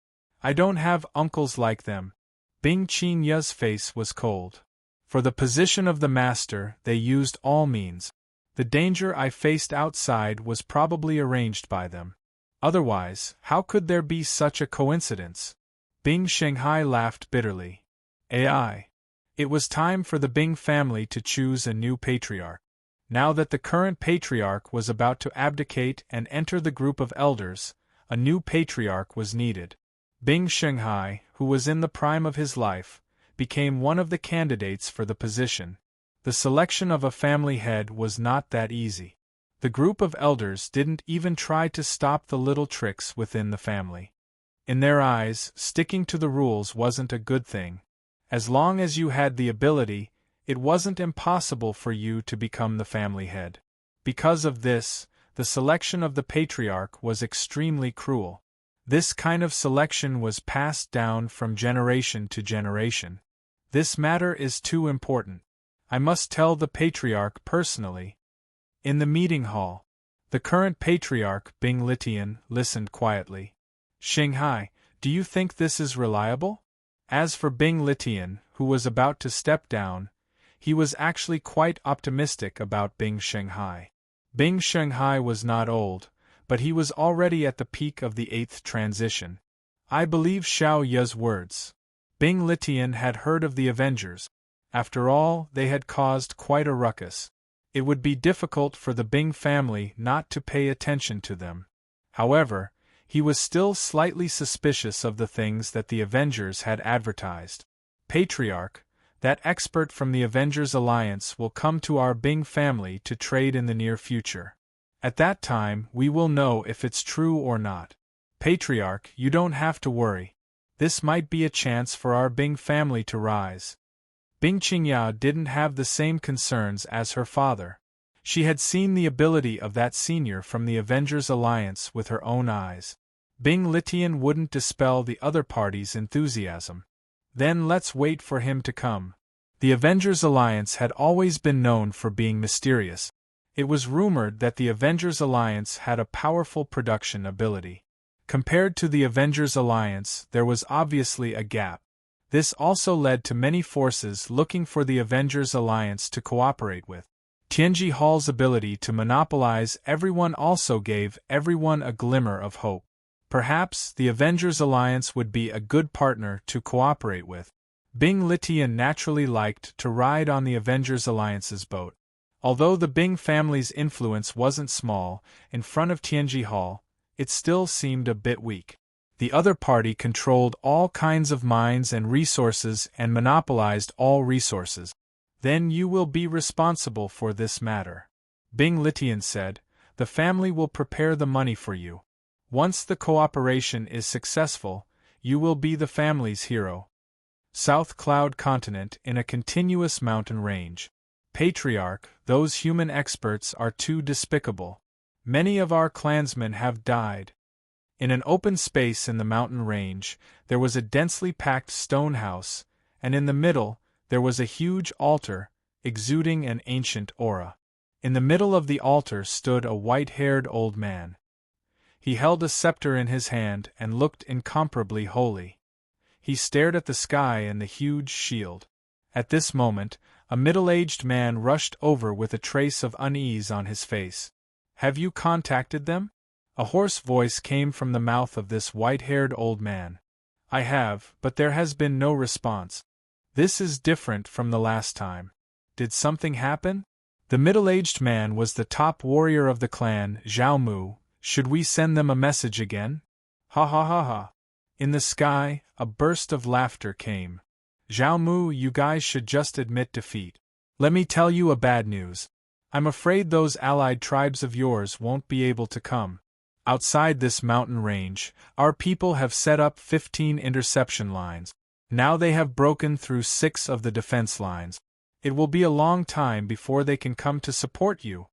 I don't have uncles like them. Bing Qingya's face was cold. For the position of the master, they used all means. The danger I faced outside was probably arranged by them. Otherwise, how could there be such a coincidence? Bing Shanghai laughed bitterly. AI. It was time for the Bing family to choose a new patriarch. Now that the current patriarch was about to abdicate and enter the group of elders, a new patriarch was needed. Bing Shanghai, who was in the prime of his life, became one of the candidates for the position. The selection of a family head was not that easy. The group of elders didn't even try to stop the little tricks within the family. In their eyes, sticking to the rules wasn't a good thing. As long as you had the ability, it wasn't impossible for you to become the family head. Because of this, the selection of the patriarch was extremely cruel. This kind of selection was passed down from generation to generation. This matter is too important. I must tell the patriarch personally. In the meeting hall, the current patriarch, Bing Litian, listened quietly. Shanghai, do you think this is reliable? As for Bing Litian, who was about to step down, he was actually quite optimistic about Bing Shanghai. Bing Shanghai was not old, but he was already at the peak of the 8th transition. I believe Xiao Ye's words. Bing Litian had heard of the Avengers. After all, they had caused quite a ruckus. It would be difficult for the Bing family not to pay attention to them. However, he was still slightly suspicious of the things that the Avengers had advertised. Patriarch, that expert from the Avengers Alliance will come to our Bing family to trade in the near future. At that time, we will know if it's true or not. Patriarch, you don't have to worry. This might be a chance for our Bing family to rise. Bing Qingya didn't have the same concerns as her father. She had seen the ability of that senior from the Avengers Alliance with her own eyes. Bing Litian wouldn't dispel the other party's enthusiasm. Then let's wait for him to come. The Avengers Alliance had always been known for being mysterious. It was rumored that the Avengers Alliance had a powerful production ability. Compared to the Avengers Alliance, there was obviously a gap. This also led to many forces looking for the Avengers Alliance to cooperate with. Tianji Hall's ability to monopolize everyone also gave everyone a glimmer of hope. Perhaps the Avengers Alliance would be a good partner to cooperate with. Bing Litian naturally liked to ride on the Avengers Alliance's boat. Although the Bing family's influence wasn't small, in front of Tianji Hall, it still seemed a bit weak. The other party controlled all kinds of mines and resources and monopolized all resources. Then you will be responsible for this matter. Bing Litian said, the family will prepare the money for you. Once the cooperation is successful, you will be the family's hero. South Cloud Continent in a continuous mountain range. Patriarch, those human experts are too despicable. Many of our clansmen have died. In an open space in the mountain range, there was a densely packed stone house, and in the middle, there was a huge altar, exuding an ancient aura. In the middle of the altar stood a white-haired old man. He held a scepter in his hand and looked incomparably holy. He stared at the sky and the huge shield. At this moment, a middle-aged man rushed over with a trace of unease on his face. Have you contacted them? A hoarse voice came from the mouth of this white-haired old man. I have, but there has been no response. This is different from the last time. Did something happen? The middle-aged man was the top warrior of the clan, Zhao Mu. Should we send them a message again? Ha ha ha ha. In the sky, a burst of laughter came. Zhao Mu, you guys should just admit defeat. Let me tell you a bad news. I'm afraid those allied tribes of yours won't be able to come. Outside this mountain range, our people have set up 15 interception lines. Now they have broken through 6 of the defense lines. It will be a long time before they can come to support you.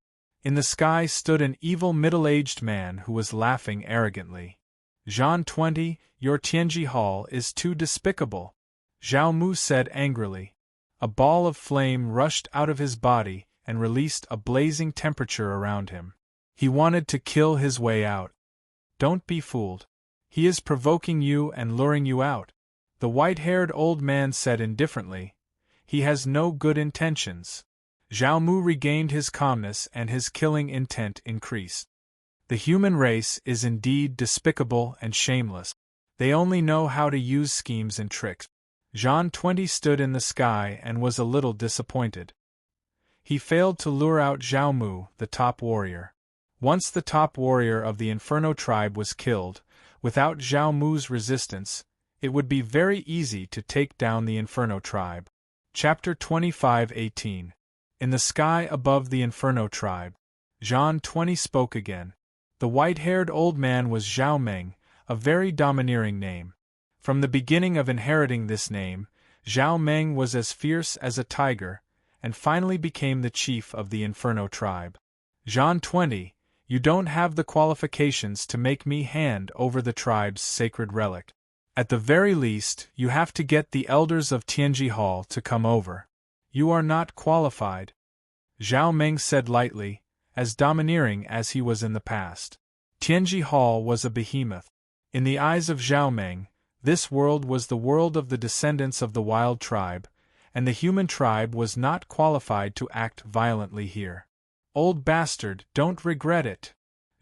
In the sky stood an evil middle-aged man who was laughing arrogantly. Jean 20, your Tianji Hall is too despicable. Zhao Mu said angrily. A ball of flame rushed out of his body and released a blazing temperature around him. He wanted to kill his way out. Don't be fooled. He is provoking you and luring you out, the white-haired old man said indifferently. He has no good intentions. Zhao Mu regained his calmness and his killing intent increased. The human race is indeed despicable and shameless. They only know how to use schemes and tricks. Zhang 20 stood in the sky and was a little disappointed. He failed to lure out Zhao Mu, the top warrior. Once the top warrior of the Inferno tribe was killed, without Zhao Mu's resistance, it would be very easy to take down the Inferno tribe. Chapter 25:18. In the sky above the Inferno tribe, Zhang 20 spoke again. The white-haired old man was Zhao Meng, a very domineering name. From the beginning of inheriting this name, Zhao Meng was as fierce as a tiger, and finally became the chief of the Inferno tribe. Zhang 20, you don't have the qualifications to make me hand over the tribe's sacred relic. At the very least, you have to get the elders of Tianji Hall to come over. You are not qualified. Zhao Meng said lightly, as domineering as he was in the past. Tianji Hall was a behemoth. In the eyes of Zhao Meng, this world was the world of the descendants of the wild tribe, and the human tribe was not qualified to act violently here. Old bastard, don't regret it.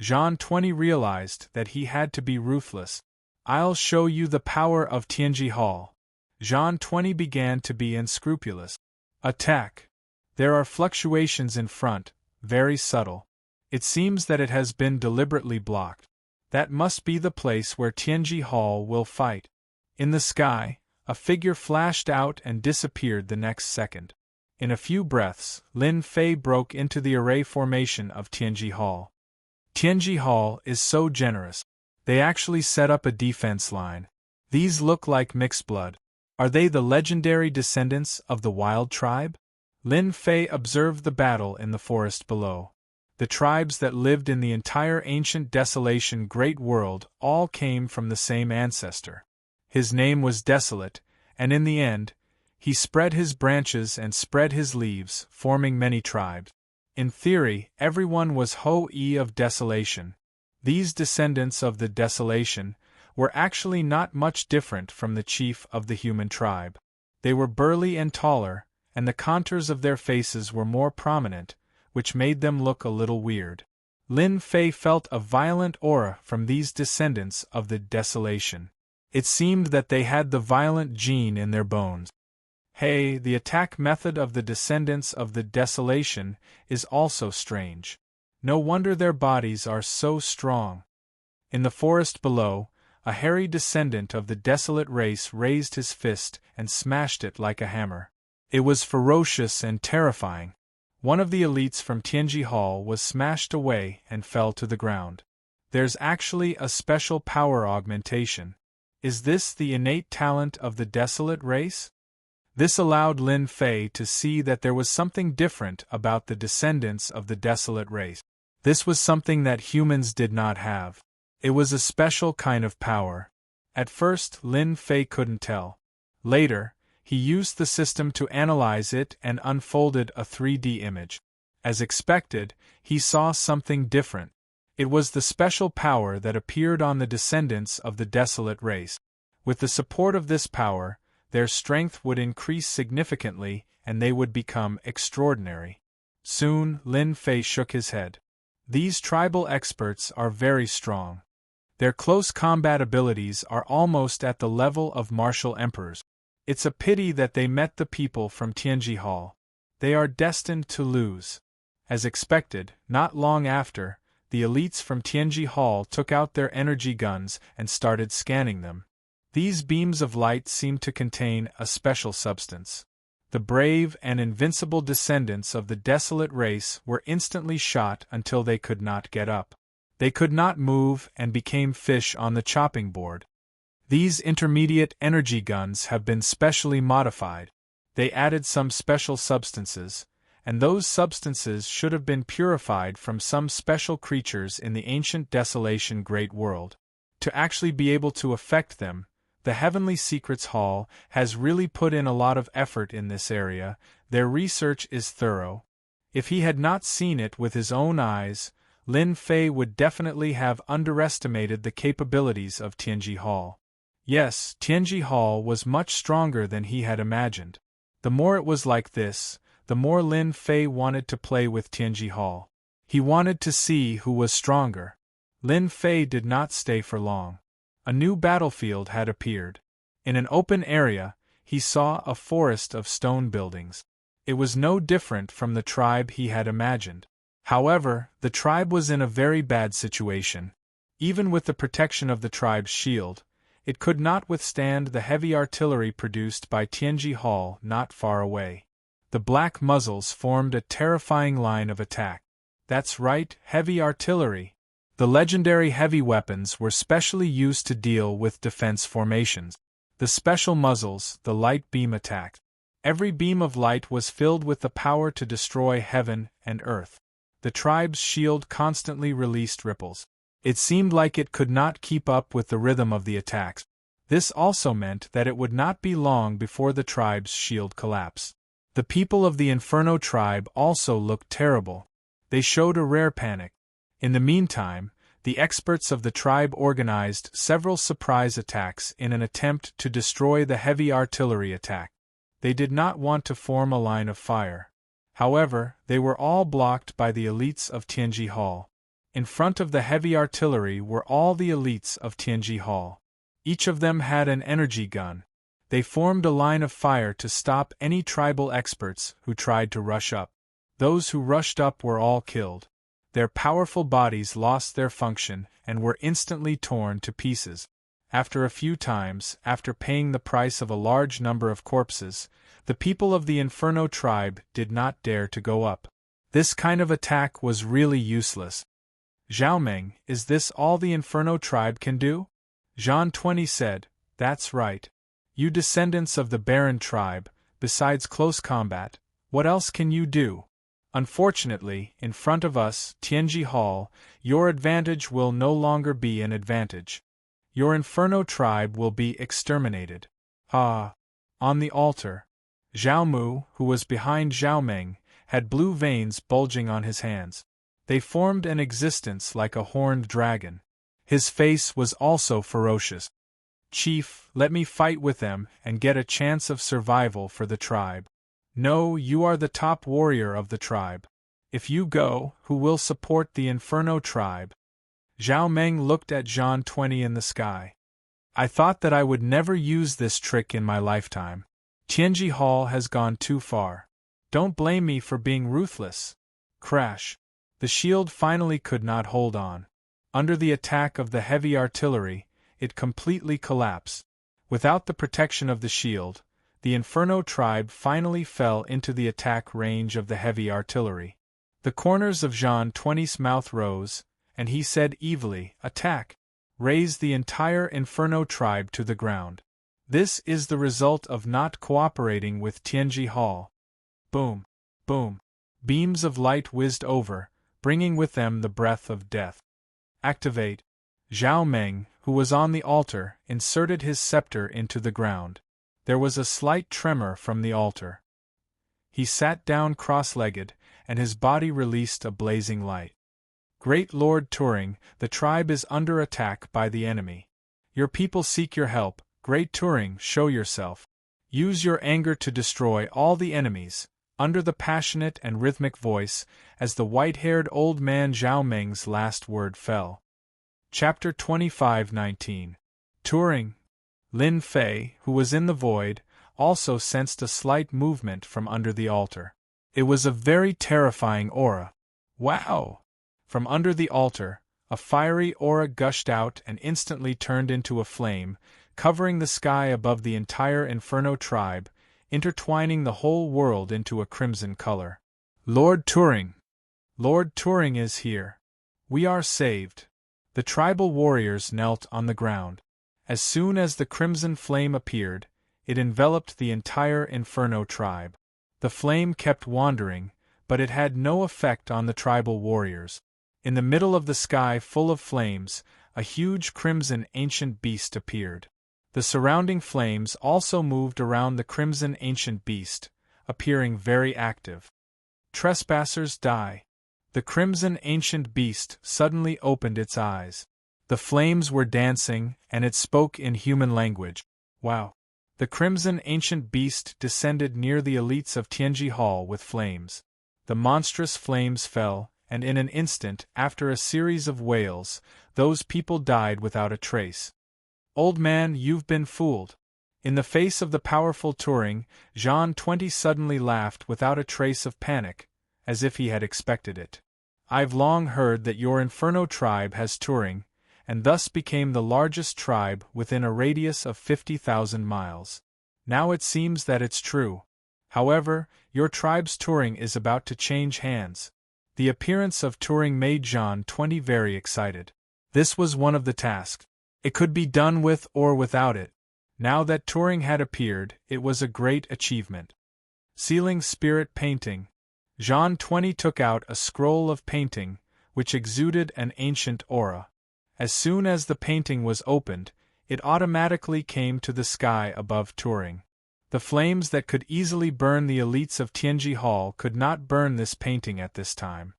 Zhang 20 realized that he had to be ruthless. I'll show you the power of Tianji Hall. Zhang 20 began to be unscrupulous. Attack. There are fluctuations in front, very subtle. It seems that it has been deliberately blocked. That must be the place where Tianji Hall will fight. In the sky, a figure flashed out and disappeared the next second. In a few breaths, Lin Fei broke into the array formation of Tianji Hall. Tianji Hall is so generous. They actually set up a defense line. These look like mixed blood. Are they the legendary descendants of the wild tribe? Lin Fei observed the battle in the forest below. The tribes that lived in the entire ancient desolation great world all came from the same ancestor. His name was Desolate, and in the end, he spread his branches and spread his leaves, forming many tribes. In theory, everyone was Ho-E of Desolation. These descendants of the Desolation were actually not much different from the chief of the human tribe. They were burly and taller, and the contours of their faces were more prominent, which made them look a little weird. Lin Fei felt a violent aura from these descendants of the Desolation. It seemed that they had the violent gene in their bones. Hey, the attack method of the descendants of the Desolation is also strange. No wonder their bodies are so strong. In the forest below, a hairy descendant of the Desolate race raised his fist and smashed it like a hammer. It was ferocious and terrifying. One of the elites from Tianji Hall was smashed away and fell to the ground. There's actually a special power augmentation. Is this the innate talent of the Desolate race? This allowed Lin Fei to see that there was something different about the descendants of the Desolate race. This was something that humans did not have. It was a special kind of power. At first, Lin Fei couldn't tell. Later, he used the system to analyze it and unfolded a 3D image. As expected, he saw something different. It was the special power that appeared on the descendants of the Desolate race. With the support of this power, their strength would increase significantly and they would become extraordinary. Soon, Lin Fei shook his head. These tribal experts are very strong. Their close combat abilities are almost at the level of martial emperors. It's a pity that they met the people from Tianji Hall. They are destined to lose. As expected, not long after, the elites from Tianji Hall took out their energy guns and started scanning them. These beams of light seemed to contain a special substance. The brave and invincible descendants of the Desolate race were instantly shot until they could not get up. They could not move and became fish on the chopping board. These intermediate energy guns have been specially modified. They added some special substances, and those substances should have been purified from some special creatures in the ancient Desolation Great World. To actually be able to affect them, The Heavenly Secrets Hall has really put in a lot of effort in this area. Their research is thorough. If he had not seen it with his own eyes, Lin Fei would definitely have underestimated the capabilities of Tianji Hall. Yes, Tianji Hall was much stronger than he had imagined. The more it was like this, the more Lin Fei wanted to play with Tianji Hall. He wanted to see who was stronger. Lin Fei did not stay for long. A new battlefield had appeared. In an open area, he saw a forest of stone buildings. It was no different from the tribe he had imagined. However, the tribe was in a very bad situation. Even with the protection of the tribe's shield, it could not withstand the heavy artillery produced by Tianji Hall not far away. The black muzzles formed a terrifying line of attack. That's right, heavy artillery. The legendary heavy weapons were specially used to deal with defense formations. The special muzzles, the light beam attack. Every beam of light was filled with the power to destroy heaven and earth. The tribe's shield constantly released ripples. It seemed like it could not keep up with the rhythm of the attacks. This also meant that it would not be long before the tribe's shield collapsed. The people of the Inferno tribe also looked terrible. They showed a rare panic. In the meantime, the experts of the tribe organized several surprise attacks in an attempt to destroy the heavy artillery attack. They did not want to form a line of fire. However, they were all blocked by the elites of Tianji Hall. In front of the heavy artillery were all the elites of Tianji Hall. Each of them had an energy gun. They formed a line of fire to stop any tribal experts who tried to rush up. Those who rushed up were all killed. Their powerful bodies lost their function and were instantly torn to pieces. After a few times, after paying the price of a large number of corpses, the people of the Inferno tribe did not dare to go up. This kind of attack was really useless. Xiaomeng, is this all the Inferno tribe can do? Jean 20 said, that's right. You descendants of the Baron tribe, besides close combat, what else can you do? Unfortunately, in front of us, Tianji Hall, your advantage will no longer be an advantage. Your Inferno tribe will be exterminated. Ah! On the altar, Zhao Mu, who was behind Xiaomeng, had blue veins bulging on his hands. They formed an existence like a horned dragon. His face was also ferocious. Chief, let me fight with them and get a chance of survival for the tribe. No, you are the top warrior of the tribe. If you go, who will support the Inferno tribe? Zhao Meng looked at Jean 20 in the sky. I thought that I would never use this trick in my lifetime. Tianji Hall has gone too far. Don't blame me for being ruthless. Crash. The shield finally could not hold on. Under the attack of the heavy artillery, it completely collapsed. Without the protection of the shield, the Inferno tribe finally fell into the attack range of the heavy artillery. The corners of Jean 20's mouth rose, and he said evilly, attack! Raise the entire Inferno tribe to the ground. This is the result of not cooperating with Tianji Hall. Boom! Boom! Beams of light whizzed over, bringing with them the breath of death. Activate! Zhao Meng, who was on the altar, inserted his scepter into the ground. There was a slight tremor from the altar. He sat down cross-legged, and his body released a blazing light. Great Lord Turing, the tribe is under attack by the enemy. Your people seek your help. Great Turing, show yourself. Use your anger to destroy all the enemies. Under the passionate and rhythmic voice, as the white-haired old man Zhao Meng's last word fell. Chapter 25:19. Turing. Lin Fei, who was in the void, also sensed a slight movement from under the altar. It was a very terrifying aura. Wow! From under the altar, a fiery aura gushed out and instantly turned into a flame, covering the sky above the entire Inferno tribe, intertwining the whole world into a crimson color. Lord Turing! Lord Turing is here. We are saved. The tribal warriors knelt on the ground. As soon as the crimson flame appeared, it enveloped the entire Inferno tribe. The flame kept wandering, but it had no effect on the tribal warriors. In the middle of the sky full of flames, a huge crimson ancient beast appeared. The surrounding flames also moved around the crimson ancient beast, appearing very active. Trespassers die. The crimson ancient beast suddenly opened its eyes. The flames were dancing, and it spoke in human language. Wow! The crimson ancient beast descended near the elites of Tianji Hall with flames. The monstrous flames fell, and in an instant, after a series of wails, those people died without a trace. Old man, you've been fooled. In the face of the powerful Turing, Jean 20 suddenly laughed without a trace of panic, as if he had expected it. I've long heard that your Inferno tribe has Turing, and thus became the largest tribe within a radius of 50,000 miles. Now it seems that it's true. However, your tribe's Turing is about to change hands. The appearance of Turing made Jean 20 very excited. This was one of the tasks. It could be done with or without it. Now that Turing had appeared, it was a great achievement. Sealing spirit painting. Jean 20 took out a scroll of painting, which exuded an ancient aura. As soon as the painting was opened, it automatically came to the sky above Turing. The flames that could easily burn the elites of Tianji Hall could not burn this painting at this time.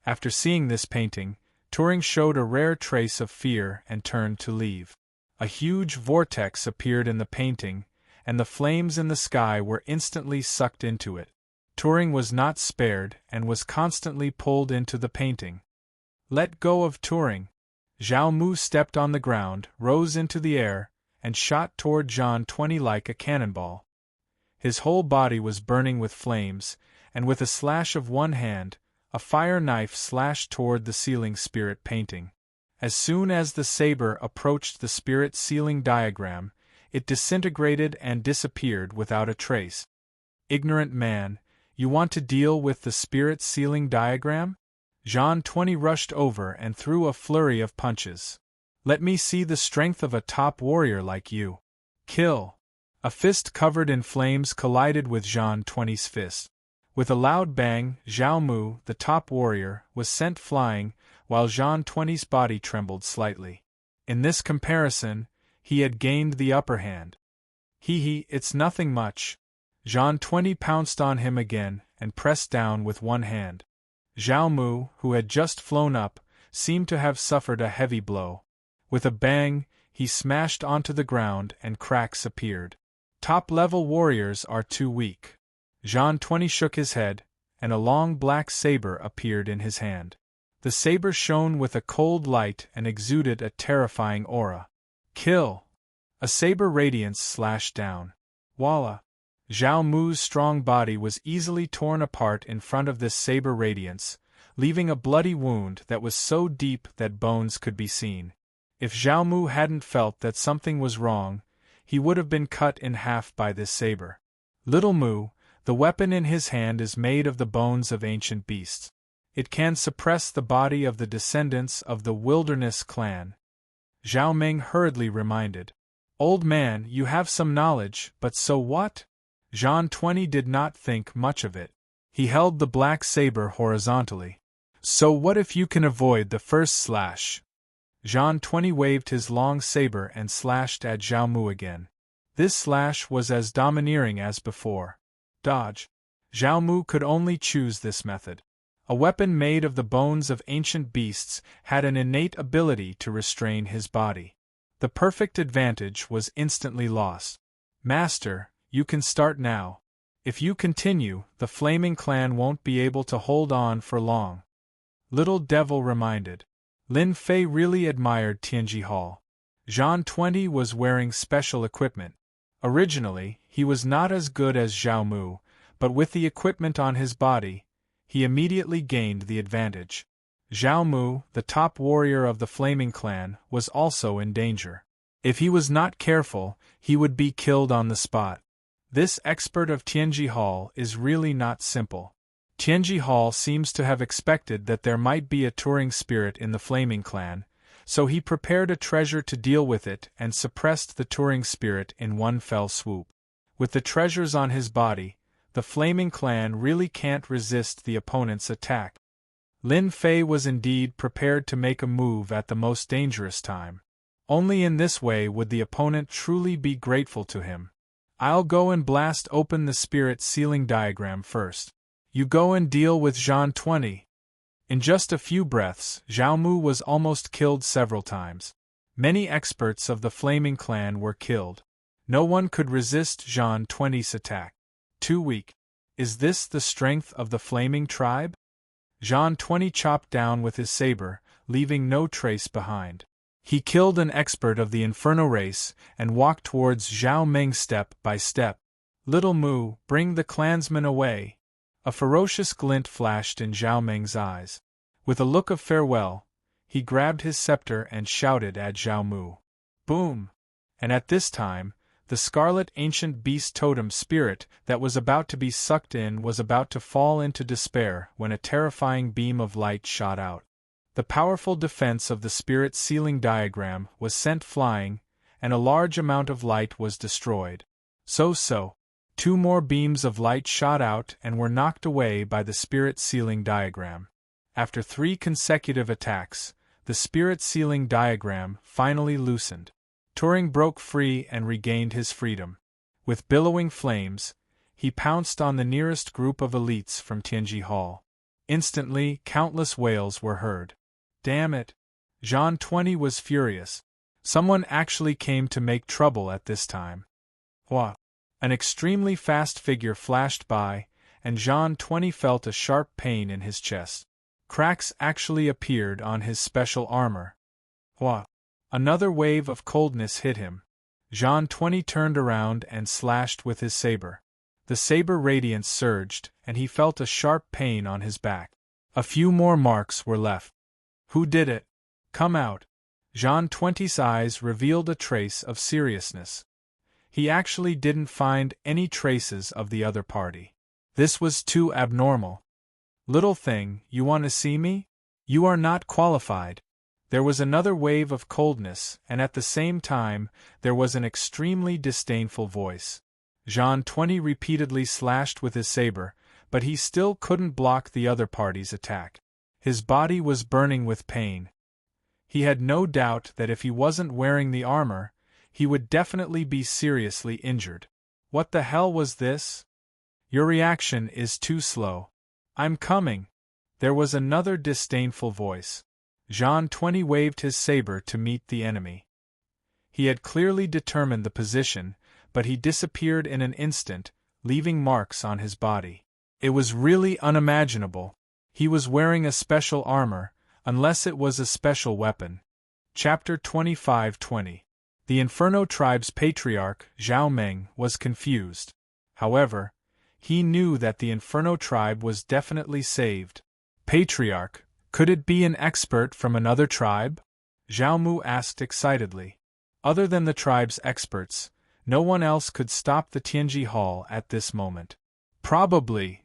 After seeing this painting, Turing showed a rare trace of fear and turned to leave. A huge vortex appeared in the painting, and the flames in the sky were instantly sucked into it. Turing was not spared and was constantly pulled into the painting. Let go of Turing. Zhao Mu stepped on the ground, rose into the air, and shot toward Jean 20 like a cannonball. His whole body was burning with flames, and with a slash of one hand, a fire knife slashed toward the sealing spirit painting. As soon as the saber approached the spirit sealing diagram, it disintegrated and disappeared without a trace. Ignorant man, you want to deal with the spirit sealing diagram? Jean 20 rushed over and threw a flurry of punches. Let me see the strength of a top warrior like you. Kill! A fist covered in flames collided with Jean 20's fist. With a loud bang, Zhao Mu, the top warrior, was sent flying, while Jean 20's body trembled slightly. In this comparison, he had gained the upper hand. It's nothing much. Jean 20 pounced on him again and pressed down with one hand. Zhao Mu, who had just flown up, seemed to have suffered a heavy blow. With a bang, he smashed onto the ground and cracks appeared. Top-level warriors are too weak. Jean 20 shook his head, and a long black saber appeared in his hand. The saber shone with a cold light and exuded a terrifying aura. Kill! A saber radiance slashed down. Voila! Zhao Mu's strong body was easily torn apart in front of this saber radiance, leaving a bloody wound that was so deep that bones could be seen. If Zhao Mu hadn't felt that something was wrong, he would have been cut in half by this saber. Little Mu, the weapon in his hand is made of the bones of ancient beasts. It can suppress the body of the descendants of the Wilderness clan. Zhao Meng hurriedly reminded. Old man, you have some knowledge, but so what? Jean 20 did not think much of it. He held the black saber horizontally. So what if you can avoid the first slash? Jean 20 waved his long saber and slashed at Zhao Mu again. This slash was as domineering as before. Dodge. Zhao Mu could only choose this method. A weapon made of the bones of ancient beasts had an innate ability to restrain his body. The perfect advantage was instantly lost. Master, you can start now. If you continue, the Flaming Clan won't be able to hold on for long. Little Devil reminded. Lin Fei really admired Tianji Hall. Jean 20 was wearing special equipment. Originally, he was not as good as Zhao Mu, but with the equipment on his body, he immediately gained the advantage. Zhao Mu, the top warrior of the Flaming Clan, was also in danger. If he was not careful, he would be killed on the spot. This expert of Tianji Hall is really not simple. Tianji Hall seems to have expected that there might be a Turing spirit in the Flaming Clan, so he prepared a treasure to deal with it and suppressed the Turing spirit in one fell swoop. With the treasures on his body, the Flaming Clan really can't resist the opponent's attack. Lin Fei was indeed prepared to make a move at the most dangerous time. Only in this way would the opponent truly be grateful to him. I'll go and blast open the spirit sealing diagram first. You go and deal with Jean 20. In just a few breaths, Zhao Mu was almost killed several times. Many experts of the Flaming Clan were killed. No one could resist Jean 20's attack. Too weak. Is this the strength of the Flaming Tribe? Jean 20 chopped down with his saber, leaving no trace behind. He killed an expert of the Inferno race and walked towards Zhao Meng step by step. Little Mu, bring the clansmen away. A ferocious glint flashed in Zhao Meng's eyes. With a look of farewell, he grabbed his scepter and shouted at Zhao Mu. Boom! And at this time, the scarlet ancient beast totem spirit that was about to be sucked in was about to fall into despair when a terrifying beam of light shot out. The powerful defense of the spirit sealing diagram was sent flying, and a large amount of light was destroyed. So, 2 more beams of light shot out and were knocked away by the spirit sealing diagram. After 3 consecutive attacks, the spirit sealing diagram finally loosened. Turing broke free and regained his freedom. With billowing flames, he pounced on the nearest group of elites from Tianji Hall. Instantly, countless wails were heard. Damn it! Jean 20 was furious. Someone actually came to make trouble at this time. What? An extremely fast figure flashed by, and Jean 20 felt a sharp pain in his chest. Cracks actually appeared on his special armor. What? Another wave of coldness hit him. Jean 20 turned around and slashed with his saber. The saber radiance surged, and he felt a sharp pain on his back. A few more marks were left. Who did it? Come out. Jean 20's eyes revealed a trace of seriousness. He actually didn't find any traces of the other party. This was too abnormal. Little thing, you want to see me? You are not qualified. There was another wave of coldness, and at the same time, there was an extremely disdainful voice. Jean 20 repeatedly slashed with his saber, but he still couldn't block the other party's attack. His body was burning with pain. He had no doubt that if he wasn't wearing the armor, he would definitely be seriously injured. What the hell was this? Your reaction is too slow. I'm coming. There was another disdainful voice. Jean 20 waved his saber to meet the enemy. He had clearly determined the position, but he disappeared in an instant, leaving marks on his body. It was really unimaginable. He was wearing a special armor, unless it was a special weapon. Chapter 25-20. The Inferno Tribe's patriarch, Zhao Meng, was confused. However, he knew that the Inferno Tribe was definitely saved. Patriarch? Could it be an expert from another tribe? Zhao Mu asked excitedly. Other than the tribe's experts, no one else could stop the Tianji Hall at this moment. Probably,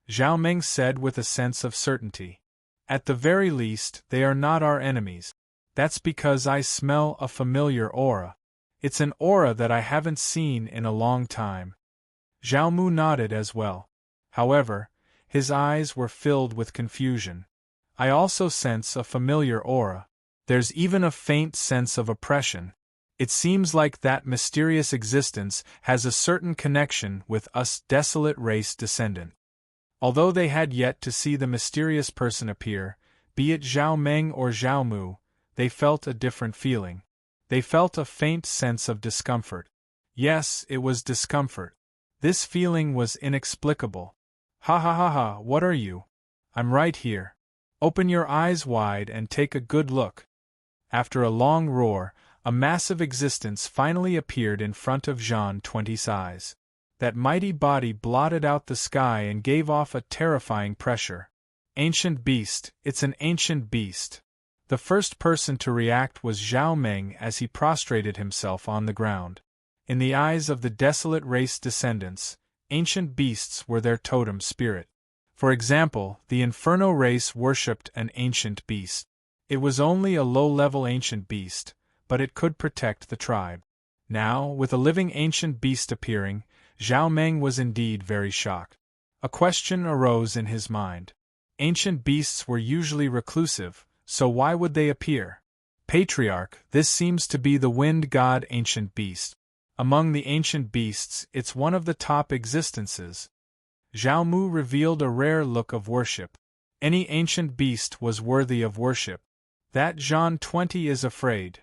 Zhao Meng said with a sense of certainty. At the very least, they are not our enemies. That's because I smell a familiar aura. It's an aura that I haven't seen in a long time. Zhao Mu nodded as well. However, his eyes were filled with confusion. I also sense a familiar aura. There's even a faint sense of oppression. It seems like that mysterious existence has a certain connection with us desolate race descendant. Although they had yet to see the mysterious person appear, be it Zhao Meng or Zhao Mu, they felt a different feeling. They felt a faint sense of discomfort. Yes, it was discomfort. This feeling was inexplicable. Ha ha ha ha, what are you? I'm right here. Open your eyes wide and take a good look. After a long roar, a massive existence finally appeared in front of Jean 20's eyes. That mighty body blotted out the sky and gave off a terrifying pressure. Ancient beast, it's an ancient beast. The first person to react was Zhao Meng as he prostrated himself on the ground. In the eyes of the desolate race descendants, ancient beasts were their totem spirit. For example, the Inferno race worshipped an ancient beast. It was only a low-level ancient beast, but it could protect the tribe. Now, with a living ancient beast appearing, Zhao Meng was indeed very shocked. A question arose in his mind. Ancient beasts were usually reclusive, so why would they appear? Patriarch, this seems to be the wind god ancient beast. Among the ancient beasts, it's one of the top existences. Zhao Mu revealed a rare look of worship. Any ancient beast was worthy of worship. That Zhan 20 is afraid.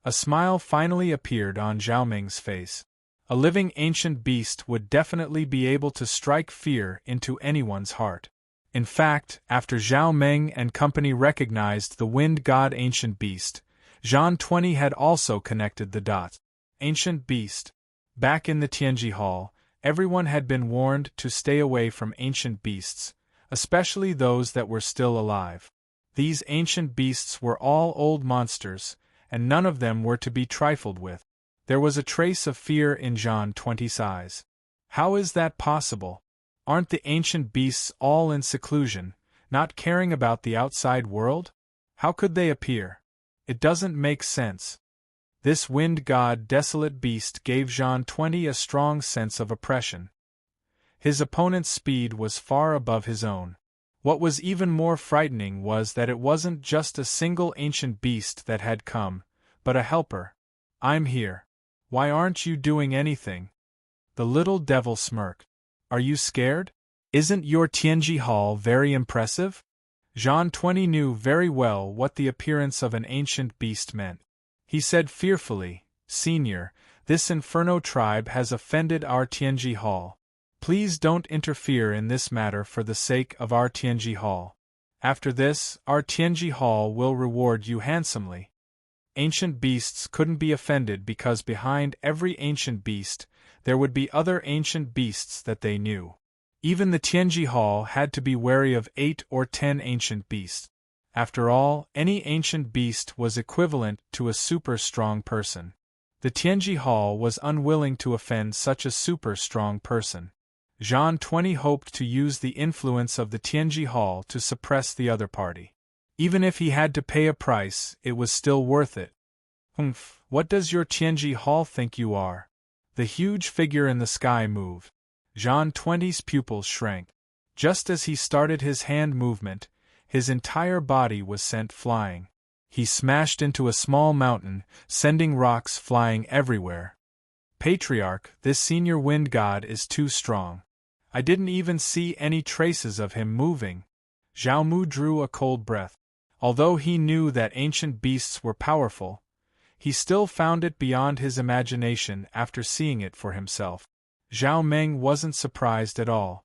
A smile finally appeared on Zhao Meng's face. A living ancient beast would definitely be able to strike fear into anyone's heart. In fact, after Zhao Meng and company recognized the wind god ancient beast, Zhan 20 had also connected the dots. Ancient beast. Back in the Tianji Hall, everyone had been warned to stay away from ancient beasts, especially those that were still alive. These ancient beasts were all old monsters, and none of them were to be trifled with. There was a trace of fear in Zhan 20's eyes. How is that possible? Aren't the ancient beasts all in seclusion, not caring about the outside world? How could they appear? It doesn't make sense. This wind god desolate beast gave Zhan 20 a strong sense of oppression. His opponent's speed was far above his own. What was even more frightening was that it wasn't just a single ancient beast that had come, but a helper. I'm here. Why aren't you doing anything? The little devil smirked. Are you scared? Isn't your Tianji Hall very impressive? Zhan 20 knew very well what the appearance of an ancient beast meant. He said fearfully, Senior, this Inferno tribe has offended our Tianji Hall. Please don't interfere in this matter for the sake of our Tianji Hall. After this, our Tianji Hall will reward you handsomely. Ancient beasts couldn't be offended because behind every ancient beast, there would be other ancient beasts that they knew. Even the Tianji Hall had to be wary of 8 or 10 ancient beasts. After all, any ancient beast was equivalent to a super strong person. The Tianji Hall was unwilling to offend such a super strong person. Zhan 20 hoped to use the influence of the Tianji Hall to suppress the other party. Even if he had to pay a price, it was still worth it. What does your Tianji Hall think you are? The huge figure in the sky moved. Zhan 20's pupils shrank. Just as he started his hand movement, his entire body was sent flying. He smashed into a small mountain, sending rocks flying everywhere. Patriarch, this senior wind god is too strong. I didn't even see any traces of him moving. Zhao Mu drew a cold breath. Although he knew that ancient beasts were powerful, he still found it beyond his imagination after seeing it for himself. Zhao Meng wasn't surprised at all.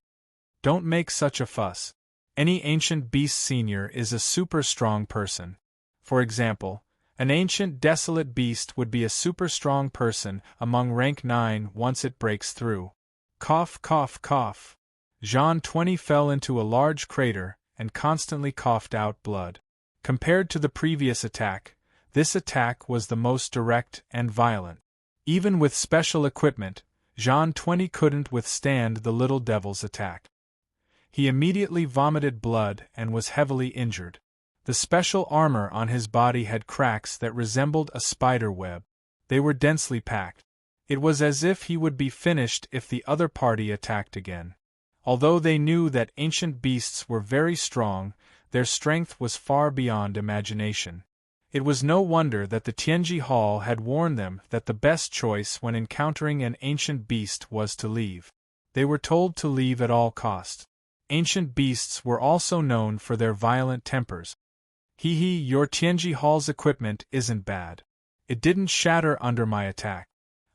Don't make such a fuss. Any ancient beast senior is a super strong person. For example, an ancient desolate beast would be a super strong person among rank 9 once it breaks through. Cough, cough, cough. Zhan 20 fell into a large crater and constantly coughed out blood. Compared to the previous attack, this attack was the most direct and violent. Even with special equipment, Zhan 20 couldn't withstand the little devil's attack. He immediately vomited blood and was heavily injured. The special armor on his body had cracks that resembled a spider web. They were densely packed. It was as if he would be finished if the other party attacked again. Although they knew that ancient beasts were very strong, their strength was far beyond imagination. It was no wonder that the Tianji Hall had warned them that the best choice when encountering an ancient beast was to leave. They were told to leave at all costs. Ancient beasts were also known for their violent tempers. Your Tianji Hall's equipment isn't bad. It didn't shatter under my attack.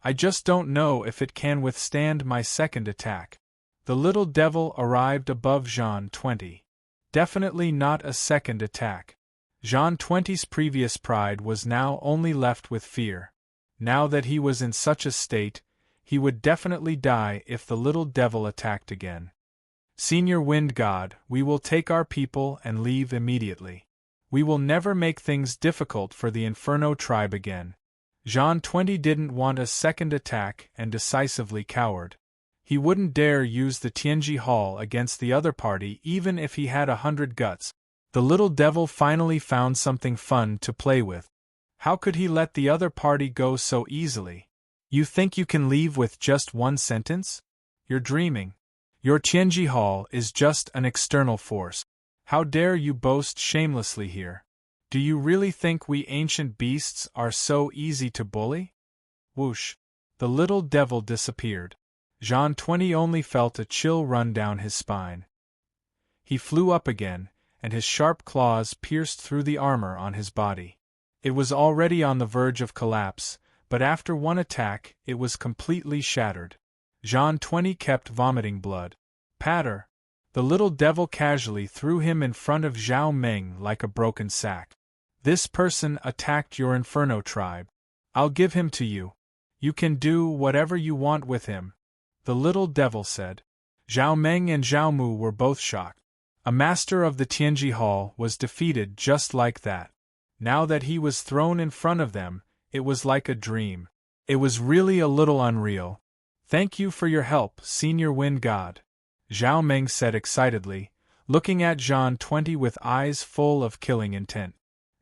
I just don't know if it can withstand my second attack. The little devil arrived above Zhan 20. Definitely not a second attack. Zhan 20's previous pride was now only left with fear. Now that he was in such a state, he would definitely die if the little devil attacked again. Senior Wind God, we will take our people and leave immediately. We will never make things difficult for the Inferno tribe again. Zhan 20 didn't want a second attack and decisively cowered. He wouldn't dare use the Tianji Hall against the other party even if he had 100 guts. The little devil finally found something fun to play with. How could he let the other party go so easily? You think you can leave with just one sentence? You're dreaming. Your Tianji Hall is just an external force. How dare you boast shamelessly here? Do you really think we ancient beasts are so easy to bully? Whoosh! The little devil disappeared. Jean 20 only felt a chill run down his spine. He flew up again, and his sharp claws pierced through the armor on his body. It was already on the verge of collapse, but after one attack it was completely shattered. Jean 20 kept vomiting blood. Patter! The little devil casually threw him in front of Zhao Meng like a broken sack. This person attacked your Inferno tribe. I'll give him to you. You can do whatever you want with him, the little devil said. Zhao Meng and Zhao Mu were both shocked. A master of the Tianji Hall was defeated just like that. Now that he was thrown in front of them, it was like a dream. It was really a little unreal. Thank you for your help, Senior Wind God, Zhao Meng said excitedly, looking at Jean 20 with eyes full of killing intent.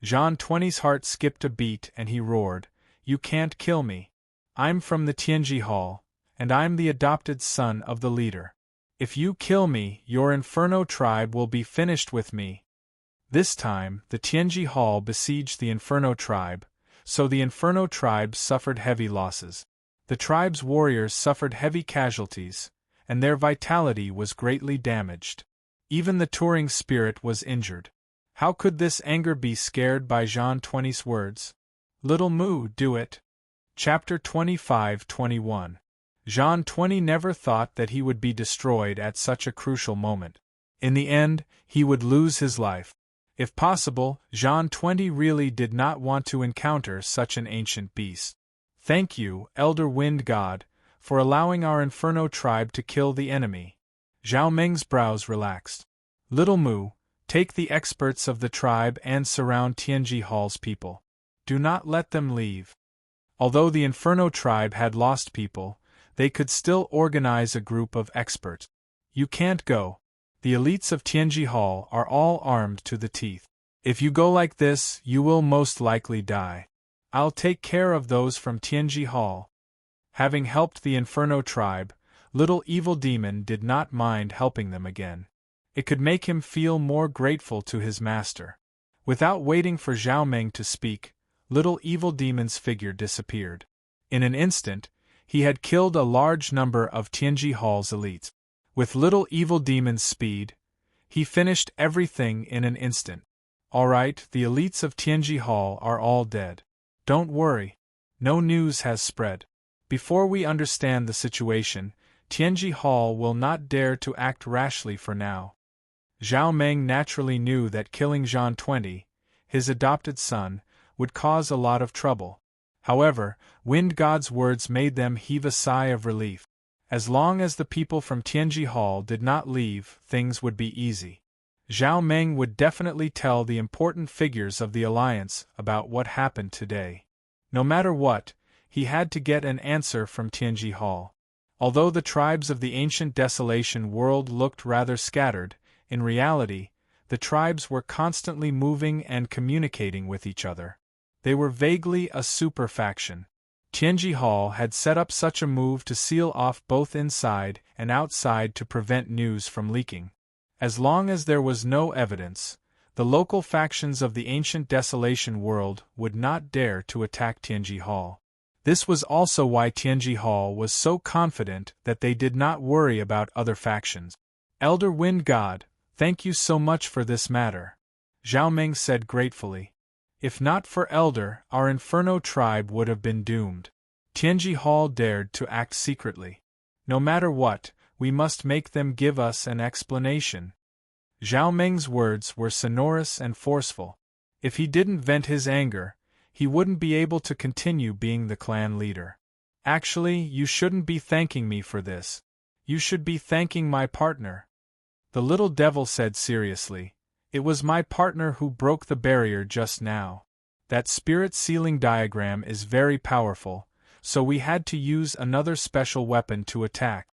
Jean 20's heart skipped a beat and he roared, "You can't kill me. I'm from the Tianji Hall, and I'm the adopted son of the leader. If you kill me, your Inferno tribe will be finished with me." This time, the Tianji Hall besieged the Inferno tribe, so the Inferno tribe suffered heavy losses. The tribe's warriors suffered heavy casualties, and their vitality was greatly damaged. Even the touring spirit was injured. How could this anger be scared by Jean 20's words? Little Mu, do it. Chapter 25-21. Jean 20 never thought that he would be destroyed at such a crucial moment. In the end, he would lose his life. If possible, Jean 20 really did not want to encounter such an ancient beast. Thank you, Elder Wind God, for allowing our Inferno tribe to kill the enemy. Zhao Meng's brows relaxed. Little Mu, take the experts of the tribe and surround Tianji Hall's people. Do not let them leave. Although the Inferno tribe had lost people, they could still organize a group of experts. You can't go. The elites of Tianji Hall are all armed to the teeth. If you go like this, you will most likely die. I'll take care of those from Tianji Hall. Having helped the Inferno tribe, Little Evil Demon did not mind helping them again. It could make him feel more grateful to his master. Without waiting for Zhao Meng to speak, Little Evil Demon's figure disappeared. In an instant, he had killed a large number of Tianji Hall's elites. With Little Evil Demon's speed, he finished everything in an instant. All right, the elites of Tianji Hall are all dead. Don't worry. No news has spread. Before we understand the situation, Tianji Hall will not dare to act rashly for now. Zhao Meng naturally knew that killing Jean 20, his adopted son, would cause a lot of trouble. However, Wind God's words made them heave a sigh of relief. As long as the people from Tianji Hall did not leave, things would be easy. Zhao Meng would definitely tell the important figures of the alliance about what happened today. No matter what, he had to get an answer from Tianji Hall. Although the tribes of the ancient Desolation world looked rather scattered, in reality, the tribes were constantly moving and communicating with each other. They were vaguely a super faction. Tianji Hall had set up such a move to seal off both inside and outside to prevent news from leaking. As long as there was no evidence, the local factions of the ancient Desolation world would not dare to attack Tianji Hall. This was also why Tianji Hall was so confident that they did not worry about other factions. Elder Wind God, thank you so much for this matter, Zhao Meng said gratefully. If not for Elder, our Inferno tribe would have been doomed. Tianji Hall dared to act secretly. No matter what, we must make them give us an explanation. Zhao Meng's words were sonorous and forceful. If he didn't vent his anger, he wouldn't be able to continue being the clan leader. Actually, you shouldn't be thanking me for this. You should be thanking my partner. The little devil said seriously. It was my partner who broke the barrier just now. That spirit sealing diagram is very powerful, so we had to use another special weapon to attack.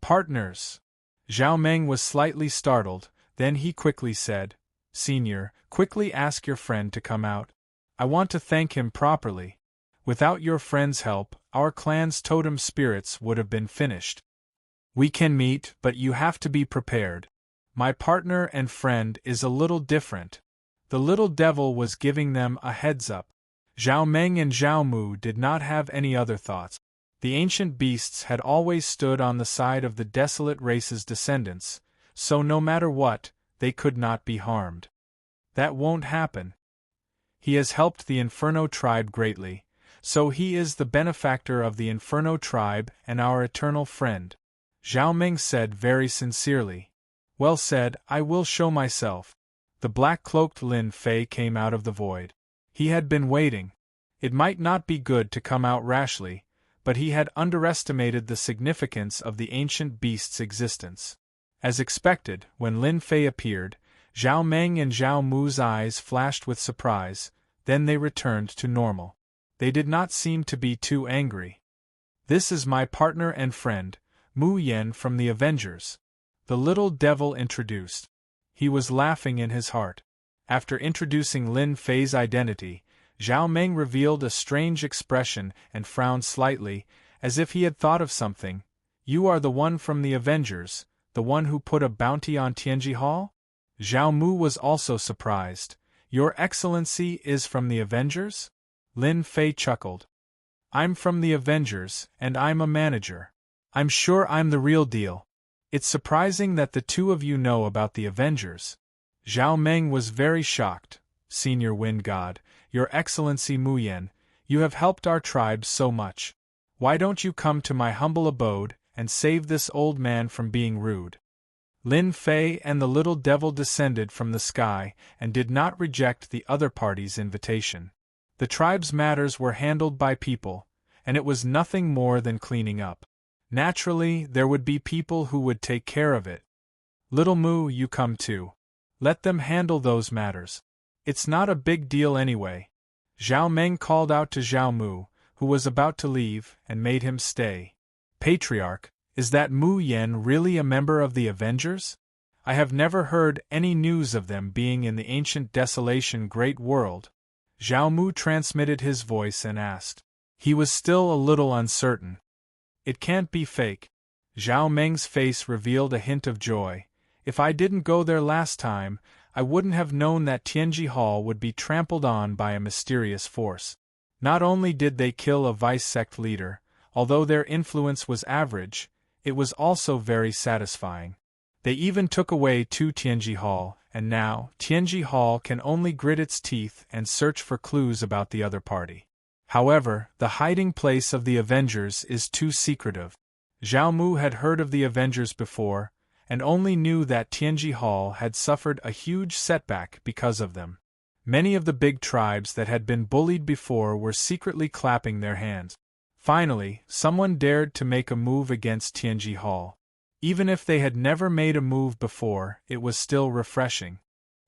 Partners. Zhao Meng was slightly startled, then he quickly said, Senior, quickly ask your friend to come out. I want to thank him properly. Without your friend's help, our clan's totem spirits would have been finished. We can meet, but you have to be prepared. My partner and friend is a little different. The little devil was giving them a heads-up. Zhao Meng and Zhao Mu did not have any other thoughts. The ancient beasts had always stood on the side of the desolate race's descendants, so no matter what, they could not be harmed. That won't happen. He has helped the Inferno tribe greatly, so he is the benefactor of the Inferno tribe and our eternal friend, Zhao Meng said very sincerely. Well said, I will show myself. The black-cloaked Lin Fei came out of the void. He had been waiting. It might not be good to come out rashly, but he had underestimated the significance of the ancient beast's existence. As expected, when Lin Fei appeared, Zhao Meng and Zhao Mu's eyes flashed with surprise, then they returned to normal. They did not seem to be too angry. This is my partner and friend, Mu Yan from the Avengers. The little devil introduced. He was laughing in his heart. After introducing Lin Fei's identity, Zhao Meng revealed a strange expression and frowned slightly, as if he had thought of something. You are the one from the Avengers, the one who put a bounty on Tianji Hall? Zhao Mu was also surprised. Your Excellency is from the Avengers? Lin Fei chuckled. I'm from the Avengers, and I'm a manager. I'm sure I'm the real deal. It's surprising that the two of you know about the Avengers. Zhao Meng was very shocked. Senior Wind God, Your Excellency Mu Yan, you have helped our tribe so much. Why don't you come to my humble abode and save this old man from being rude? Lin Fei and the little devil descended from the sky and did not reject the other party's invitation. The tribe's matters were handled by people, and it was nothing more than cleaning up. Naturally, there would be people who would take care of it. Little Mu, you come too. Let them handle those matters. It's not a big deal anyway. Zhao Meng called out to Zhao Mu, who was about to leave, and made him stay. Patriarch, is that Mu Yan really a member of the Avengers? I have never heard any news of them being in the ancient desolation great world. Zhao Mu transmitted his voice and asked. He was still a little uncertain. It can't be fake. Zhao Meng's face revealed a hint of joy. If I didn't go there last time, I wouldn't have known that Tianji Hall would be trampled on by a mysterious force. Not only did they kill a vice-sect leader, although their influence was average, it was also very satisfying. They even took away two Tianji Hall, and now Tianji Hall can only grit its teeth and search for clues about the other party. However, the hiding place of the Avengers is too secretive. Zhao Mu had heard of the Avengers before, and only knew that Tianji Hall had suffered a huge setback because of them. Many of the big tribes that had been bullied before were secretly clapping their hands. Finally, someone dared to make a move against Tianji Hall. Even if they had never made a move before, it was still refreshing.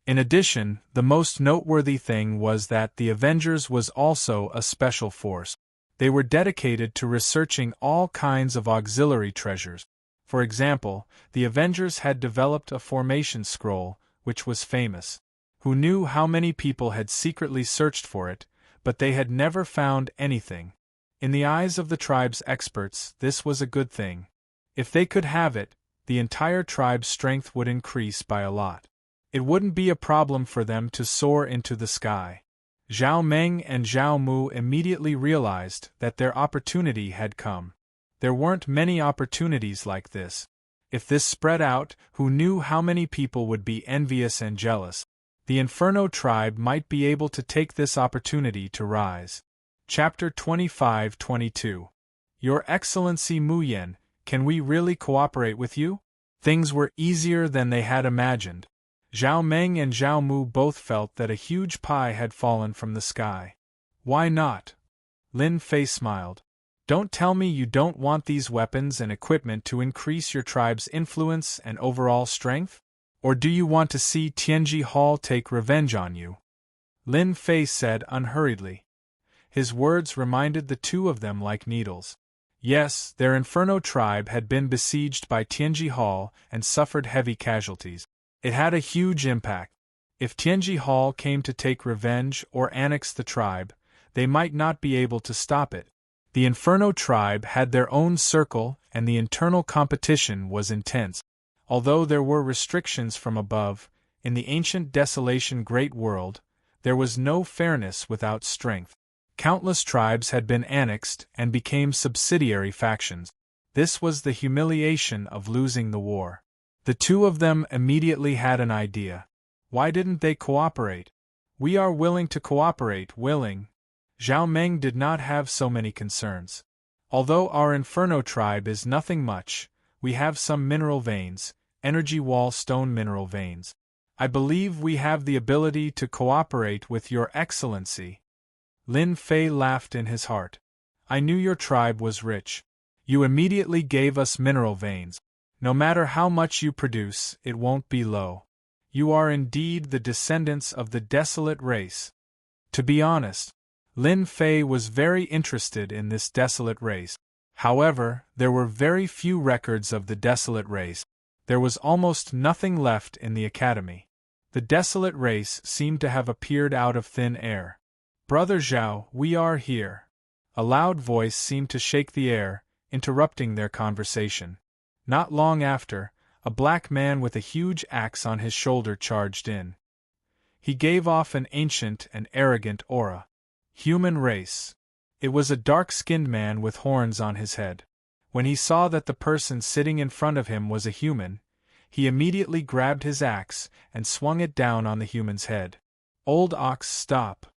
In addition, the most noteworthy thing was that the Avengers was also a special force. They were dedicated to researching all kinds of auxiliary treasures. For example, the Avengers had developed a formation scroll, which was famous. Who knew how many people had secretly searched for it, but they had never found anything. In the eyes of the tribe's experts, this was a good thing. If they could have it, the entire tribe's strength would increase by a lot. It wouldn't be a problem for them to soar into the sky. Zhao Meng and Zhao Mu immediately realized that their opportunity had come. There weren't many opportunities like this. If this spread out, who knew how many people would be envious and jealous? The Inferno tribe might be able to take this opportunity to rise. Chapter 25-22. Your Excellency Mu Yan, can we really cooperate with you? Things were easier than they had imagined. Zhao Meng and Zhao Mu both felt that a huge pie had fallen from the sky. Why not? Lin Fei smiled. Don't tell me you don't want these weapons and equipment to increase your tribe's influence and overall strength? Or do you want to see Tianji Hall take revenge on you? Lin Fei said unhurriedly. His words reminded the two of them like needles. Yes, their Inferno tribe had been besieged by Tianji Hall and suffered heavy casualties. It had a huge impact. If Tianji Hall came to take revenge or annex the tribe, they might not be able to stop it. The Inferno tribe had their own circle and the internal competition was intense. Although there were restrictions from above, In the ancient desolation great world, there was no fairness without strength. Countless tribes had been annexed and became subsidiary factions. This was the humiliation of losing the war. The two of them immediately had an idea. Why didn't they cooperate? We are willing to cooperate, willing. Zhao Meng did not have so many concerns. Although our Inferno tribe is nothing much, we have some mineral veins, energy wall stone mineral veins. I believe we have the ability to cooperate with your excellency. Lin Fei laughed in his heart. I knew your tribe was rich. You immediately gave us mineral veins. No matter how much you produce, it won't be low. You are indeed the descendants of the desolate race. To be honest, Lin Fei was very interested in this desolate race. However, there were very few records of the desolate race. There was almost nothing left in the academy. The desolate race seemed to have appeared out of thin air. Brother Zhao, we are here. A loud voice seemed to shake the air, interrupting their conversation. Not long after, a black man with a huge axe on his shoulder charged in. He gave off an ancient and arrogant aura. Human race. It was a dark-skinned man with horns on his head. When he saw that the person sitting in front of him was a human, he immediately grabbed his axe and swung it down on the human's head. Old ox, stop!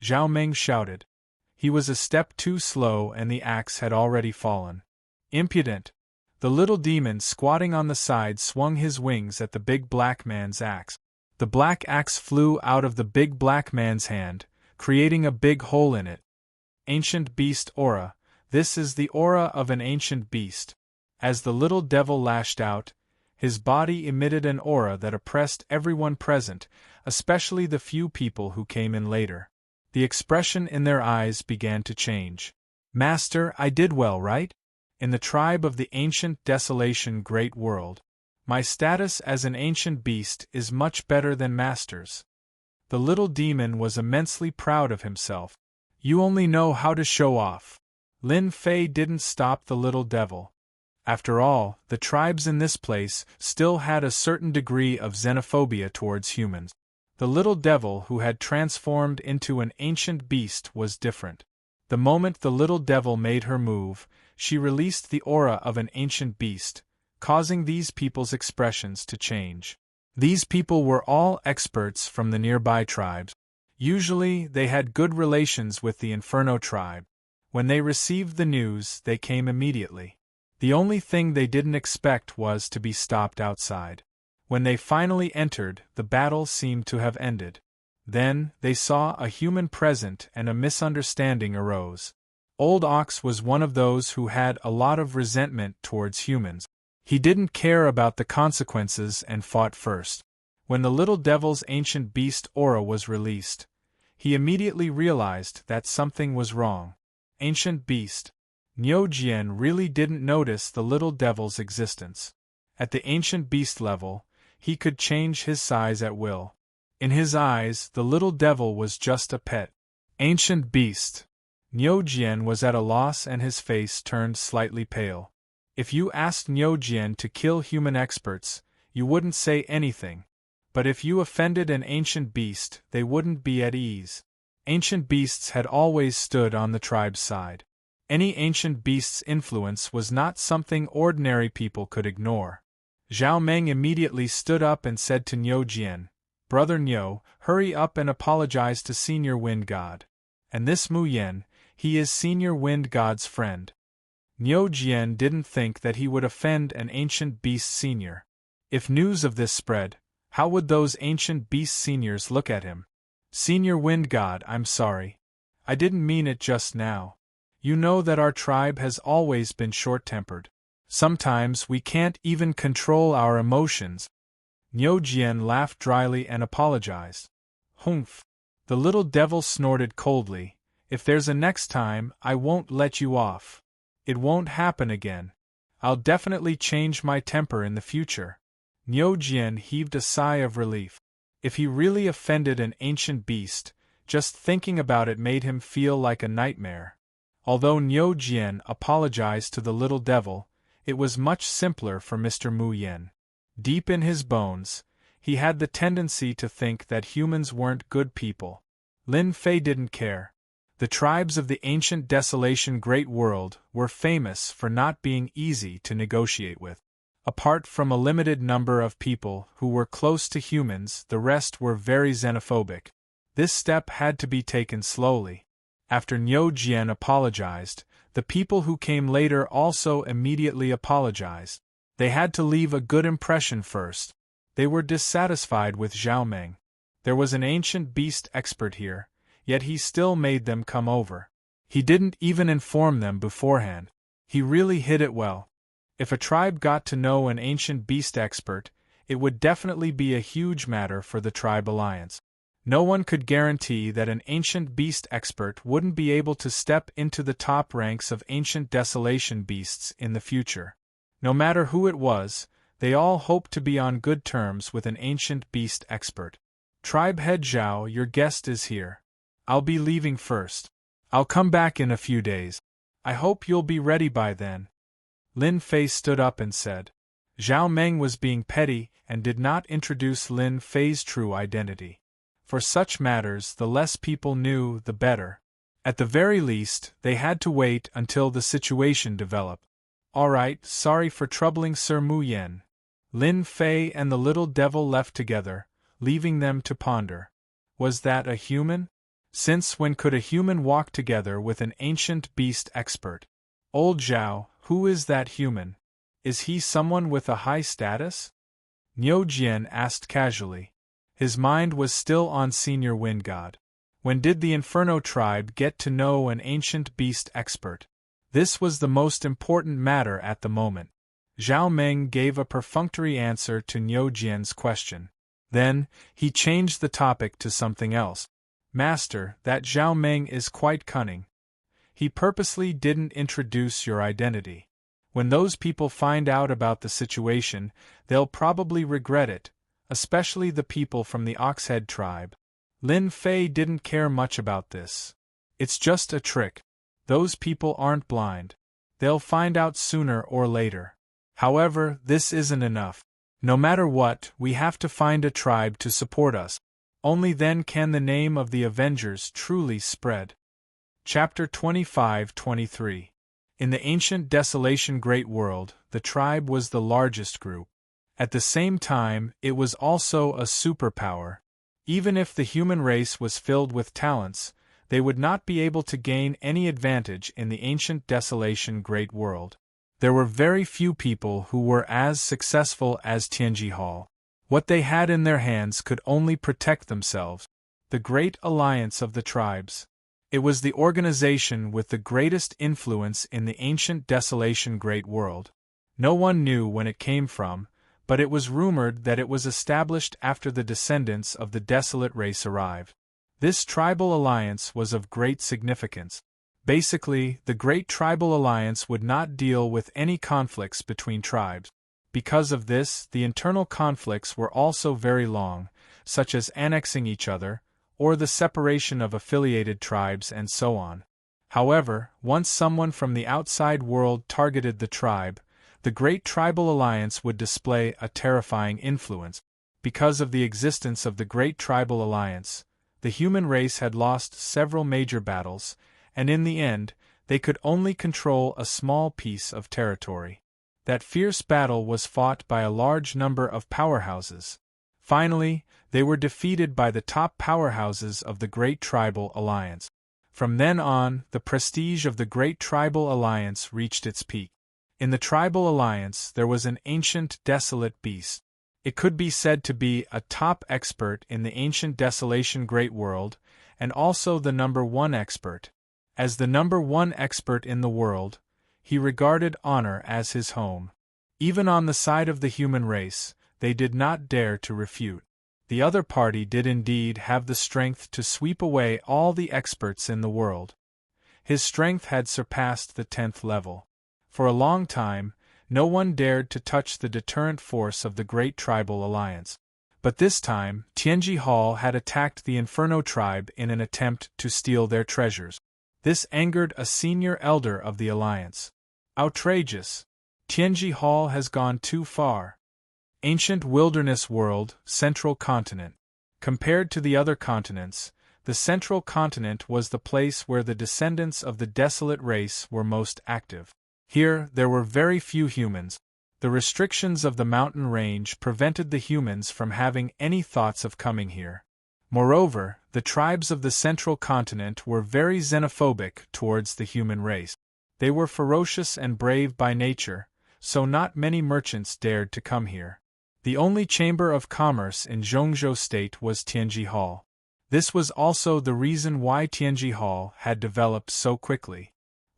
Zhao Meng shouted. He was a step too slow and the axe had already fallen. Impudent! The little demon squatting on the side swung his wings at the big black man's axe. The black axe flew out of the big black man's hand, creating a big hole in it. Ancient beast aura. This is the aura of an ancient beast. As the little devil lashed out, his body emitted an aura that oppressed everyone present, especially the few people who came in later. The expression in their eyes began to change. Master, I did well, right? In the tribe of the ancient desolation great world, my status as an ancient beast is much better than Master's. The little demon was immensely proud of himself. You only know how to show off. Lin Fei didn't stop the little devil. After all, the tribes in this place still had a certain degree of xenophobia towards humans. The little devil who had transformed into an ancient beast was different. The moment the little devil made her move, she released the aura of an ancient beast, causing these people's expressions to change. These people were all experts from the nearby tribes. Usually, they had good relations with the Inferno tribe. When they received the news, they came immediately. The only thing they didn't expect was to be stopped outside. When they finally entered, the battle seemed to have ended. Then, they saw a human present and a misunderstanding arose. Old Ox was one of those who had a lot of resentment towards humans. He didn't care about the consequences and fought first. When the little devil's ancient beast aura was released, he immediately realized that something was wrong. Ancient beast. Niu Jian really didn't notice the little devil's existence. At the ancient beast level, he could change his size at will. In his eyes, the little devil was just a pet. Ancient beast. Niu Jian was at a loss and his face turned slightly pale. If you asked Niu Jian to kill human experts, you wouldn't say anything. But if you offended an ancient beast, they wouldn't be at ease. Ancient beasts had always stood on the tribe's side. Any ancient beast's influence was not something ordinary people could ignore. Zhao Meng immediately stood up and said to Niu Jian, Brother Niu, hurry up and apologize to Senior Wind God. And this Mu Yen, he is Senior Wind God's friend. Niu Jian didn't think that he would offend an ancient beast senior. If news of this spread, how would those ancient beast seniors look at him? Senior Wind God, I'm sorry. I didn't mean it just now. You know that our tribe has always been short-tempered. Sometimes we can't even control our emotions. Niu Jian laughed dryly and apologized. Humph. The little devil snorted coldly. If there's a next time, I won't let you off. It won't happen again. I'll definitely change my temper in the future. Niu Jian heaved a sigh of relief. If he really offended an ancient beast, just thinking about it made him feel like a nightmare. Although Niu Jian apologized to the little devil, it was much simpler for Mr. Mu Yen. Deep in his bones, He had the tendency to think that humans weren't good people. Lin Fei didn't care. The tribes of the ancient Desolation Great World were famous for not being easy to negotiate with. Apart from a limited number of people who were close to humans, the rest were very xenophobic. This step had to be taken slowly. After Niu Jian apologized, the people who came later also immediately apologized. They had to leave a good impression first. They were dissatisfied with Zhao Meng. There was an ancient beast expert here, yet he still made them come over. He didn't even inform them beforehand. He really hid it well. If a tribe got to know an ancient beast expert, it would definitely be a huge matter for the tribe alliance. No one could guarantee that an ancient beast expert wouldn't be able to step into the top ranks of ancient desolation beasts in the future. No matter who it was, they all hoped to be on good terms with an ancient beast expert. Tribe head Zhao, your guest is here. I'll be leaving first. I'll come back in a few days. I hope you'll be ready by then. Lin Fei stood up and said. Zhao Meng was being petty and did not introduce Lin Fei's true identity. For such matters, the less people knew, the better. At the very least, they had to wait until the situation developed. All right, sorry for troubling Sir Mu Yen. Lin Fei and the little devil left together, leaving them to ponder. Was that a human? Since when could a human walk together with an ancient beast expert? Old Zhao, who is that human? Is he someone with a high status? Niu Jian asked casually. His mind was still on Senior Wind God. When did the Inferno tribe get to know an ancient beast expert? This was the most important matter at the moment. Zhao Meng gave a perfunctory answer to Niu Jian's question. Then, he changed the topic to something else. Master, that Zhao Meng is quite cunning. He purposely didn't introduce your identity. When those people find out about the situation, they'll probably regret it, especially the people from the Oxhead tribe. Lin Fei didn't care much about this. It's just a trick. Those people aren't blind. They'll find out sooner or later. However, this isn't enough. No matter what, we have to find a tribe to support us. Only then can the name of the Avengers truly spread. Chapter 25-23. In the ancient Desolation Great World, the tribe was the largest group. At the same time, it was also a superpower. Even if the human race was filled with talents, they would not be able to gain any advantage in the ancient Desolation Great World. There were very few people who were as successful as Tianji Hall. What they had in their hands could only protect themselves. The Great Alliance of the Tribes. It was the organization with the greatest influence in the ancient Desolation Great World. No one knew when it came from, but it was rumored that it was established after the descendants of the desolate race arrived. This tribal alliance was of great significance. Basically, the Great Tribal Alliance would not deal with any conflicts between tribes. Because of this, the internal conflicts were also very long, such as annexing each other, or the separation of affiliated tribes and so on. However, once someone from the outside world targeted the tribe, the Great Tribal Alliance would display a terrifying influence. Because of the existence of the Great Tribal Alliance, the human race had lost several major battles, and in the end, they could only control a small piece of territory. That fierce battle was fought by a large number of powerhouses. Finally, they were defeated by the top powerhouses of the Great Tribal Alliance. From then on, the prestige of the Great Tribal Alliance reached its peak. In the Tribal Alliance, there was an ancient desolate beast. It could be said to be a top expert in the ancient Desolation Great World, and also the #1 expert. As the #1 expert in the world, he regarded honor as his home. Even on the side of the human race, they did not dare to refute. The other party did indeed have the strength to sweep away all the experts in the world. His strength had surpassed the 10th level. For a long time, no one dared to touch the deterrent force of the Great Tribal Alliance. But this time, Tianji Hall had attacked the Inferno tribe in an attempt to steal their treasures. This angered a senior elder of the alliance. Outrageous! Tianji Hall has gone too far. Ancient wilderness world, central continent. Compared to the other continents, the central continent was the place where the descendants of the desolate race were most active. Here, there were very few humans. The restrictions of the mountain range prevented the humans from having any thoughts of coming here. Moreover, the tribes of the central continent were very xenophobic towards the human race. They were ferocious and brave by nature, so not many merchants dared to come here. The only chamber of commerce in Zhongzhou State was Tianji Hall. This was also the reason why Tianji Hall had developed so quickly.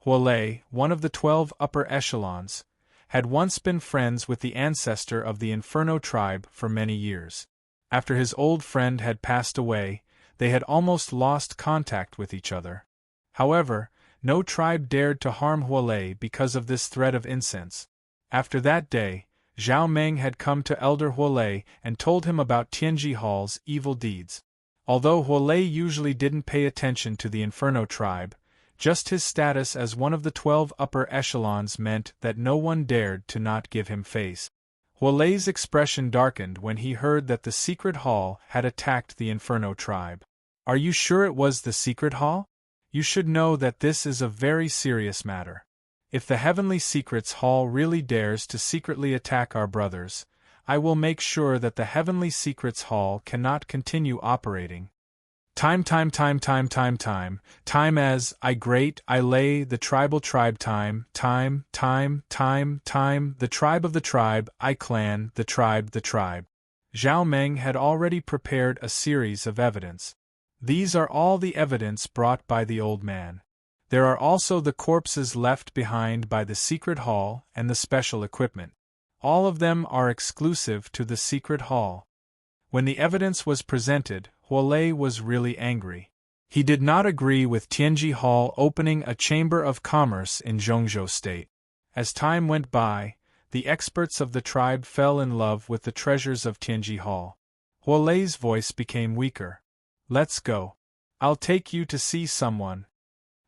Huolei, one of the 12 upper echelons, had once been friends with the ancestor of the Inferno tribe for many years. After his old friend had passed away, they had almost lost contact with each other. However, no tribe dared to harm Huolei because of this thread of incense. After that day, Zhao Meng had come to Elder Huolei and told him about Tianji Hall's evil deeds. Although Huolei usually didn't pay attention to the Inferno tribe, just his status as one of the 12 upper echelons meant that no one dared to not give him face. Huolei's expression darkened when he heard that the secret hall had attacked the Inferno tribe. Are you sure it was the secret hall? You should know that this is a very serious matter. If the Heavenly Secrets Hall really dares to secretly attack our brothers, I will make sure that the Heavenly Secrets Hall cannot continue operating. Time as I lay the tribal tribe time, the tribe of the tribe, I clan, the tribe. Zhao Meng had already prepared a series of evidence. These are all the evidence brought by the old man. There are also the corpses left behind by the secret hall and the special equipment. All of them are exclusive to the secret hall. When the evidence was presented, Huolei was really angry. He did not agree with Tianji Hall opening a chamber of commerce in Zhongzhou State. As time went by, the experts of the tribe fell in love with the treasures of Tianji Hall. Huolei's voice became weaker. Let's go. I'll take you to see someone.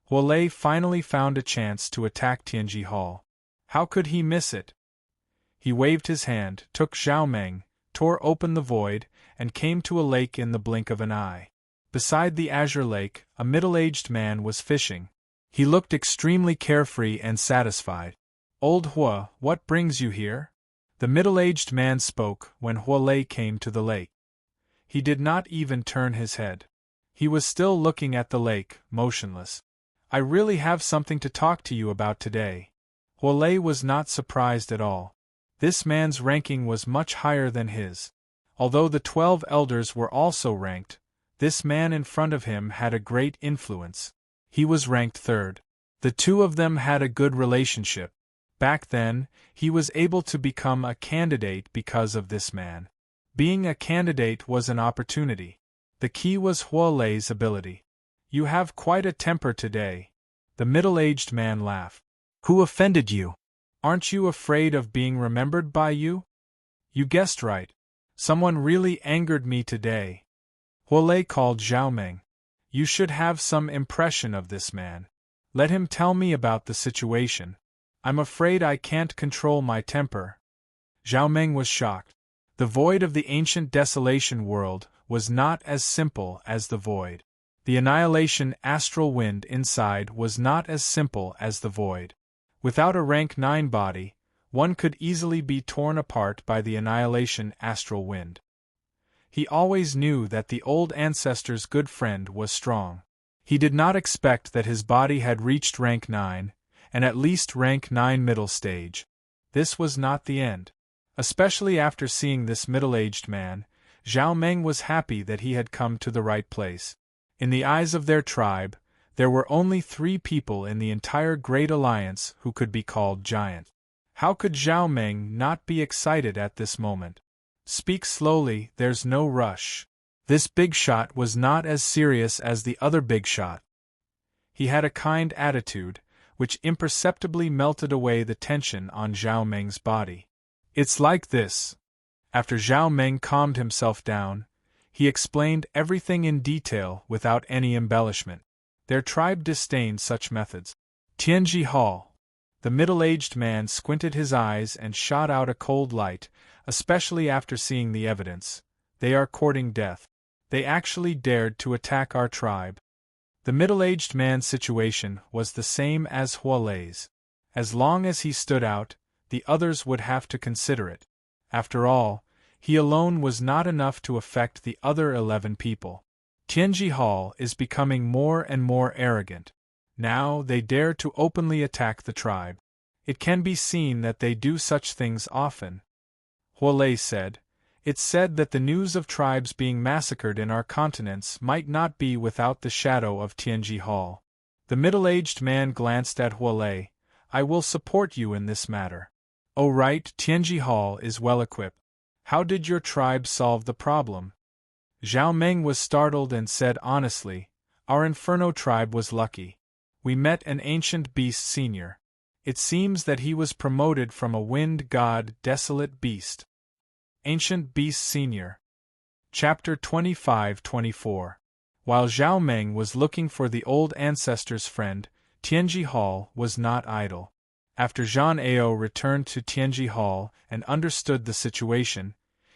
Huolei finally found a chance to attack Tianji Hall. How could he miss it? He waved his hand, took Zhao Meng, tore open the void, and came to a lake in the blink of an eye. Beside the azure lake, a middle-aged man was fishing. He looked extremely carefree and satisfied. Old Hua, what brings you here? The middle-aged man spoke when Huolei came to the lake. He did not even turn his head. He was still looking at the lake, motionless. I really have something to talk to you about today. Huolei was not surprised at all. This man's ranking was much higher than his. Although the 12 elders were also ranked, this man in front of him had a great influence. He was ranked 3rd. The two of them had a good relationship. Back then, he was able to become a candidate because of this man. Being a candidate was an opportunity. The key was Huolei's ability. You have quite a temper today. The middle-aged man laughed. Who offended you? Aren't you afraid of being remembered by you? You guessed right. Someone really angered me today. Huolei called Zhao Meng. You should have some impression of this man. Let him tell me about the situation. I'm afraid I can't control my temper. Zhao Meng was shocked. The void of the ancient desolation world was not as simple as the void. The annihilation astral wind inside was not as simple as the void. Without a rank 9 body, one could easily be torn apart by the annihilation astral wind. He always knew that the old ancestor's good friend was strong. He did not expect that his body had reached rank 9, and at least rank 9 middle stage. This was not the end. Especially after seeing this middle-aged man, Zhao Meng was happy that he had come to the right place. In the eyes of their tribe, there were only 3 people in the entire Great Alliance who could be called giant. How could Zhao Meng not be excited at this moment? Speak slowly, there's no rush. This big shot was not as serious as the other big shot. He had a kind attitude, which imperceptibly melted away the tension on Zhao Meng's body. It's like this. After Zhao Meng calmed himself down, he explained everything in detail without any embellishment. Their tribe disdained such methods. Tianji Hall. The middle-aged man squinted his eyes and shot out a cold light, especially after seeing the evidence. They are courting death. They actually dared to attack our tribe. The middle-aged man's situation was the same as Hualei's. As long as he stood out, the others would have to consider it. After all, he alone was not enough to affect the other 11 people. Tianji Hall is becoming more and more arrogant. Now they dare to openly attack the tribe. It can be seen that they do such things often. Huolei said, "It's said that the news of tribes being massacred in our continents might not be without the shadow of Tianji Hall." The middle-aged man glanced at Huolei. "I will support you in this matter." "Oh right, Tianji Hall is well equipped. How did your tribe solve the problem?" Zhao Meng was startled and said honestly, "Our Inferno tribe was lucky. We met an ancient beast senior. It seems that he was promoted from a wind god desolate beast." Ancient Beast Senior. Chapter 25-24. While Zhao Meng was looking for the old ancestor's friend, Tianji Hall was not idle. After Zhang Ao returned to Tianji Hall and understood the situation,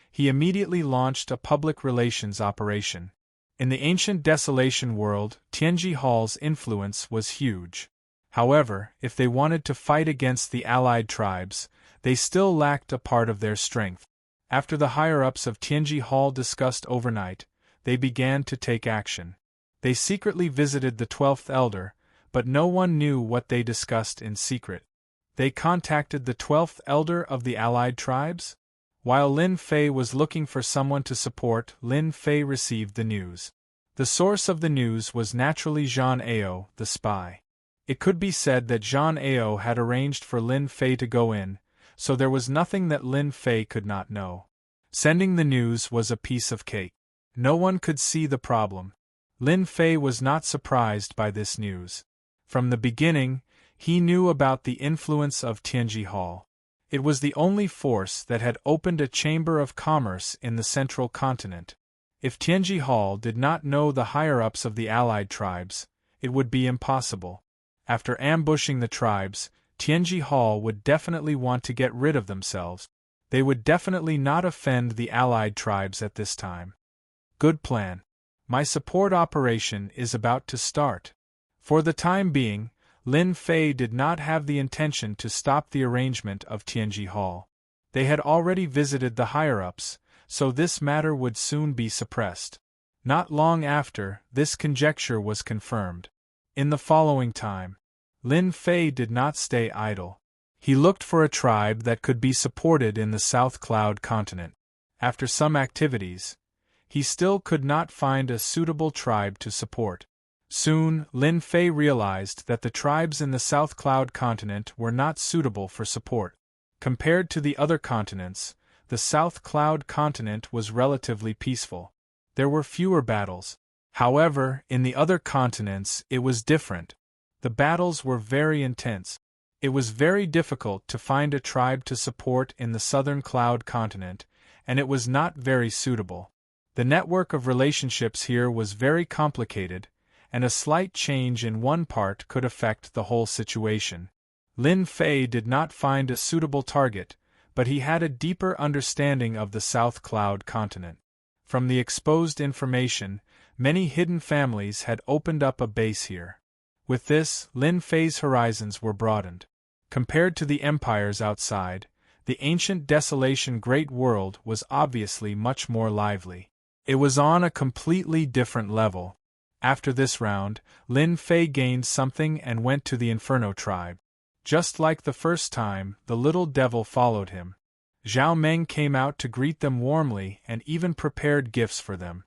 he immediately launched a public relations operation. In the ancient desolation world, Tianji Hall's influence was huge. However, if they wanted to fight against the allied tribes, they still lacked a part of their strength. After the higher-ups of Tianji Hall discussed overnight, they began to take action. They secretly visited the 12th Elder, but no one knew what they discussed in secret. They contacted the 12th Elder of the allied tribes? While Lin Fei was looking for someone to support, Lin Fei received the news. The source of the news was naturally Zhang Ao, the spy. It could be said that Zhang Ao had arranged for Lin Fei to go in, so there was nothing that Lin Fei could not know. Sending the news was a piece of cake. No one could see the problem. Lin Fei was not surprised by this news. From the beginning, he knew about the influence of Tianji Hall. It was the only force that had opened a chamber of commerce in the central continent. If Tianji Hall did not know the higher-ups of the allied tribes, it would be impossible. After ambushing the tribes, Tianji Hall would definitely want to get rid of themselves. They would definitely not offend the allied tribes at this time. Good plan. My support operation is about to start. For the time being, Lin Fei did not have the intention to stop the arrangement of Tianji Hall. They had already visited the higher-ups, so this matter would soon be suppressed. Not long after, this conjecture was confirmed. In the following time, Lin Fei did not stay idle. He looked for a tribe that could be supported in the South Cloud continent. After some activities, he still could not find a suitable tribe to support. Soon, Lin Fei realized that the tribes in the South Cloud continent were not suitable for support. Compared to the other continents, the South Cloud continent was relatively peaceful. There were fewer battles. However, in the other continents it was different. The battles were very intense. It was very difficult to find a tribe to support in the Southern Cloud continent, and it was not very suitable. The network of relationships here was very complicated, and a slight change in one part could affect the whole situation. Lin Fei did not find a suitable target, but he had a deeper understanding of the South Cloud continent. From the exposed information, many hidden families had opened up a base here. With this, Lin Fei's horizons were broadened. Compared to the empires outside, the ancient desolation great world was obviously much more lively. It was on a completely different level. After this round, Lin Fei gained something and went to the Inferno tribe. Just like the first time, the little devil followed him. Zhao Meng came out to greet them warmly and even prepared gifts for them.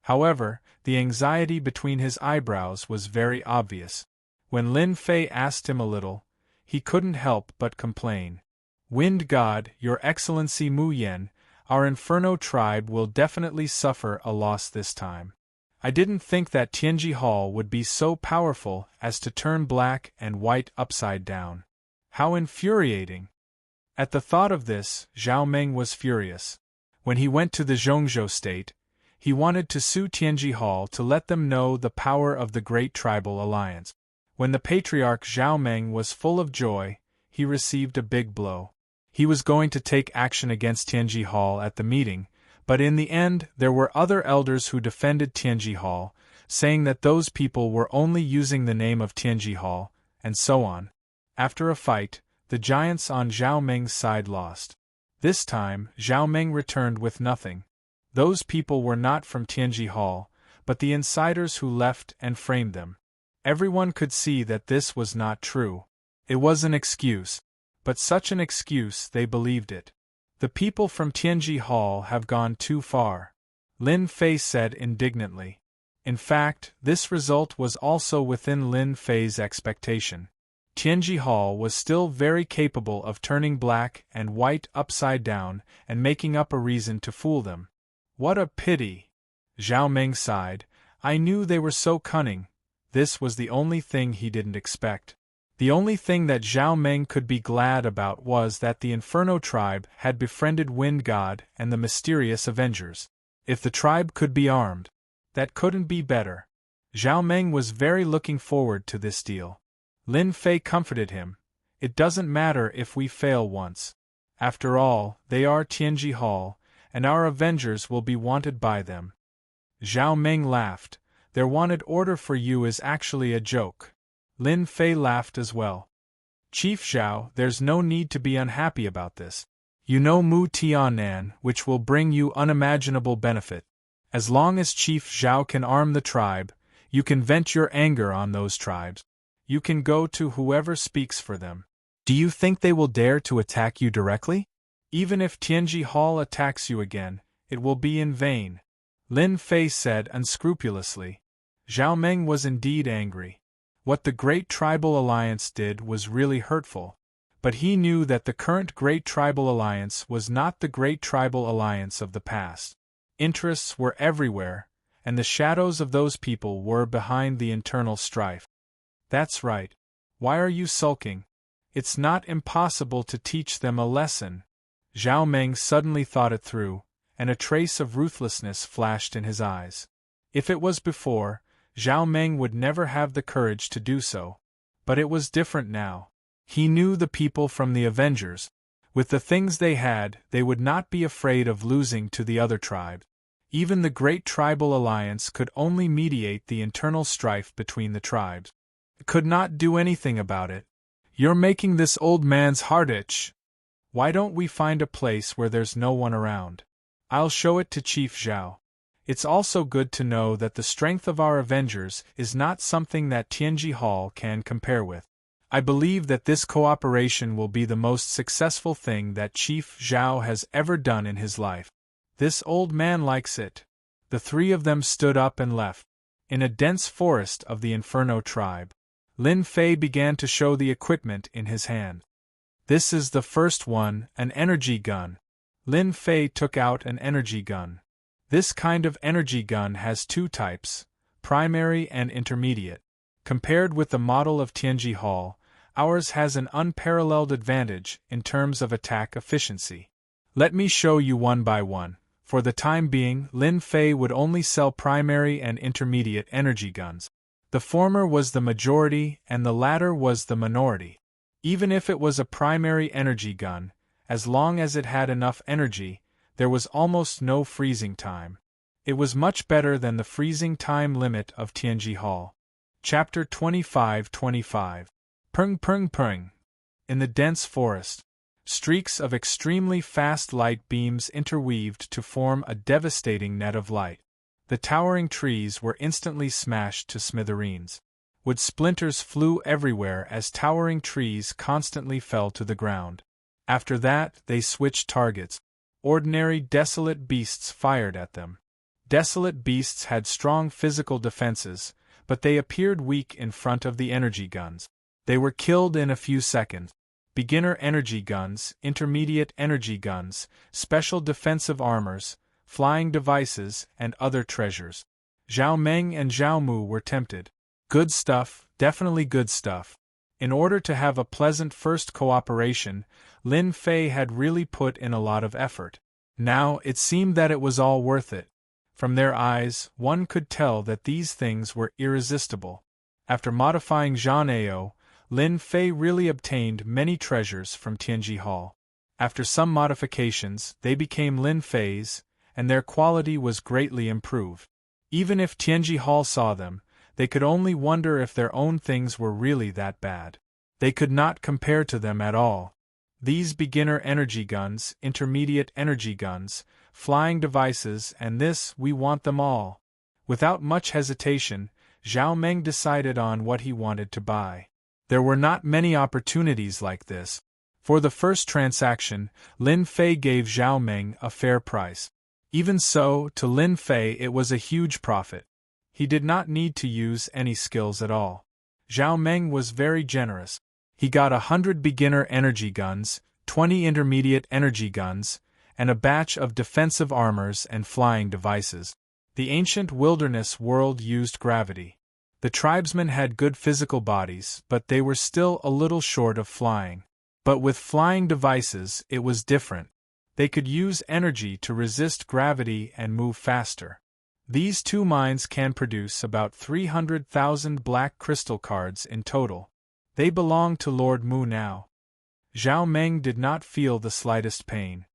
However, the anxiety between his eyebrows was very obvious. When Lin Fei asked him a little, he couldn't help but complain. "Wind God, Your Excellency Mu Yen, our Inferno tribe will definitely suffer a loss this time. I didn't think that Tianji Hall would be so powerful as to turn black and white upside down. How infuriating!" At the thought of this, Zhao Meng was furious. When he went to the Zhongzhou state, he wanted to sue Tianji Hall to let them know the power of the Great Tribal Alliance. When the patriarch Zhao Meng was full of joy, he received a big blow. He was going to take action against Tianji Hall at the meeting, but in the end there were other elders who defended Tianji Hall, saying that those people were only using the name of Tianji Hall, and so on. After a fight, the giants on Zhao Meng's side lost. This time, Zhao Meng returned with nothing. Those people were not from Tianji Hall, but the insiders who left and framed them. Everyone could see that this was not true. It was an excuse. But such an excuse, they believed it. The people from Tianji Hall have gone too far, Lin Fei said indignantly. In fact, this result was also within Lin Fei's expectation. Tianji Hall was still very capable of turning black and white upside down and making up a reason to fool them. What a pity! Zhao Meng sighed. I knew they were so cunning. This was the only thing he didn't expect. The only thing that Zhao Meng could be glad about was that the Inferno tribe had befriended Wind God and the mysterious Avengers. If the tribe could be armed, that couldn't be better. Zhao Meng was very looking forward to this deal. Lin Fei comforted him. It doesn't matter if we fail once. After all, they are Tianji Hall, and our Avengers will be wanted by them. Zhao Meng laughed. Their wanted order for you is actually a joke. Lin Fei laughed as well. Chief Zhao, there's no need to be unhappy about this. You know Mu Tianan, which will bring you unimaginable benefit. As long as Chief Zhao can arm the tribe, you can vent your anger on those tribes. You can go to whoever speaks for them. Do you think they will dare to attack you directly? Even if Tianji Hall attacks you again, it will be in vain, Lin Fei said unscrupulously. Zhao Meng was indeed angry. What the Great Tribal Alliance did was really hurtful, but he knew that the current Great Tribal Alliance was not the Great Tribal Alliance of the past. Interests were everywhere, and the shadows of those people were behind the internal strife. That's right. Why are you sulking? It's not impossible to teach them a lesson. Zhao Meng suddenly thought it through, and a trace of ruthlessness flashed in his eyes. If it was before, Zhao Meng would never have the courage to do so. But it was different now. He knew the people from the Avengers. With the things they had, they would not be afraid of losing to the other tribes. Even the Great Tribal Alliance could only mediate the internal strife between the tribes. It could not do anything about it. You're making this old man's heart itch. Why don't we find a place where there's no one around? I'll show it to Chief Zhao. It's also good to know that the strength of our Avengers is not something that Tianji Hall can compare with. I believe that this cooperation will be the most successful thing that Chief Zhao has ever done in his life. This old man likes it. The three of them stood up and left. In a dense forest of the Inferno tribe, Lin Fei began to show the equipment in his hand. This is the first one, an energy gun. Lin Fei took out an energy gun. This kind of energy gun has two types, primary and intermediate. Compared with the model of Tianji Hall, ours has an unparalleled advantage in terms of attack efficiency. Let me show you one by one. For the time being, Lin Fei would only sell primary and intermediate energy guns. The former was the majority and the latter was the minority. Even if it was a primary energy gun, as long as it had enough energy, there was almost no freezing time. It was much better than the freezing time limit of Tianji Hall. Chapter 25-25. Pung pung pung. In the dense forest, streaks of extremely fast light beams interweaved to form a devastating net of light. The towering trees were instantly smashed to smithereens. Wood splinters flew everywhere as towering trees constantly fell to the ground. After that, they switched targets. Ordinary desolate beasts fired at them. Desolate beasts had strong physical defenses, but they appeared weak in front of the energy guns. They were killed in a few seconds. Beginner energy guns, intermediate energy guns, special defensive armors, flying devices, and other treasures. Zhao Meng and Zhao Mu were tempted. Good stuff, definitely good stuff. In order to have a pleasant first cooperation, Lin Fei had really put in a lot of effort. Now, it seemed that it was all worth it. From their eyes, one could tell that these things were irresistible. After modifying Zhang Ao, Lin Fei really obtained many treasures from Tianji Hall. After some modifications, they became Lin Fei's, and their quality was greatly improved. Even if Tianji Hall saw them, they could only wonder if their own things were really that bad. They could not compare to them at all. These beginner energy guns, intermediate energy guns, flying devices, and this, we want them all. Without much hesitation, Zhao Meng decided on what he wanted to buy. There were not many opportunities like this. For the first transaction, Lin Fei gave Zhao Meng a fair price. Even so, to Lin Fei it was a huge profit. He did not need to use any skills at all. Zhao Meng was very generous. He got 100 beginner energy guns, 20 intermediate energy guns, and a batch of defensive armors and flying devices. The ancient wilderness world used gravity. The tribesmen had good physical bodies, but they were still a little short of flying. But with flying devices, it was different. They could use energy to resist gravity and move faster. These two mines can produce about 300,000 black crystal cards in total. They belong to Lord Mu now. Zhao Meng did not feel the slightest pain.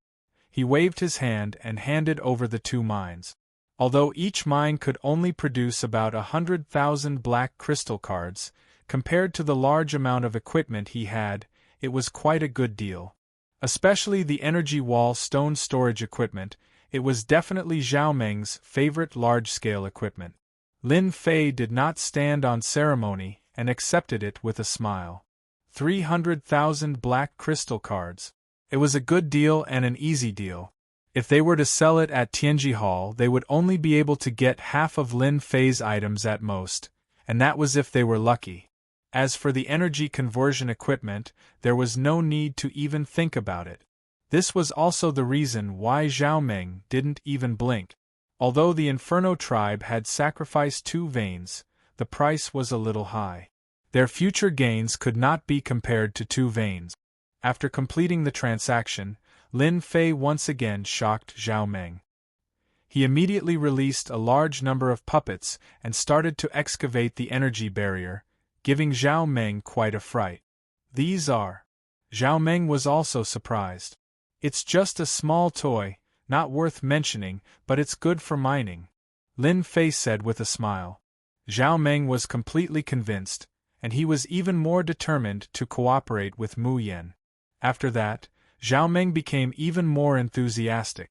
He waved his hand and handed over the two mines. Although each mine could only produce about 100,000 black crystal cards, compared to the large amount of equipment he had, it was quite a good deal. Especially the energy wall stone storage equipment, it was definitely Zhao Meng's favorite large-scale equipment. Lin Fei did not stand on ceremony and accepted it with a smile. 300,000 black crystal cards. It was a good deal and an easy deal. If they were to sell it at Tianji Hall, they would only be able to get half of Lin Fei's items at most, and that was if they were lucky. As for the energy conversion equipment, there was no need to even think about it. This was also the reason why Zhao Meng didn't even blink. Although the Inferno tribe had sacrificed 2 veins, the price was a little high. Their future gains could not be compared to 2 veins. After completing the transaction, Lin Fei once again shocked Zhao Meng. He immediately released a large number of puppets and started to excavate the energy barrier, giving Zhao Meng quite a fright. These are. Zhao Meng was also surprised. It's just a small toy, not worth mentioning, but it's good for mining, Lin Fei said with a smile. Zhao Meng was completely convinced, and he was even more determined to cooperate with Mu Yan. After that, Zhao Meng became even more enthusiastic.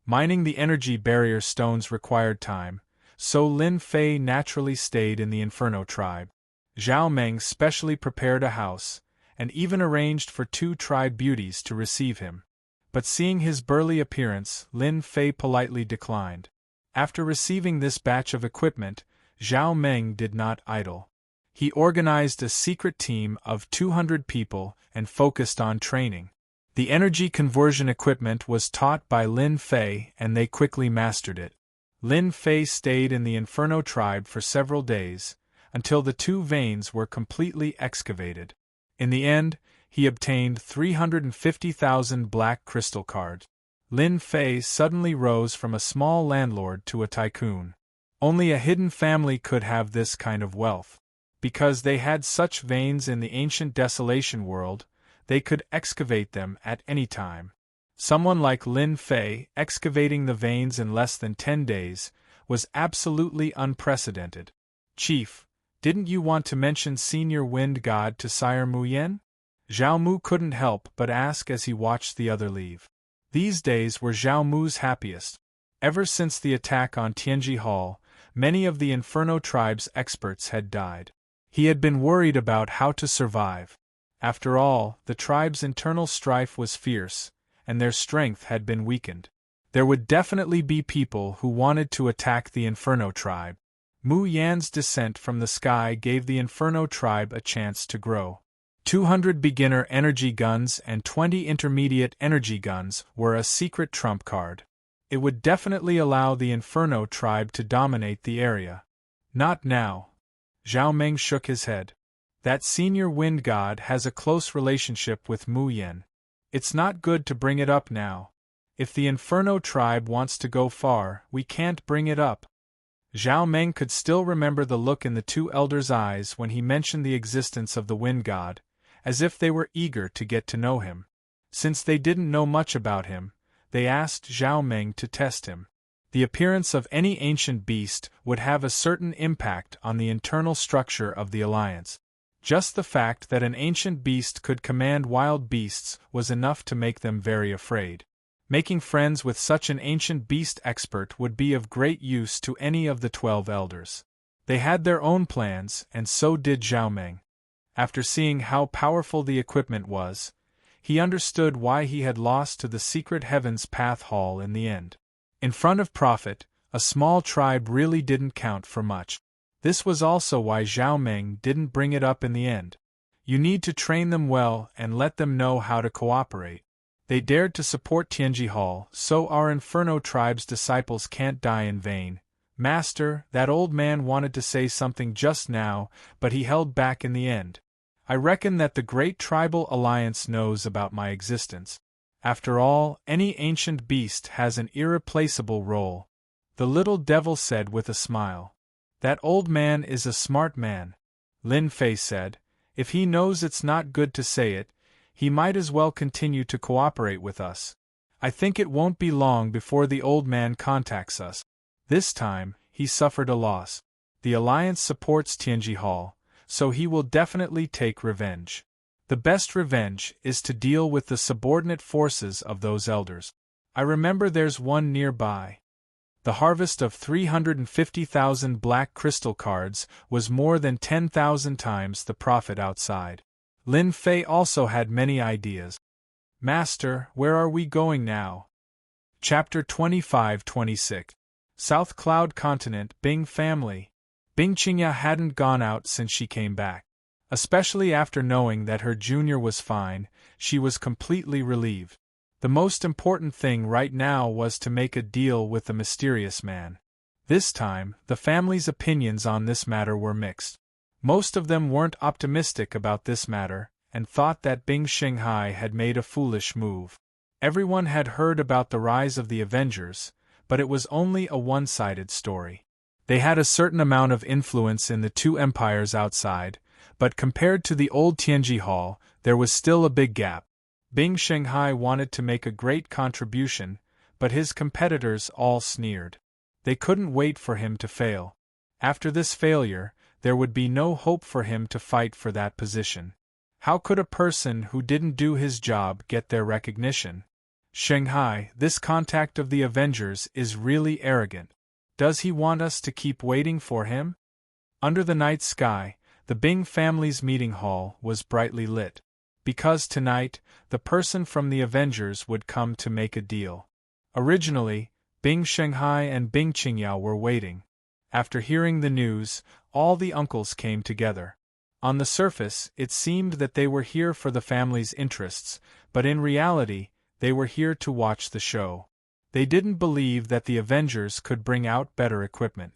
Mining the energy barrier stones required time, so Lin Fei naturally stayed in the Inferno tribe. Zhao Meng specially prepared a house, and even arranged for 2 tribe beauties to receive him. But seeing his burly appearance, Lin Fei politely declined. After receiving this batch of equipment, Zhao Meng did not idle. He organized a secret team of 200 people and focused on training. The energy conversion equipment was taught by Lin Fei and they quickly mastered it. Lin Fei stayed in the Inferno tribe for several days, until the 2 veins were completely excavated. In the end, he obtained 350,000 black crystal cards. Lin Fei suddenly rose from a small landlord to a tycoon. Only a hidden family could have this kind of wealth. Because they had such veins in the ancient desolation world, they could excavate them at any time. Someone like Lin Fei excavating the veins in less than 10 days was absolutely unprecedented. Chief, didn't you want to mention Senior Wind God to Sire Mu Yan? Zhao Mu couldn't help but ask as he watched the other leave. These days were Zhao Mu's happiest. Ever since the attack on Tianji Hall, many of the Inferno tribe's experts had died. He had been worried about how to survive. After all, the tribe's internal strife was fierce, and their strength had been weakened. There would definitely be people who wanted to attack the Inferno tribe. Mu Yan's descent from the sky gave the Inferno tribe a chance to grow. 200 beginner energy guns and 20 intermediate energy guns were a secret trump card. It would definitely allow the Inferno tribe to dominate the area. Not now. Zhao Meng shook his head. That senior wind god has a close relationship with Mu Yan. It's not good to bring it up now. If the Inferno tribe wants to go far, we can't bring it up. Zhao Meng could still remember the look in the 2 elders' eyes when he mentioned the existence of the wind god, as if they were eager to get to know him. Since they didn't know much about him, they asked Zhao Meng to test him. The appearance of any ancient beast would have a certain impact on the internal structure of the alliance. Just the fact that an ancient beast could command wild beasts was enough to make them very afraid. Making friends with such an ancient beast expert would be of great use to any of the 12 elders. They had their own plans, and so did Zhao Meng. After seeing how powerful the equipment was, he understood why he had lost to the Secret Heavens Path Hall in the end. In front of Prophet, a small tribe really didn't count for much. This was also why Zhao Meng didn't bring it up in the end. You need to train them well and let them know how to cooperate. They dared to support Tianji Hall, so our Inferno tribe's disciples can't die in vain. Master, that old man wanted to say something just now, but he held back in the end. I reckon that the Great Tribal Alliance knows about my existence. After all, any ancient beast has an irreplaceable role. The little devil said with a smile. That old man is a smart man. Lin Fei said. If he knows it's not good to say it, he might as well continue to cooperate with us. I think it won't be long before the old man contacts us. This time, he suffered a loss. The Alliance supports Tianji Hall, so he will definitely take revenge. The best revenge is to deal with the subordinate forces of those elders. I remember there's one nearby. The harvest of 350,000 black crystal cards was more than 10,000 times the profit outside. Lin Fei also had many ideas. Master, where are we going now? Chapter 25-26. South Cloud Continent, Bing family. Bing Qingya hadn't gone out since she came back. Especially after knowing that her junior was fine, she was completely relieved. The most important thing right now was to make a deal with the mysterious man. This time, the family's opinions on this matter were mixed. Most of them weren't optimistic about this matter, and thought that Bing Xinghai had made a foolish move. Everyone had heard about the rise of the Avengers, but it was only a one-sided story. They had a certain amount of influence in the two empires outside, but compared to the old Tianji Hall, there was still a big gap. Bing Xinghai wanted to make a great contribution, but his competitors all sneered. They couldn't wait for him to fail. After this failure, there would be no hope for him to fight for that position. How could a person who didn't do his job get their recognition? Xinghai, this contact of the Avengers is really arrogant. Does he want us to keep waiting for him? Under the night sky, the Bing family's meeting hall was brightly lit. Because tonight, the person from the Avengers would come to make a deal. Originally, Bing Xinghai and Bing Qingyao were waiting. After hearing the news, all the uncles came together. On the surface, it seemed that they were here for the family's interests, but in reality, they were here to watch the show. They didn't believe that the Avengers could bring out better equipment.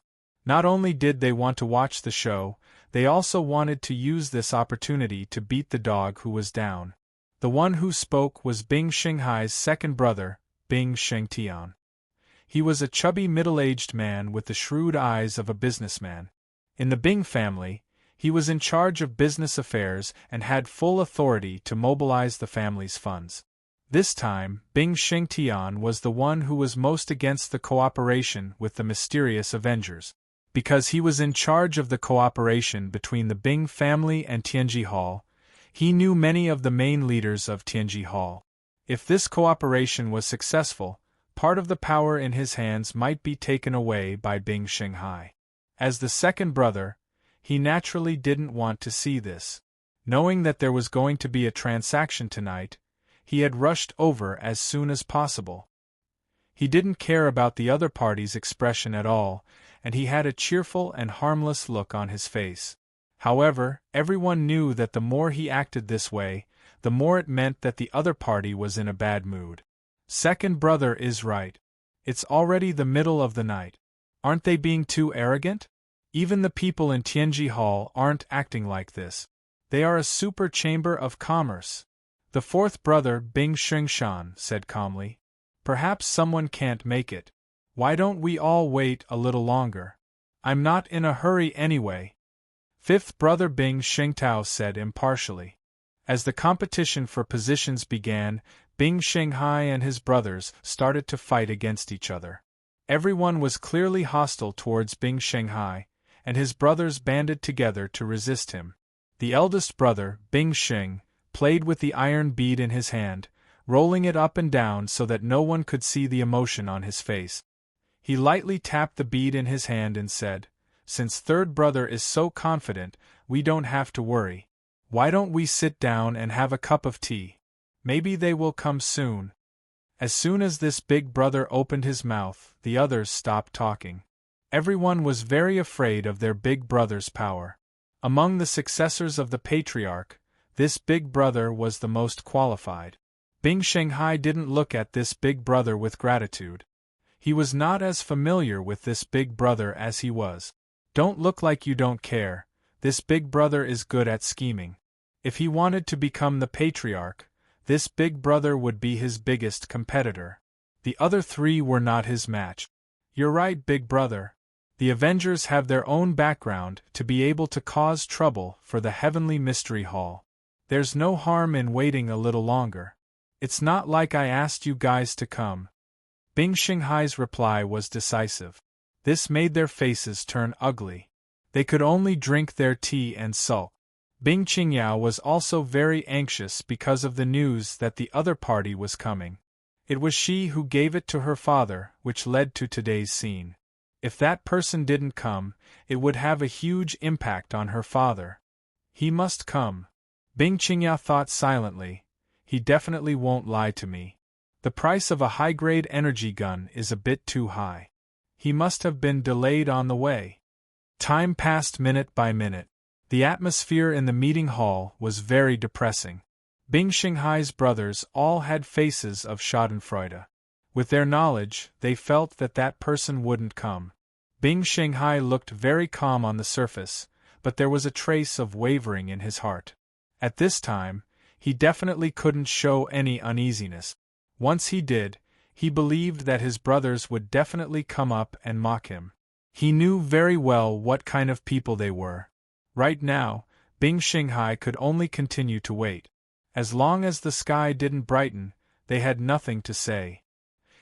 Not only did they want to watch the show, they also wanted to use this opportunity to beat the dog who was down. The one who spoke was Bing Xinghai's second brother, Bing Shengtian. He was a chubby middle-aged man with the shrewd eyes of a businessman. In the Bing family, he was in charge of business affairs and had full authority to mobilize the family's funds. This time, Bing Shengtian was the one who was most against the cooperation with the mysterious Avengers. Because he was in charge of the cooperation between the Bing family and Tianji Hall, he knew many of the main leaders of Tianji Hall. If this cooperation was successful, part of the power in his hands might be taken away by Bing Xinghai. As the second brother, he naturally didn't want to see this. Knowing that there was going to be a transaction tonight, he had rushed over as soon as possible. He didn't care about the other party's expression at all, and he had a cheerful and harmless look on his face. However, everyone knew that the more he acted this way, the more it meant that the other party was in a bad mood. Second brother is right. It's already the middle of the night. Aren't they being too arrogant? Even the people in Tianji Hall aren't acting like this. They are a super chamber of commerce. The fourth brother, Bing Xingshan, said calmly. Perhaps someone can't make it. Why don't we all wait a little longer? I'm not in a hurry anyway. Fifth brother Bing Xingtao said impartially. As the competition for positions began, Bing Shanghai and his brothers started to fight against each other. Everyone was clearly hostile towards Bing Shanghai, and his brothers banded together to resist him. The eldest brother, Bing Sheng, played with the iron bead in his hand, rolling it up and down so that no one could see the emotion on his face. He lightly tapped the bead in his hand and said, "Since third brother is so confident, we don't have to worry. Why don't we sit down and have a cup of tea? Maybe they will come soon." As soon as this big brother opened his mouth, the others stopped talking. Everyone was very afraid of their big brother's power. Among the successors of the patriarch, this big brother was the most qualified. Bing Shanghai didn't look at this big brother with gratitude. He was not as familiar with this big brother as he was. Don't look like you don't care, this big brother is good at scheming. If he wanted to become the patriarch, this big brother would be his biggest competitor. The other three were not his match. You're right, big brother. The Avengers have their own background to be able to cause trouble for the Heavenly Mystery Hall. There's no harm in waiting a little longer. It's not like I asked you guys to come. Bing Shanghai's reply was decisive. This made their faces turn ugly. They could only drink their tea and sulk. Bing Qingyao was also very anxious because of the news that the other party was coming. It was she who gave it to her father, which led to today's scene. If that person didn't come, it would have a huge impact on her father. He must come. Bing Qingyao thought silently. He definitely won't lie to me. The price of a high-grade energy gun is a bit too high. He must have been delayed on the way. Time passed minute by minute. The atmosphere in the meeting hall was very depressing. Bing Shanghai's brothers all had faces of schadenfreude. With their knowledge, they felt that that person wouldn't come. Bing Shanghai looked very calm on the surface, but there was a trace of wavering in his heart. At this time, he definitely couldn't show any uneasiness. Once he did, he believed that his brothers would definitely come up and mock him. He knew very well what kind of people they were. Right now, Bing Shanghai could only continue to wait. As long as the sky didn't brighten, they had nothing to say.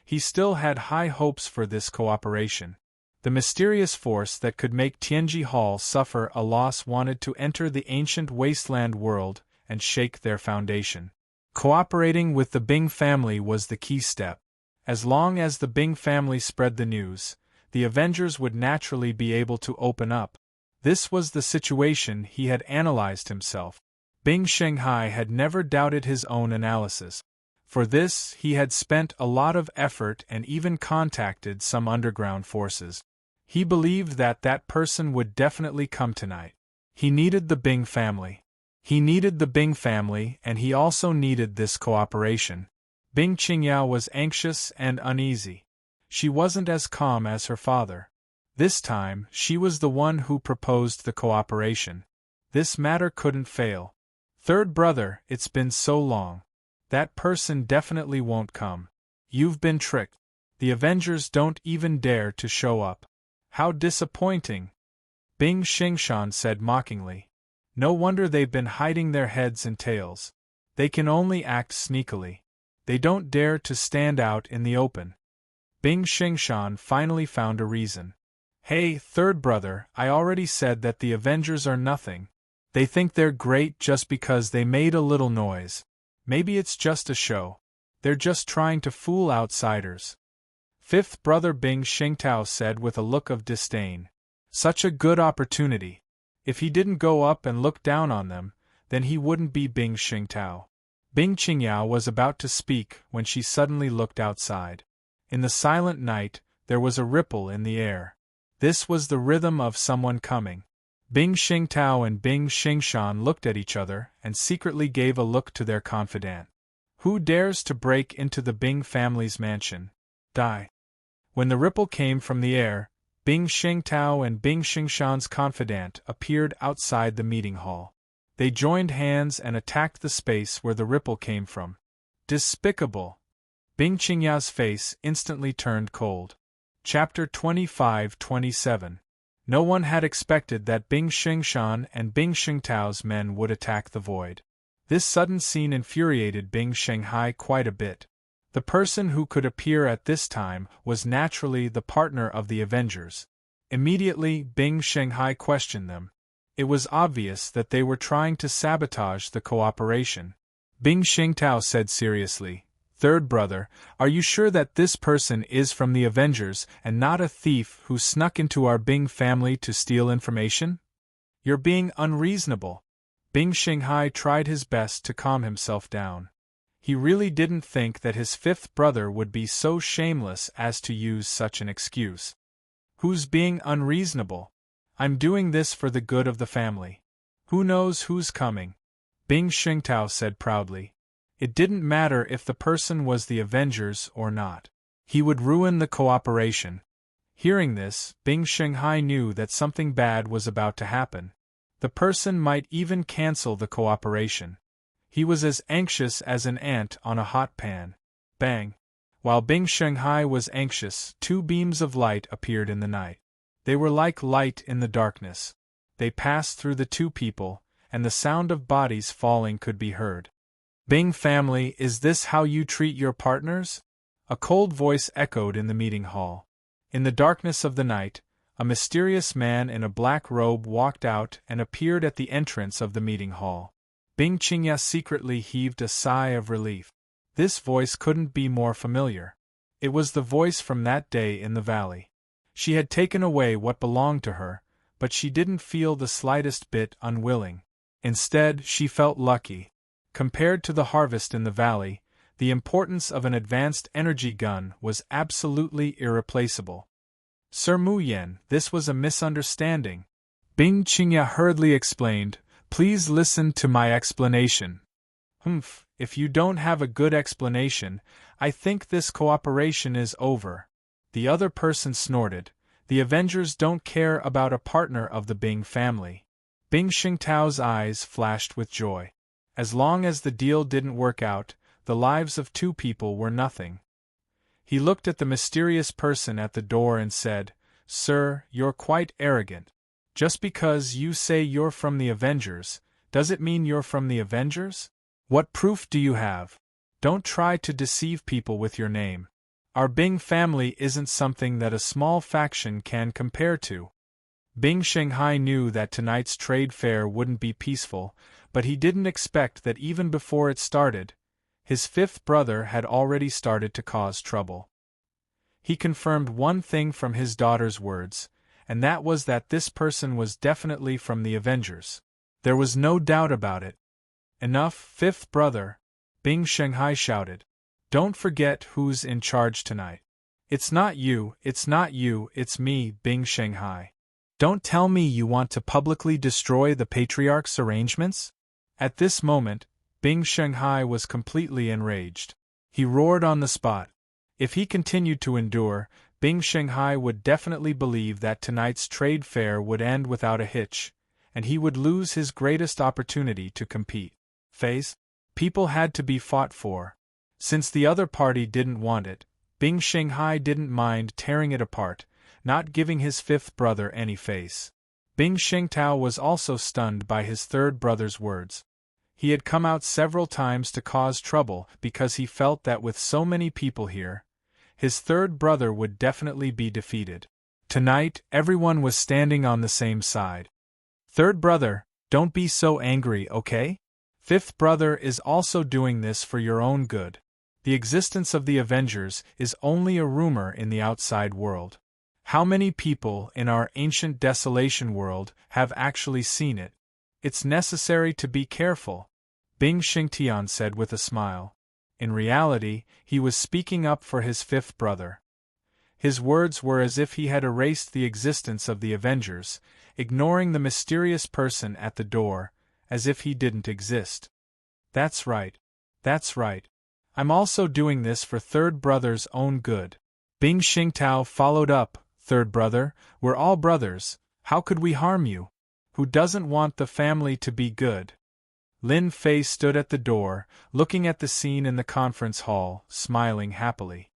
He still had high hopes for this cooperation. The mysterious force that could make Tianji Hall suffer a loss wanted to enter the ancient wasteland world and shake their foundation. Cooperating with the Bing family was the key step. As long as the Bing family spread the news, the Avengers would naturally be able to open up. This was the situation he had analyzed himself. Bing Shanghai had never doubted his own analysis. For this, he had spent a lot of effort and even contacted some underground forces. He believed that that person would definitely come tonight. He needed the Bing family. He needed the Bing family, and he also needed this cooperation. Bing Qingyao was anxious and uneasy. She wasn't as calm as her father. This time, she was the one who proposed the cooperation. This matter couldn't fail. Third brother, it's been so long. That person definitely won't come. You've been tricked. The Avengers don't even dare to show up. How disappointing! Bing Xingshan said mockingly. No wonder they've been hiding their heads and tails. They can only act sneakily. They don't dare to stand out in the open. Bing Xingshan finally found a reason. Hey, third brother, I already said that the Avengers are nothing. They think they're great just because they made a little noise. Maybe it's just a show. They're just trying to fool outsiders. Fifth brother Bing Shengtao said with a look of disdain. Such a good opportunity. If he didn't go up and look down on them, then he wouldn't be Bing Shengtao. Bing Qingyao was about to speak when she suddenly looked outside. In the silent night, there was a ripple in the air. This was the rhythm of someone coming. Bing Shengtao and Bing Xingshan looked at each other and secretly gave a look to their confidant. Who dares to break into the Bing family's mansion? Die. When the ripple came from the air, Bing Shengtao and Bing Xingshan's confidant appeared outside the meeting hall. They joined hands and attacked the space where the ripple came from. Despicable! Bing Qingyao's face instantly turned cold. Chapter 25-27. No one had expected that Bing Xingshan and Bing Xingtao's men would attack the void. This sudden scene infuriated Bing Shanghai quite a bit. The person who could appear at this time was naturally the partner of the Avengers. Immediately, Bing Shanghai questioned them. It was obvious that they were trying to sabotage the cooperation. Bing Xingtao said seriously, "Third brother, are you sure that this person is from the Avengers and not a thief who snuck into our Bing family to steal information? You're being unreasonable." Bing Shanghai tried his best to calm himself down. He really didn't think that his fifth brother would be so shameless as to use such an excuse. "Who's being unreasonable? I'm doing this for the good of the family. Who knows who's coming?" Bing Xingtao said proudly. It didn't matter if the person was the Avengers or not. He would ruin the cooperation. Hearing this, Bing Shanghai knew that something bad was about to happen. The person might even cancel the cooperation. He was as anxious as an ant on a hot pan. Bang! While Bing Shanghai was anxious, two beams of light appeared in the night. They were like light in the darkness. They passed through the two people, and the sound of bodies falling could be heard. "Bing family, is this how you treat your partners?" A cold voice echoed in the meeting hall. In the darkness of the night, a mysterious man in a black robe walked out and appeared at the entrance of the meeting hall. Bing Qingya secretly heaved a sigh of relief. This voice couldn't be more familiar. It was the voice from that day in the valley. She had taken away what belonged to her, but she didn't feel the slightest bit unwilling. Instead, she felt lucky. Compared to the harvest in the valley, the importance of an advanced energy gun was absolutely irreplaceable. "Sir Mu Yen, this was a misunderstanding," Bing Qingya hurriedly explained. "Please listen to my explanation." "Humph, if you don't have a good explanation, I think this cooperation is over." The other person snorted. "The Avengers don't care about a partner of the Bing family." Bing Xingtao's eyes flashed with joy. As long as the deal didn't work out, the lives of two people were nothing. He looked at the mysterious person at the door and said, "Sir, you're quite arrogant. Just because you say you're from the Avengers, does it mean you're from the Avengers? What proof do you have? Don't try to deceive people with your name. Our Bing family isn't something that a small faction can compare to." Bing Shanghai knew that tonight's trade fair wouldn't be peaceful, but he didn't expect that even before it started, his fifth brother had already started to cause trouble. He confirmed one thing from his daughter's words, and that was that this person was definitely from the Avengers. There was no doubt about it. "Enough, fifth brother," Bing Shanghai shouted. "Don't forget who's in charge tonight. It's not you, it's me, Bing Shanghai. Don't tell me you want to publicly destroy the patriarch's arrangements?" At this moment, Bing Shanghai was completely enraged. He roared on the spot. If he continued to endure, Bing Shanghai would definitely believe that tonight's trade fair would end without a hitch, and he would lose his greatest opportunity to compete. Phase? People had to be fought for. Since the other party didn't want it, Bing Shanghai didn't mind tearing it apart, not giving his fifth brother any face. Bing Xingtao was also stunned by his third brother's words. He had come out several times to cause trouble because he felt that with so many people here, his third brother would definitely be defeated. Tonight, everyone was standing on the same side. "Third brother, don't be so angry, okay? Fifth brother is also doing this for your own good. The existence of the Avengers is only a rumor in the outside world. How many people in our ancient desolation world have actually seen it? It's necessary to be careful," Bing Xingtian said with a smile. In reality, he was speaking up for his fifth brother. His words were as if he had erased the existence of the Avengers, ignoring the mysterious person at the door, as if he didn't exist. That's right. I'm also doing this for third brother's own good." Bing Xingtao followed up, "Third brother, we're all brothers, how could we harm you? Who doesn't want the family to be good?" Lin Fei stood at the door, looking at the scene in the conference hall, smiling happily.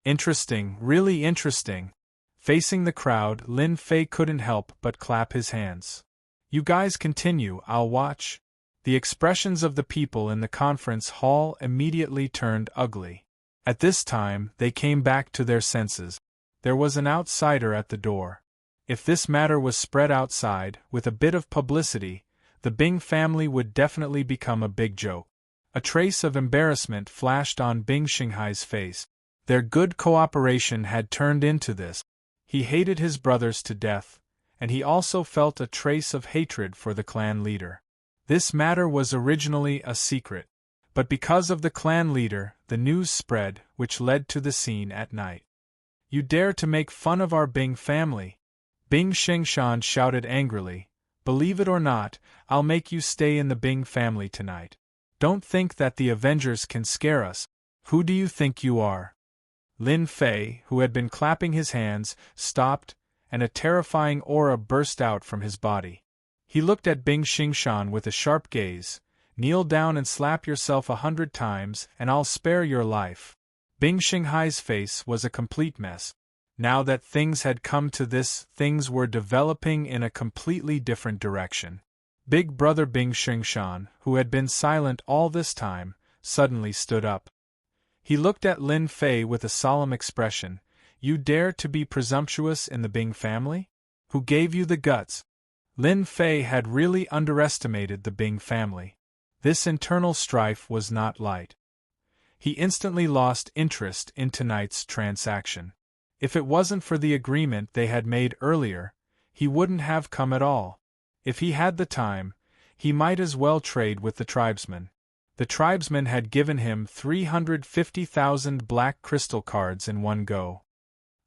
"Interesting, really interesting." Facing the crowd, Lin Fei couldn't help but clap his hands. "You guys continue, I'll watch." The expressions of the people in the conference hall immediately turned ugly. At this time, they came back to their senses. There was an outsider at the door. If this matter was spread outside, with a bit of publicity, the Bing family would definitely become a big joke. A trace of embarrassment flashed on Bing Xinghai's face. Their good cooperation had turned into this. He hated his brothers to death, and he also felt a trace of hatred for the clan leader. This matter was originally a secret, but because of the clan leader, the news spread, which led to the scene at night. "You dare to make fun of our Bing family?" Bing Xingshan shouted angrily. "Believe it or not, I'll make you stay in the Bing family tonight. Don't think that the Avengers can scare us. Who do you think you are?" Lin Fei, who had been clapping his hands, stopped, and a terrifying aura burst out from his body. He looked at Bing Xingshan with a sharp gaze. "Kneel down and slap yourself 100 times, and I'll spare your life." Bing Xinghai's face was a complete mess. Now that things had come to this, things were developing in a completely different direction. Big brother Bing Xingshan, who had been silent all this time, suddenly stood up. He looked at Lin Fei with a solemn expression. "You dare to be presumptuous in the Bing family? Who gave you the guts?" Lin Fei had really underestimated the Bing family. This internal strife was not light. He instantly lost interest in tonight's transaction. If it wasn't for the agreement they had made earlier, he wouldn't have come at all. If he had the time, he might as well trade with the tribesmen. The tribesmen had given him 350,000 black crystal cards in one go.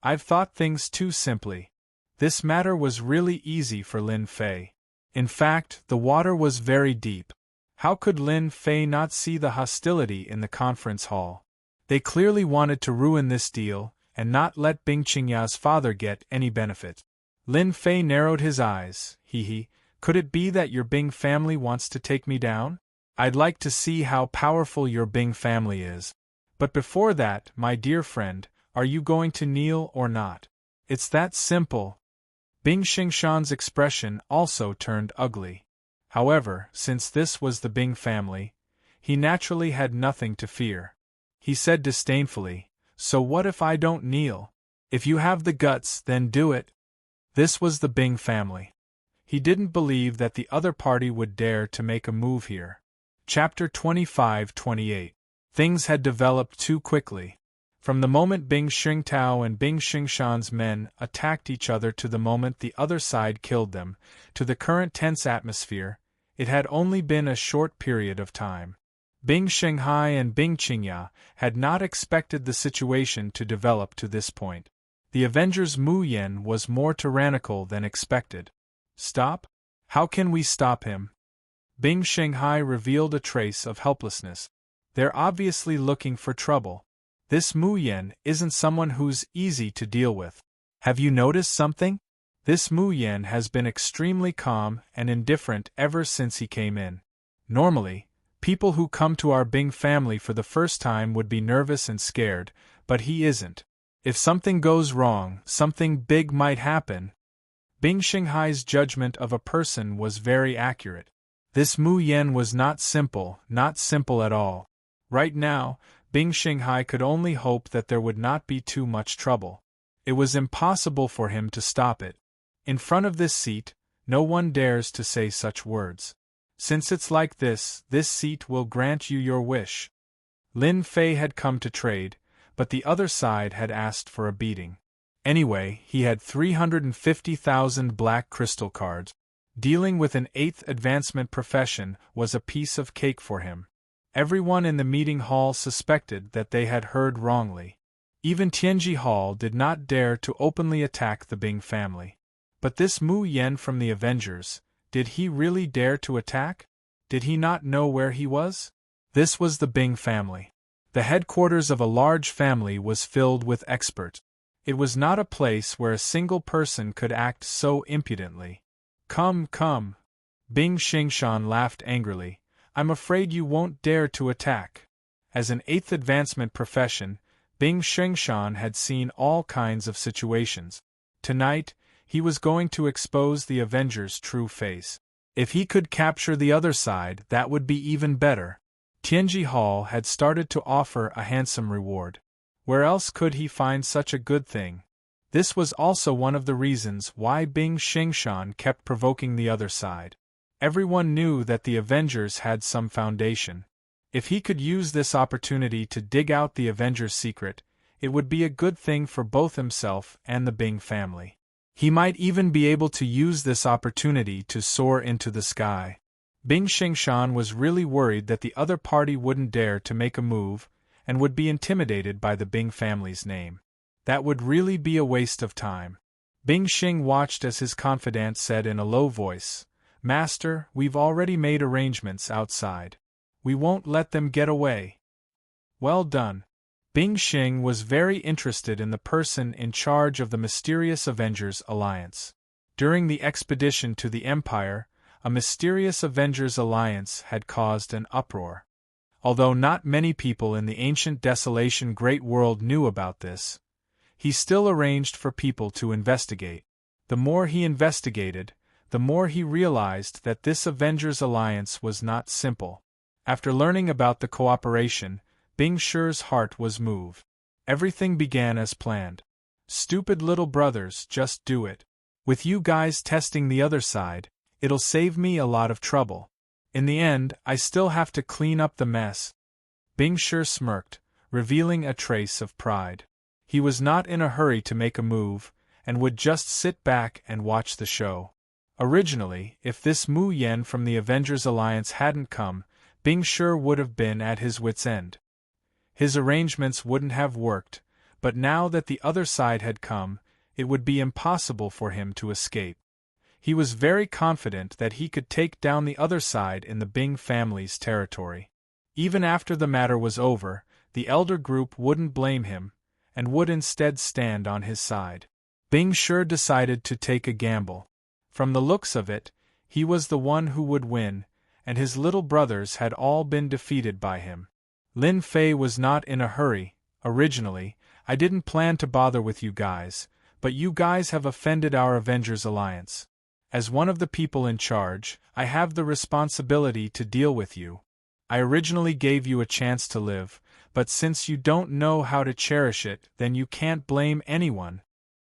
"I've thought things too simply." This matter was really easy for Lin Fei. In fact, the water was very deep. How could Lin Fei not see the hostility in the conference hall? They clearly wanted to ruin this deal, and not let Bing Qingya's father get any benefit. Lin Fei narrowed his eyes. Could it be that your Bing family wants to take me down? I'd like to see how powerful your Bing family is. But before that, my dear friend, are you going to kneel or not? It's that simple." Bing Xingshan's expression also turned ugly. However, since this was the Bing family, he naturally had nothing to fear. He said disdainfully, "So what if I don't kneel? If you have the guts, then do it." This was the Bing family. He didn't believe that the other party would dare to make a move here. Chapter 25-28. Things had developed too quickly. From the moment Bing Xingtao and Bing Xingshan's men attacked each other to the moment the other side killed them, to the current tense atmosphere, it had only been a short period of time. Bing Xinghai and Bing Qingya had not expected the situation to develop to this point. The Avengers Mu Yen was more tyrannical than expected. "Stop? How can we stop him?" Bing Xinghai revealed a trace of helplessness. "They're obviously looking for trouble. This Mu Yen isn't someone who's easy to deal with. Have you noticed something? This Mu Yen has been extremely calm and indifferent ever since he came in. Normally, people who come to our Bing family for the first time would be nervous and scared, but he isn't. If something goes wrong, something big might happen." Bing Xinghai's judgment of a person was very accurate. This Mu Yen was not simple at all. Right now, Bing Xinghai could only hope that there would not be too much trouble. It was impossible for him to stop it. In front of this seat, no one dares to say such words. "Since it's like this seat will grant you your wish." Lin Fei had come to trade, but the other side had asked for a beating. Anyway, he had 350,000 black crystal cards. Dealing with an 8th advancement profession was a piece of cake for him. Everyone in the meeting hall suspected that they had heard wrongly. Even Tianji Hall did not dare to openly attack the Bing family. But this Mu Yen from the Avengers, did he really dare to attack? Did he not know where he was? This was the Bing family. The headquarters of a large family was filled with experts. It was not a place where a single person could act so impudently. Come. Bing Xingshan laughed angrily. "I'm afraid you won't dare to attack." As an 8th advancement profession, Bing Xingshan had seen all kinds of situations. Tonight, he was going to expose the Avengers' true face. If he could capture the other side, that would be even better. Tianji Hall had started to offer a handsome reward. Where else could he find such a good thing? This was also one of the reasons why Bing Xingshan kept provoking the other side. Everyone knew that the Avengers had some foundation. If he could use this opportunity to dig out the Avengers' secret, it would be a good thing for both himself and the Bing family. He might even be able to use this opportunity to soar into the sky. Bing Xingshan was really worried that the other party wouldn't dare to make a move and would be intimidated by the Bing family's name. That would really be a waste of time. Bing Xing watched as his confidant said in a low voice, "Master, we've already made arrangements outside. We won't let them get away." Well done. Bing Xing was very interested in the person in charge of the mysterious Avengers Alliance. During the expedition to the Empire, a mysterious Avengers Alliance had caused an uproar. Although not many people in the ancient Desolation Great World knew about this, he still arranged for people to investigate. The more he investigated, the more he realized that this Avengers Alliance was not simple. After learning about the cooperation, Bing Shi's heart was moved. Everything began as planned. Stupid little brothers, just do it. With you guys testing the other side, it'll save me a lot of trouble. In the end, I still have to clean up the mess. Bing Shi smirked, revealing a trace of pride. He was not in a hurry to make a move, and would just sit back and watch the show. Originally, if this Mu Yen from the Avengers Alliance hadn't come, Bing Shi would have been at his wits' end. His arrangements wouldn't have worked, but now that the other side had come, it would be impossible for him to escape. He was very confident that he could take down the other side in the Bing family's territory. Even after the matter was over, the elder group wouldn't blame him, and would instead stand on his side. Bing Shi decided to take a gamble. From the looks of it, he was the one who would win, and his little brothers had all been defeated by him. Lin Fei was not in a hurry. Originally, I didn't plan to bother with you guys, but you guys have offended our Avengers Alliance. As one of the people in charge, I have the responsibility to deal with you. I originally gave you a chance to live, but since you don't know how to cherish it, then you can't blame anyone.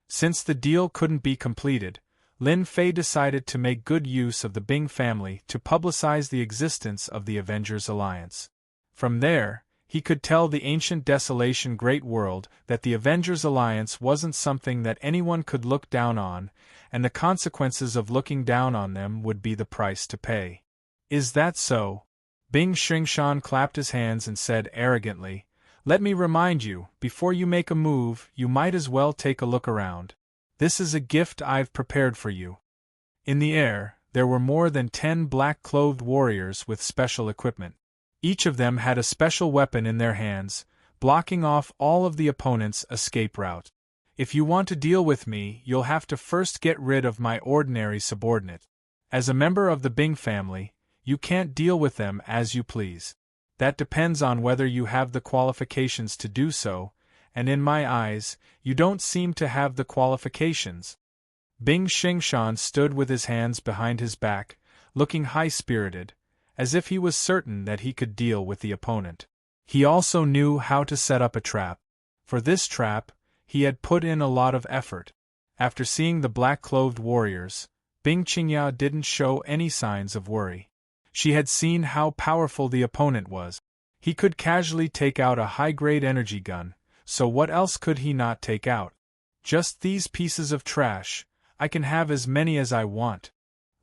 Since the deal couldn't be completed, Lin Fei decided to make good use of the Bing family to publicize the existence of the Avengers Alliance. From there, he could tell the ancient Desolation Great World that the Avengers Alliance wasn't something that anyone could look down on, and the consequences of looking down on them would be the price to pay. Is that so? Bing Xingshan clapped his hands and said arrogantly, "Let me remind you, before you make a move, you might as well take a look around. This is a gift I've prepared for you." In the air, there were more than 10 black-clothed warriors with special equipment. Each of them had a special weapon in their hands, blocking off all of the opponent's escape route. If you want to deal with me, you'll have to first get rid of my ordinary subordinate. As a member of the Bing family, you can't deal with them as you please. That depends on whether you have the qualifications to do so, and in my eyes, you don't seem to have the qualifications. Bing Xingshan stood with his hands behind his back, looking high-spirited, as if he was certain that he could deal with the opponent. He also knew how to set up a trap. For this trap, he had put in a lot of effort. After seeing the black-clothed warriors, Bing Qingya didn't show any signs of worry. She had seen how powerful the opponent was. He could casually take out a high-grade energy gun, so what else could he not take out? Just these pieces of trash, I can have as many as I want.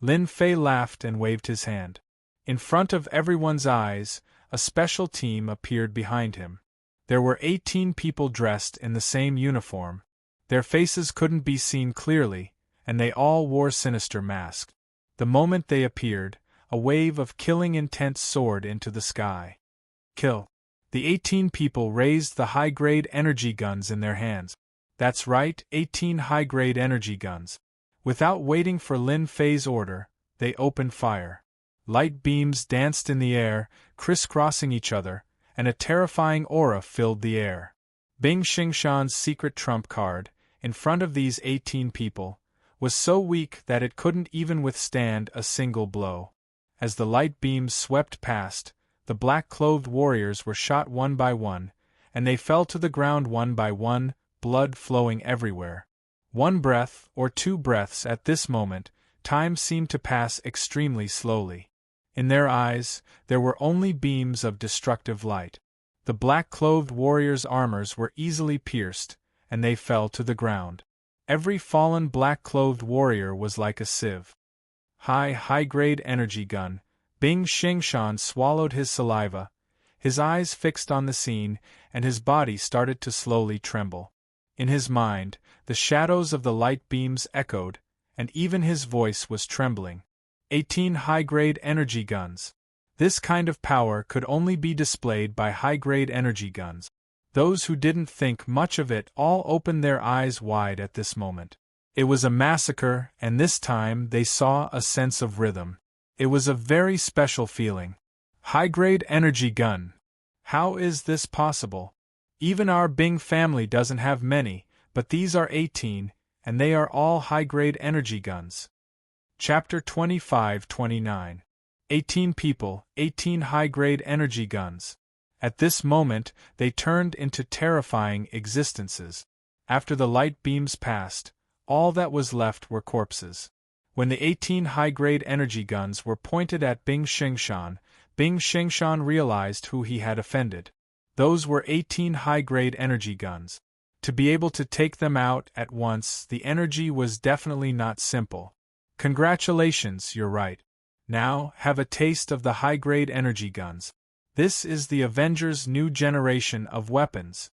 Lin Fei laughed and waved his hand. In front of everyone's eyes, a special team appeared behind him. There were 18 people dressed in the same uniform. Their faces couldn't be seen clearly, and they all wore sinister masks. The moment they appeared, a wave of killing intent soared into the sky. Kill! The 18 people raised the high-grade energy guns in their hands. That's right, 18 high-grade energy guns. Without waiting for Lin Fei's order, they opened fire. Light beams danced in the air, crisscrossing each other, and a terrifying aura filled the air. Bing Xingshan's secret trump card, in front of these 18 people, was so weak that it couldn't even withstand a single blow. As the light beams swept past, the black-clothed warriors were shot one by one, and they fell to the ground one by one, blood flowing everywhere. One breath, or two breaths at this moment, time seemed to pass extremely slowly. In their eyes, there were only beams of destructive light. The black-clothed warriors' armors were easily pierced, and they fell to the ground. Every fallen black-clothed warrior was like a sieve. High-grade energy gun. Bing Xingshan swallowed his saliva, his eyes fixed on the scene, and his body started to slowly tremble. In his mind, the shadows of the light beams echoed, and even his voice was trembling. 18 high-grade energy guns. This kind of power could only be displayed by high-grade energy guns. Those who didn't think much of it all opened their eyes wide at this moment. It was a massacre, and this time they saw a sense of rhythm. It was a very special feeling. High-grade energy gun. How is this possible? Even our Bing family doesn't have many, but these are 18, and they are all high-grade energy guns. Chapter 25-29. 18 people, 18 high-grade energy guns. At this moment, they turned into terrifying existences. After the light beams passed, all that was left were corpses. When the 18 high-grade energy guns were pointed at Bing Xingshan realized who he had offended. Those were 18 high-grade energy guns. To be able to take them out at once, the energy was definitely not simple. Congratulations, you're right. Now, have a taste of the high-grade energy guns. This is the Avengers' new generation of weapons.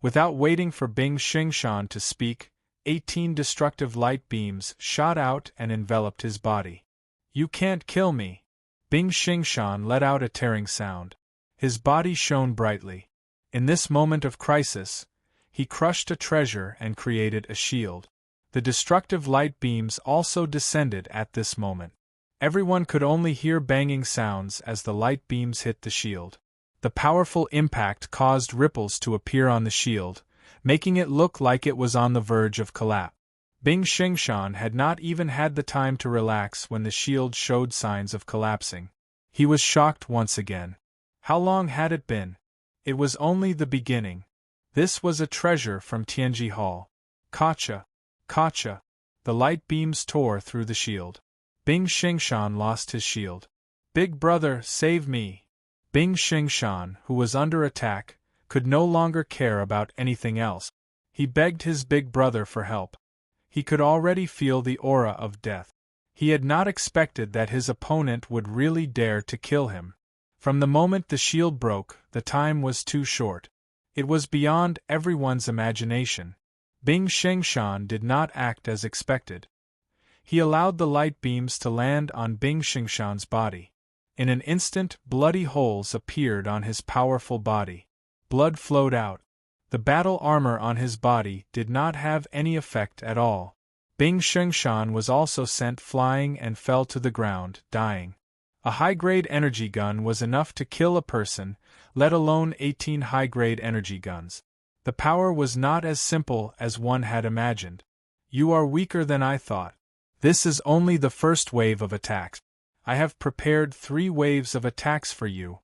Without waiting for Bing Xingshan to speak, 18 destructive light beams shot out and enveloped his body. You can't kill me. Bing Xingshan let out a tearing sound. His body shone brightly. In this moment of crisis, he crushed a treasure and created a shield. The destructive light beams also descended at this moment. Everyone could only hear banging sounds as the light beams hit the shield. The powerful impact caused ripples to appear on the shield, making it look like it was on the verge of collapse. Bing Xingshan had not even had the time to relax when the shield showed signs of collapsing. He was shocked once again. How long had it been? It was only the beginning. This was a treasure from Tianji Hall. Kacha! Kacha! The light beams tore through the shield. Bing Xingshan lost his shield. Big brother, save me! Bing Xingshan, who was under attack, could no longer care about anything else. He begged his big brother for help. He could already feel the aura of death. He had not expected that his opponent would really dare to kill him. From the moment the shield broke, the time was too short. It was beyond everyone's imagination. Bing Xingshan did not act as expected. He allowed the light beams to land on Bing Xingshan's body. In an instant, bloody holes appeared on his powerful body. Blood flowed out. The battle armor on his body did not have any effect at all. Bing Xingshan was also sent flying and fell to the ground, dying. A high-grade energy gun was enough to kill a person, let alone 18 high-grade energy guns. The power was not as simple as one had imagined. You are weaker than I thought. This is only the first wave of attacks. I have prepared 3 waves of attacks for you.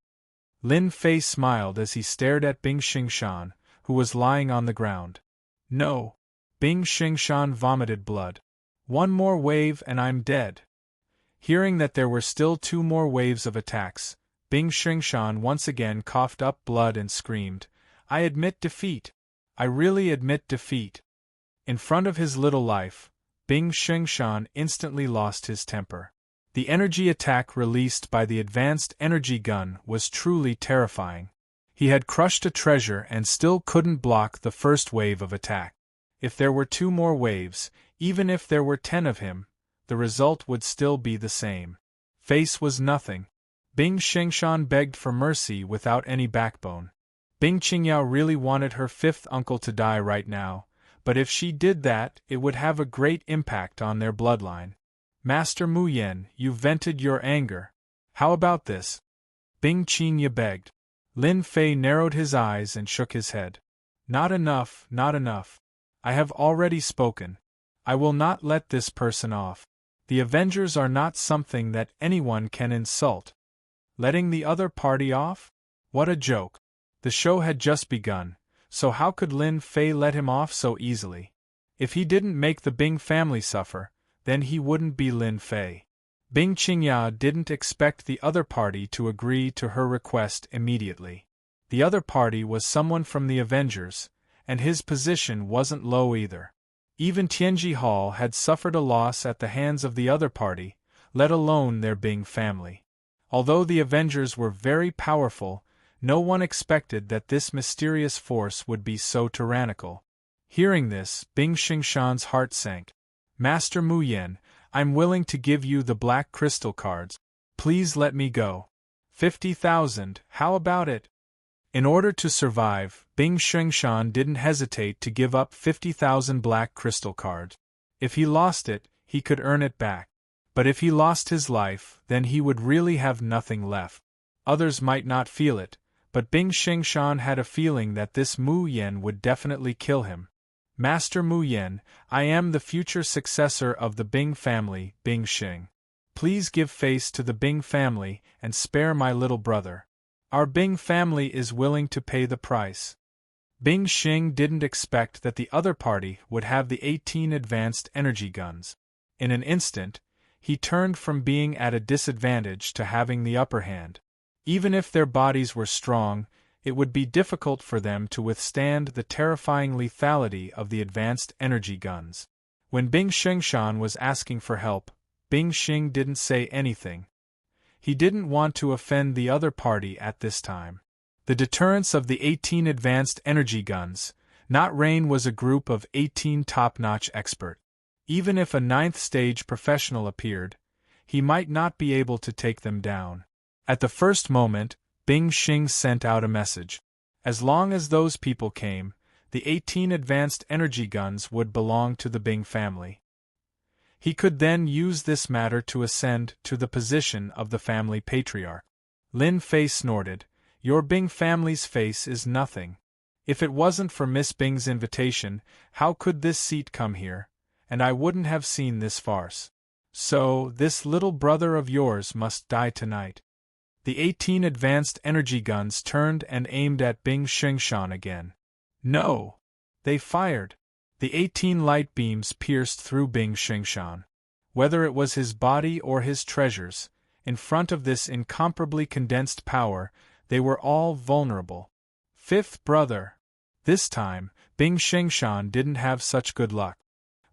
Lin Fei smiled as he stared at Bing Xingshan, who was lying on the ground. No. Bing Xingshan vomited blood. 1 more wave and I'm dead. Hearing that there were still 2 more waves of attacks, Bing Xingshan once again coughed up blood and screamed, I admit defeat. I really admit defeat. In front of his little life, Bing Xingshan instantly lost his temper. The energy attack released by the advanced energy gun was truly terrifying. He had crushed a treasure and still couldn't block the first wave of attack. If there were 2 more waves, even if there were 10 of him, the result would still be the same. Face was nothing. Bing Xingshan begged for mercy without any backbone. Bing Qingyao really wanted her 5th uncle to die right now, but if she did that, it would have a great impact on their bloodline. Master Mu Yan, you vented your anger. How about this? Bing Qinya begged. Lin Fei narrowed his eyes and shook his head. Not enough, not enough. I have already spoken. I will not let this person off. The Avengers are not something that anyone can insult. Letting the other party off? What a joke. The show had just begun, so how could Lin Fei let him off so easily? If he didn't make the Bing family suffer, then he wouldn't be Lin Fei. Bing Qingya didn't expect the other party to agree to her request immediately. The other party was someone from the Avengers, and his position wasn't low either. Even Tianji Hall had suffered a loss at the hands of the other party, let alone their Bing family. Although the Avengers were very powerful, no one expected that this mysterious force would be so tyrannical. Hearing this, Bing Xingshan's heart sank. Master Mu Yen, I'm willing to give you the black crystal cards. Please let me go. 50,000, how about it? In order to survive, Bing Xingshan didn't hesitate to give up 50,000 black crystal cards. If he lost it, he could earn it back. But if he lost his life, then he would really have nothing left. Others might not feel it, but Bing Xingshan had a feeling that this Mu Yen would definitely kill him. Master Mu Yen, I am the future successor of the Bing family, Bing Xing. Please give face to the Bing family and spare my little brother. Our Bing family is willing to pay the price. Bing Xing didn't expect that the other party would have the 18 advanced energy guns. In an instant, he turned from being at a disadvantage to having the upper hand. Even if their bodies were strong, it would be difficult for them to withstand the terrifying lethality of the advanced energy guns. When Bing Xingshan was asking for help, Bing Xing didn't say anything. He didn't want to offend the other party at this time. The deterrence of the 18 advanced energy guns, not Rain was a group of 18 top-notch experts. Even if a 9th stage professional appeared, he might not be able to take them down. At the first moment, Bing Xing sent out a message. As long as those people came, the 18 advanced energy guns would belong to the Bing family. He could then use this matter to ascend to the position of the family patriarch. Lin Fei snorted, Your Bing family's face is nothing. If it wasn't for Miss Bing's invitation, how could this seat come here? And I wouldn't have seen this farce. So, this little brother of yours must die tonight. The 18 advanced energy guns turned and aimed at Bing Xingshan again. No! They fired. The 18 light beams pierced through Bing Xingshan. Whether it was his body or his treasures, in front of this incomparably condensed power, they were all vulnerable. Fifth brother. This time, Bing Xingshan didn't have such good luck.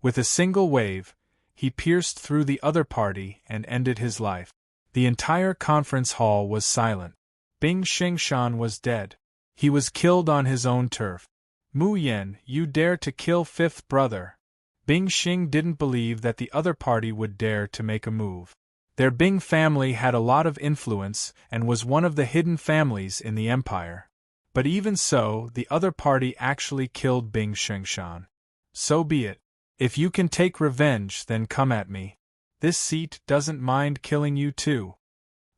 With a single wave, he pierced through the other party and ended his life. The entire conference hall was silent. Bing Xingshan was dead. He was killed on his own turf. Mu Yen, you dare to kill fifth brother. Bing Xing didn't believe that the other party would dare to make a move. Their Bing family had a lot of influence and was one of the hidden families in the empire. But even so, the other party actually killed Bing Xingshan. So be it. If you can take revenge, then come at me. This seat doesn't mind killing you too.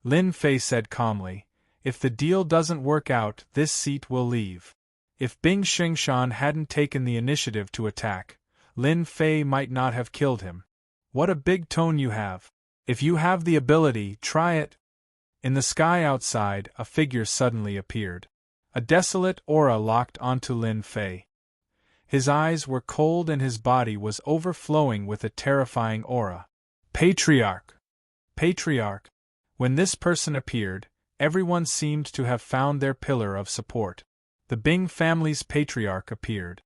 Lin Fei said calmly, if the deal doesn't work out, this seat will leave. If Bing Xingshan hadn't taken the initiative to attack, Lin Fei might not have killed him. What a big tone you have. If you have the ability, try it. In the sky outside, a figure suddenly appeared. A desolate aura locked onto Lin Fei. His eyes were cold and his body was overflowing with a terrifying aura. Patriarch! Patriarch! When this person appeared, everyone seemed to have found their pillar of support. The Bing family's patriarch appeared.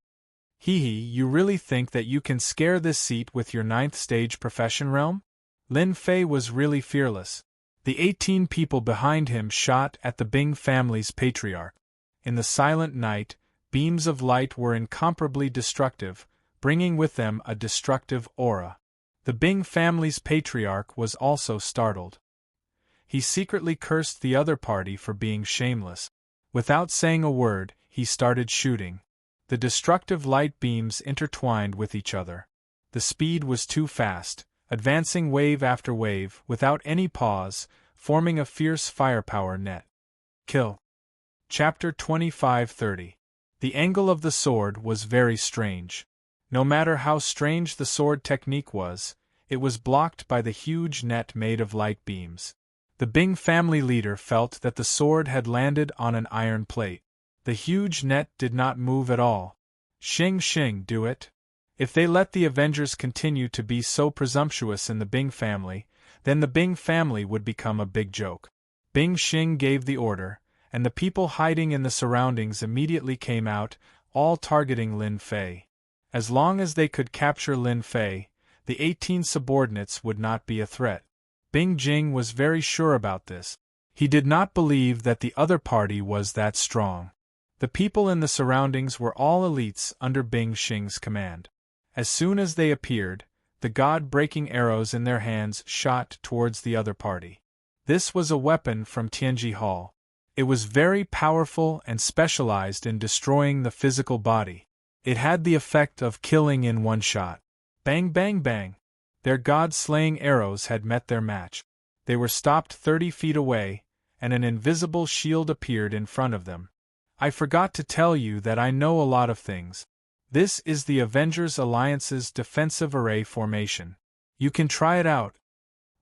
Hee, you really think that you can scare this seat with your 9th stage profession realm? Lin Fei was really fearless. The 18 people behind him shot at the Bing family's patriarch. In the silent night, beams of light were incomparably destructive, bringing with them a destructive aura. The Bing family's patriarch was also startled. He secretly cursed the other party for being shameless. Without saying a word, he started shooting. The destructive light beams intertwined with each other. The speed was too fast, advancing wave after wave without any pause, forming a fierce firepower net. Kill. Chapter 25-30. The angle of the sword was very strange. No matter how strange the sword technique was, it was blocked by the huge net made of light beams. The Bing family leader felt that the sword had landed on an iron plate. The huge net did not move at all. Xing, do it. If they let the Avengers continue to be so presumptuous in the Bing family, then the Bing family would become a big joke. Bing Xing gave the order, and the people hiding in the surroundings immediately came out, all targeting Lin Fei. As long as they could capture Lin Fei, the 18 subordinates would not be a threat. Bing Jing was very sure about this. He did not believe that the other party was that strong. The people in the surroundings were all elites under Bing Xing's command. As soon as they appeared, the god-breaking arrows in their hands shot towards the other party. This was a weapon from Tianji Hall. It was very powerful and specialized in destroying the physical body. It had the effect of killing in one shot. Bang bang bang! Their god-slaying arrows had met their match. They were stopped 30 feet away, and an invisible shield appeared in front of them. I forgot to tell you that I know a lot of things. This is the Avengers Alliance's defensive array formation. You can try it out,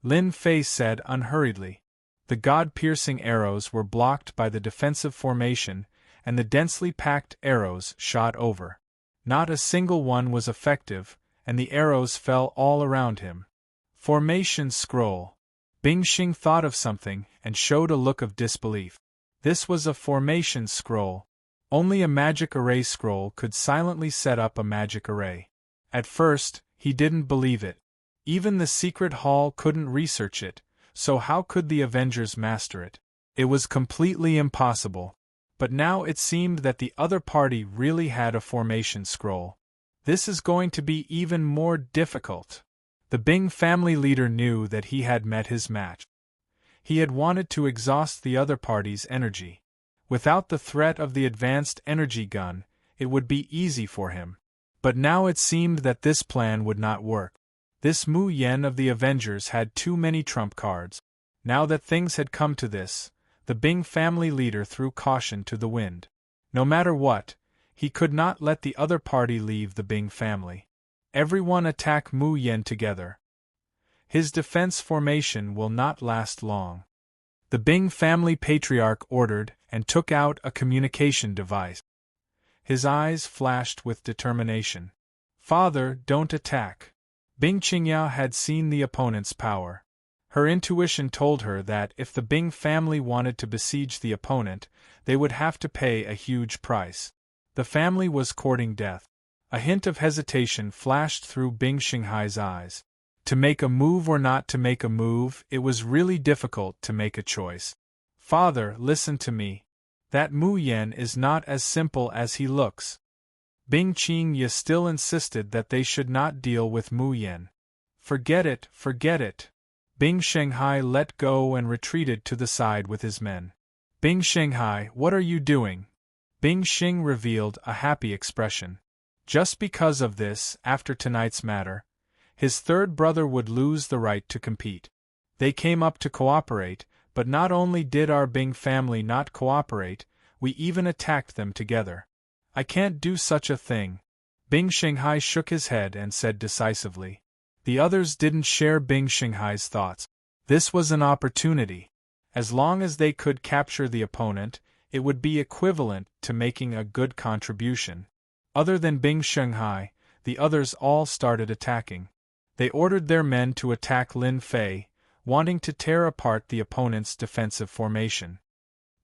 Lin Fei said unhurriedly. The god-piercing arrows were blocked by the defensive formation, and the densely packed arrows shot over. Not a single one was effective, and the arrows fell all around him. Formation scroll. Bing Xing thought of something and showed a look of disbelief. This was a formation scroll. Only a magic array scroll could silently set up a magic array. At first, he didn't believe it. Even the secret hall couldn't research it, so how could the Avengers master it? It was completely impossible. But now it seemed that the other party really had a formation scroll. This is going to be even more difficult. The Bing family leader knew that he had met his match. He had wanted to exhaust the other party's energy. Without the threat of the advanced energy gun, it would be easy for him. But now it seemed that this plan would not work. This Mu Yen of the Avengers had too many trump cards. Now that things had come to this, the Bing family leader threw caution to the wind. No matter what, he could not let the other party leave the Bing family. Everyone attack Mu Yen together. His defense formation will not last long. The Bing family patriarch ordered and took out a communication device. His eyes flashed with determination. Father, don't attack. Bing Qingyao had seen the opponent's power. Her intuition told her that if the Bing family wanted to besiege the opponent, they would have to pay a huge price. The family was courting death. A hint of hesitation flashed through Bing Xinghai's eyes. To make a move or not to make a move, it was really difficult to make a choice. Father, listen to me. That Mu Yen is not as simple as he looks. Bing Qingye still insisted that they should not deal with Mu Yen. Forget it, forget it. Bing Shanghai let go and retreated to the side with his men. Bing Shanghai, what are you doing? Bing Xing revealed a happy expression. Just because of this, after tonight's matter, his third brother would lose the right to compete. They came up to cooperate, but not only did our Bing family not cooperate, we even attacked them together. I can't do such a thing. Bing Shanghai shook his head and said decisively. The others didn't share Bing Shanghai's thoughts. This was an opportunity. As long as they could capture the opponent, it would be equivalent to making a good contribution. Other than Bing Shanghai, the others all started attacking. They ordered their men to attack Lin Fei, wanting to tear apart the opponent's defensive formation.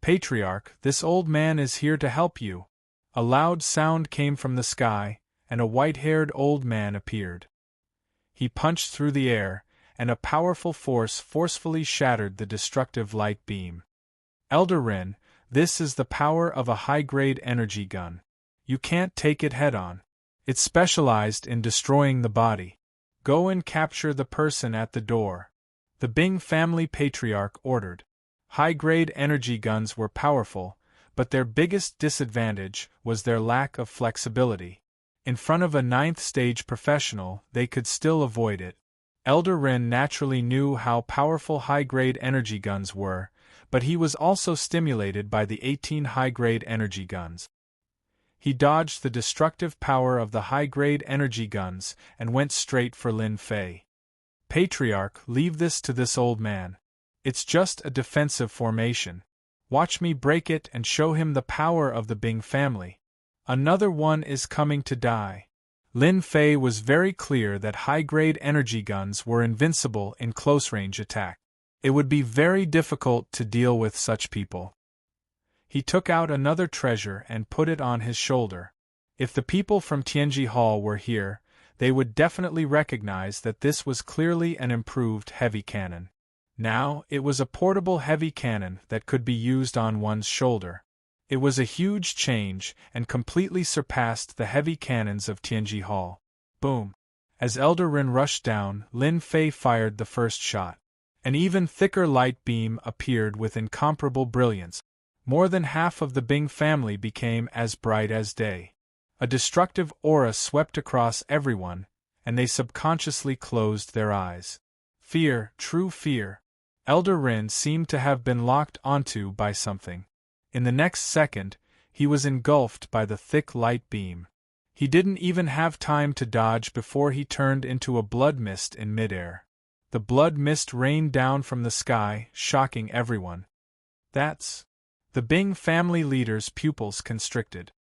Patriarch, this old man is here to help you. A loud sound came from the sky, and a white-haired old man appeared. He punched through the air, and a powerful force forcefully shattered the destructive light beam. Elder Rin, this is the power of a high-grade energy gun. You can't take it head-on. It's specialized in destroying the body. Go and capture the person at the door. The Bing family patriarch ordered. High-grade energy guns were powerful, but their biggest disadvantage was their lack of flexibility. In front of a ninth-stage professional, they could still avoid it. Elder Rin naturally knew how powerful high-grade energy guns were, but he was also stimulated by the 18 high-grade energy guns. He dodged the destructive power of the high-grade energy guns and went straight for Lin Fei. Patriarch, leave this to this old man. It's just a defensive formation. Watch me break it and show him the power of the Bing family. Another one is coming to die. Lin Fei was very clear that high-grade energy guns were invincible in close-range attack. It would be very difficult to deal with such people. He took out another treasure and put it on his shoulder. If the people from Tianji Hall were here, they would definitely recognize that this was clearly an improved heavy cannon. Now, it was a portable heavy cannon that could be used on one's shoulder. It was a huge change and completely surpassed the heavy cannons of Tianji Hall. Boom! As Elder Rin rushed down, Lin Fei fired the first shot. An even thicker light beam appeared with incomparable brilliance. More than half of the Bing family became as bright as day. A destructive aura swept across everyone, and they subconsciously closed their eyes. Fear, true fear. Elder Rin seemed to have been locked onto by something. In the next second, he was engulfed by the thick light beam. He didn't even have time to dodge before he turned into a blood mist in midair. The blood mist rained down from the sky, shocking everyone. That's... The Bing family leader's pupils constricted.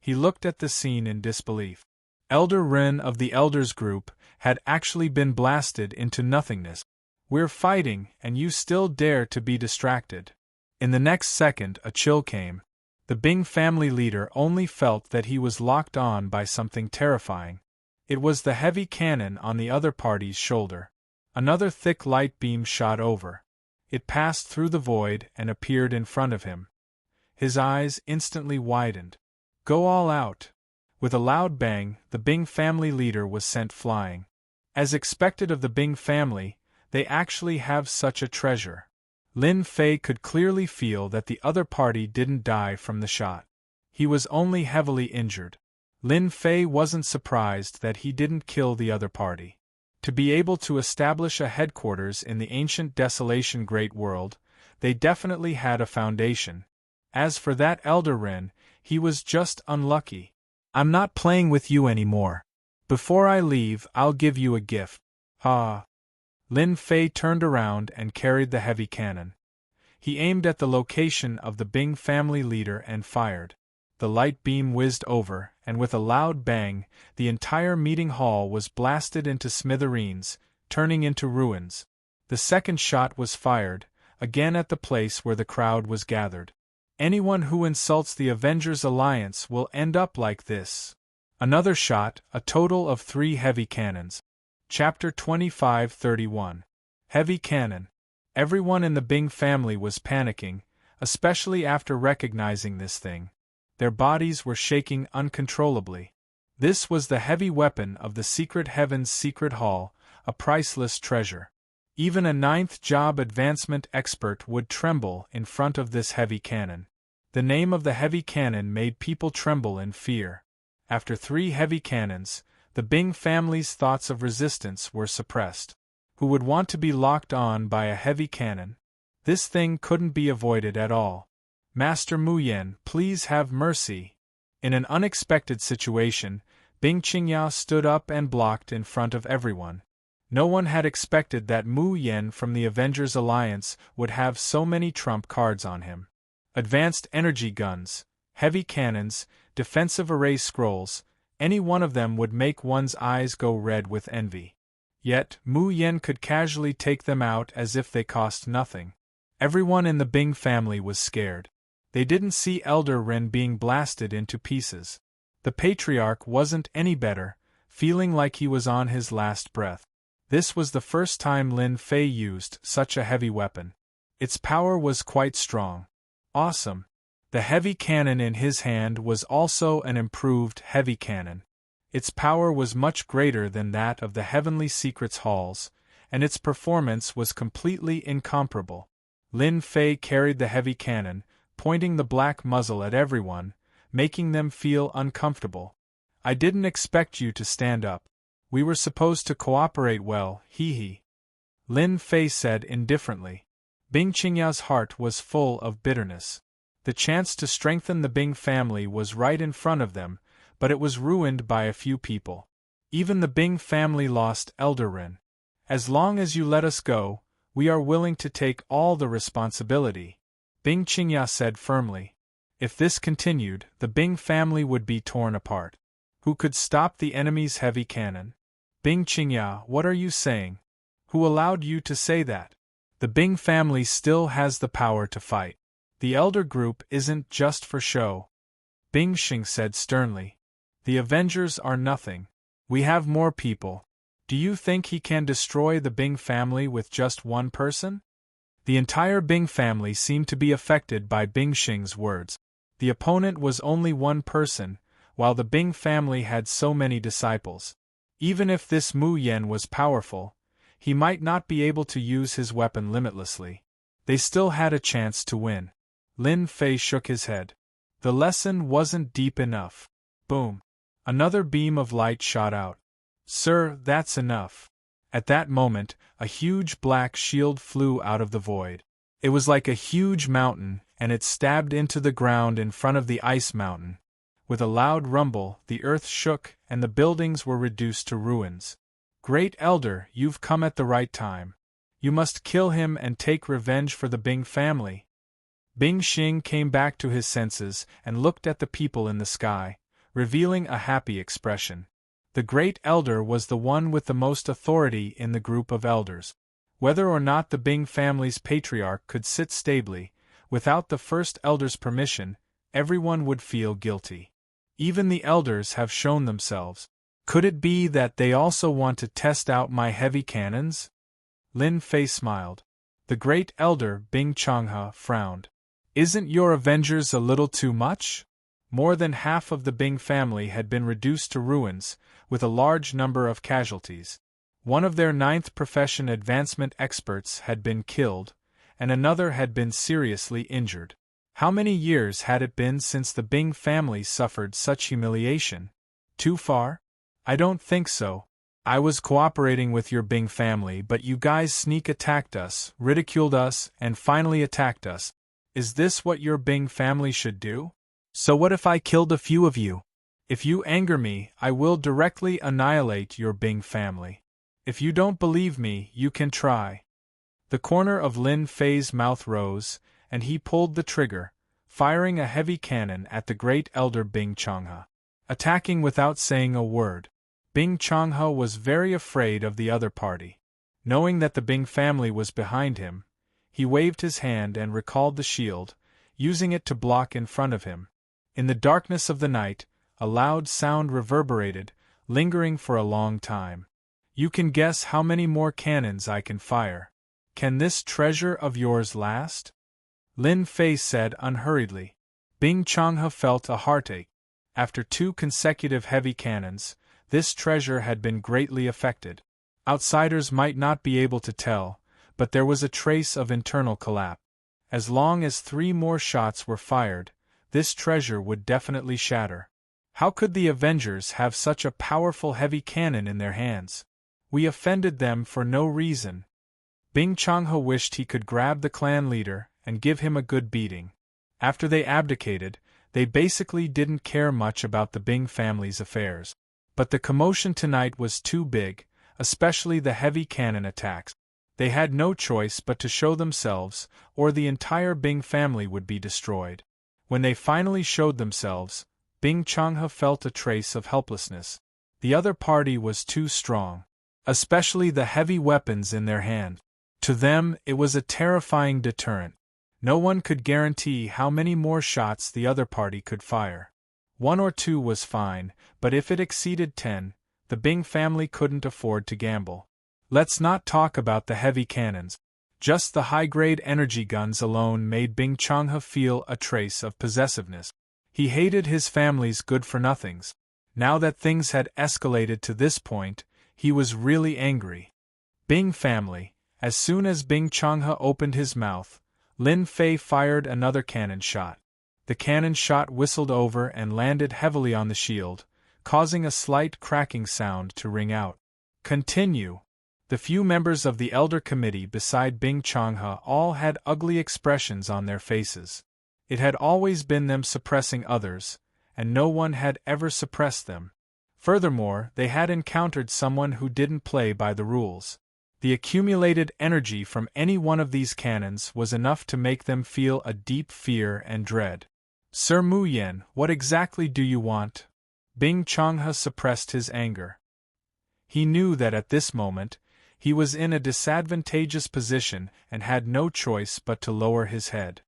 He looked at the scene in disbelief. Elder Rin of the Elders group had actually been blasted into nothingness. We're fighting, and you still dare to be distracted. In the next second, a chill came. The Bing family leader only felt that he was locked on by something terrifying. It was the heavy cannon on the other party's shoulder. Another thick light beam shot over. It passed through the void and appeared in front of him. His eyes instantly widened. Go all out! With a loud bang, the Bing family leader was sent flying. As expected of the Bing family, they actually have such a treasure. Lin Fei could clearly feel that the other party didn't die from the shot. He was only heavily injured. Lin Fei wasn't surprised that he didn't kill the other party. To be able to establish a headquarters in the ancient desolation great world, they definitely had a foundation. As for that Elder Rin, he was just unlucky. I'm not playing with you anymore. Before I leave, I'll give you a gift. Ah. Lin Fei turned around and carried the heavy cannon. He aimed at the location of the Bing family leader and fired. The light beam whizzed over, and with a loud bang, the entire meeting hall was blasted into smithereens, turning into ruins. The second shot was fired, again at the place where the crowd was gathered. Anyone who insults the Avengers Alliance will end up like this. Another shot, a total of 3 heavy cannons. Chapter 25-31. Heavy Cannon. Everyone in the Bing family was panicking, especially after recognizing this thing. Their bodies were shaking uncontrollably. This was the heavy weapon of the Secret Heaven's secret hall, a priceless treasure. Even a 9th job advancement expert would tremble in front of this heavy cannon. The name of the heavy cannon made people tremble in fear. After 3 heavy cannons, the Bing family's thoughts of resistance were suppressed. Who would want to be locked on by a heavy cannon? This thing couldn't be avoided at all. Master Mu Yan, please have mercy. In an unexpected situation, Bing Qingyao stood up and blocked in front of everyone. No one had expected that Mu Yan from the Avengers Alliance would have so many trump cards on him. Advanced energy guns, heavy cannons, defensive array scrolls, any one of them would make one's eyes go red with envy. Yet, Mu Yan could casually take them out as if they cost nothing. Everyone in the Bing family was scared. They didn't see Elder Rin being blasted into pieces. The Patriarch wasn't any better, feeling like he was on his last breath. This was the first time Lin Fei used such a heavy weapon. Its power was quite strong. Awesome. The heavy cannon in his hand was also an improved heavy cannon. Its power was much greater than that of the Heavenly Secrets halls, and its performance was completely incomparable. Lin Fei carried the heavy cannon, pointing the black muzzle at everyone, making them feel uncomfortable. I didn't expect you to stand up. We were supposed to cooperate well, hee. Lin Fei said indifferently. Bing Qingyao's heart was full of bitterness. The chance to strengthen the Bing family was right in front of them, but it was ruined by a few people. Even the Bing family lost Elder Ren. As long as you let us go, we are willing to take all the responsibility, Bing Qingya said firmly. If this continued, the Bing family would be torn apart. Who could stop the enemy's heavy cannon? Bing Qingya, what are you saying? Who allowed you to say that? The Bing family still has the power to fight. The elder group isn't just for show. Bing Xing said sternly. The Avengers are nothing. We have more people. Do you think he can destroy the Bing family with just one person? The entire Bing family seemed to be affected by Bing Xing's words. The opponent was only one person, while the Bing family had so many disciples. Even if this Mu Yen was powerful, he might not be able to use his weapon limitlessly. They still had a chance to win. Lin Fei shook his head. The lesson wasn't deep enough. Boom. Another beam of light shot out. Sir, that's enough. At that moment, a huge black shield flew out of the void. It was like a huge mountain, and it stabbed into the ground in front of the ice mountain. With a loud rumble, the earth shook, and the buildings were reduced to ruins. Great Elder, you've come at the right time. You must kill him and take revenge for the Bing family. Bing Xing came back to his senses and looked at the people in the sky, revealing a happy expression. The Great Elder was the one with the most authority in the group of elders. Whether or not the Bing family's patriarch could sit stably, without the first elder's permission, everyone would feel guilty. Even the elders have shown themselves. Could it be that they also want to test out my heavy cannons? Lin Fei smiled. The Great Elder Bing Changhe frowned. Isn't your Avengers a little too much? More than half of the Bing family had been reduced to ruins, with a large number of casualties. One of their 9th profession advancement experts had been killed, and another had been seriously injured. How many years had it been since the Bing family suffered such humiliation? Too far? I don't think so. I was cooperating with your Bing family, but you guys sneak attacked us, ridiculed us, and finally attacked us. Is this what your Bing family should do? So what if I killed a few of you? If you anger me, I will directly annihilate your Bing family. If you don't believe me, you can try. The corner of Lin Fei's mouth rose, and he pulled the trigger, firing a heavy cannon at the Great Elder Bing Changhe. Attacking without saying a word. Bing Changhe was very afraid of the other party. Knowing that the Bing family was behind him, he waved his hand and recalled the shield, using it to block in front of him. In the darkness of the night, a loud sound reverberated, lingering for a long time. You can guess how many more cannons I can fire. Can this treasure of yours last? Lin Fei said unhurriedly. Bing Changhe felt a heartache. After 2 consecutive heavy cannons, this treasure had been greatly affected. Outsiders might not be able to tell, but there was a trace of internal collapse. As long as 3 more shots were fired, this treasure would definitely shatter. How could the Avengers have such a powerful heavy cannon in their hands? We offended them for no reason. Bing Changhe wished he could grab the clan leader and give him a good beating. After they abdicated, they basically didn't care much about the Bing family's affairs. But the commotion tonight was too big, especially the heavy cannon attacks. They had no choice but to show themselves, or the entire Bing family would be destroyed. When they finally showed themselves, Bing Changhe felt a trace of helplessness. The other party was too strong, especially the heavy weapons in their hand. To them, it was a terrifying deterrent. No one could guarantee how many more shots the other party could fire. 1 or 2 was fine, but if it exceeded 10, the Bing family couldn't afford to gamble. Let's not talk about the heavy cannons. Just the high-grade energy guns alone made Bing Changhe feel a trace of possessiveness. He hated his family's good-for-nothings. Now that things had escalated to this point, he was really angry. Bing family. As soon as Bing Changhe opened his mouth, Lin Fei fired another cannon shot. The cannon shot whistled over and landed heavily on the shield, causing a slight cracking sound to ring out. Continue. The few members of the Elder Committee beside Bing Changhe all had ugly expressions on their faces. It had always been them suppressing others, and no one had ever suppressed them. Furthermore, they had encountered someone who didn't play by the rules. The accumulated energy from any one of these cannons was enough to make them feel a deep fear and dread. Sir Mu Yen, what exactly do you want? Bing Changhe suppressed his anger. He knew that at this moment, he was in a disadvantageous position and had no choice but to lower his head.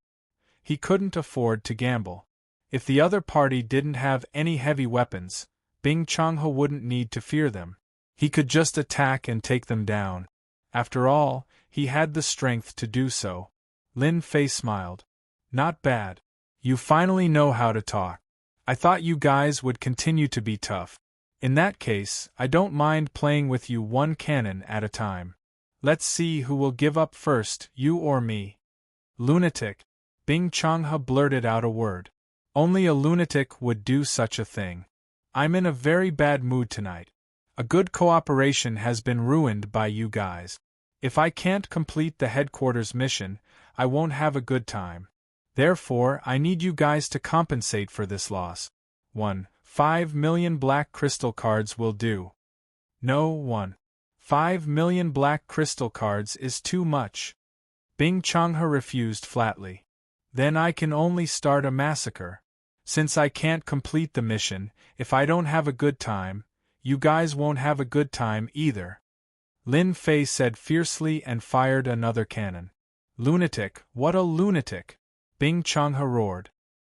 He couldn't afford to gamble. If the other party didn't have any heavy weapons, Bing Changhe wouldn't need to fear them. He could just attack and take them down. After all, he had the strength to do so. Lin Fei smiled. Not bad. You finally know how to talk. I thought you guys would continue to be tough. In that case, I don't mind playing with you one cannon at a time. Let's see who will give up first, you or me. Lunatic. Bing Changhe blurted out a word. Only a lunatic would do such a thing. I'm in a very bad mood tonight. A good cooperation has been ruined by you guys. If I can't complete the headquarters mission, I won't have a good time. Therefore, I need you guys to compensate for this loss. 5 million black crystal cards will do. No, 5 million black crystal cards is too much. Bing Changhe refused flatly. Then I can only start a massacre. Since I can't complete the mission, if I don't have a good time, you guys won't have a good time either. Lin Fei said fiercely and fired another cannon. Lunatic, what a lunatic! Bing Changhe roared.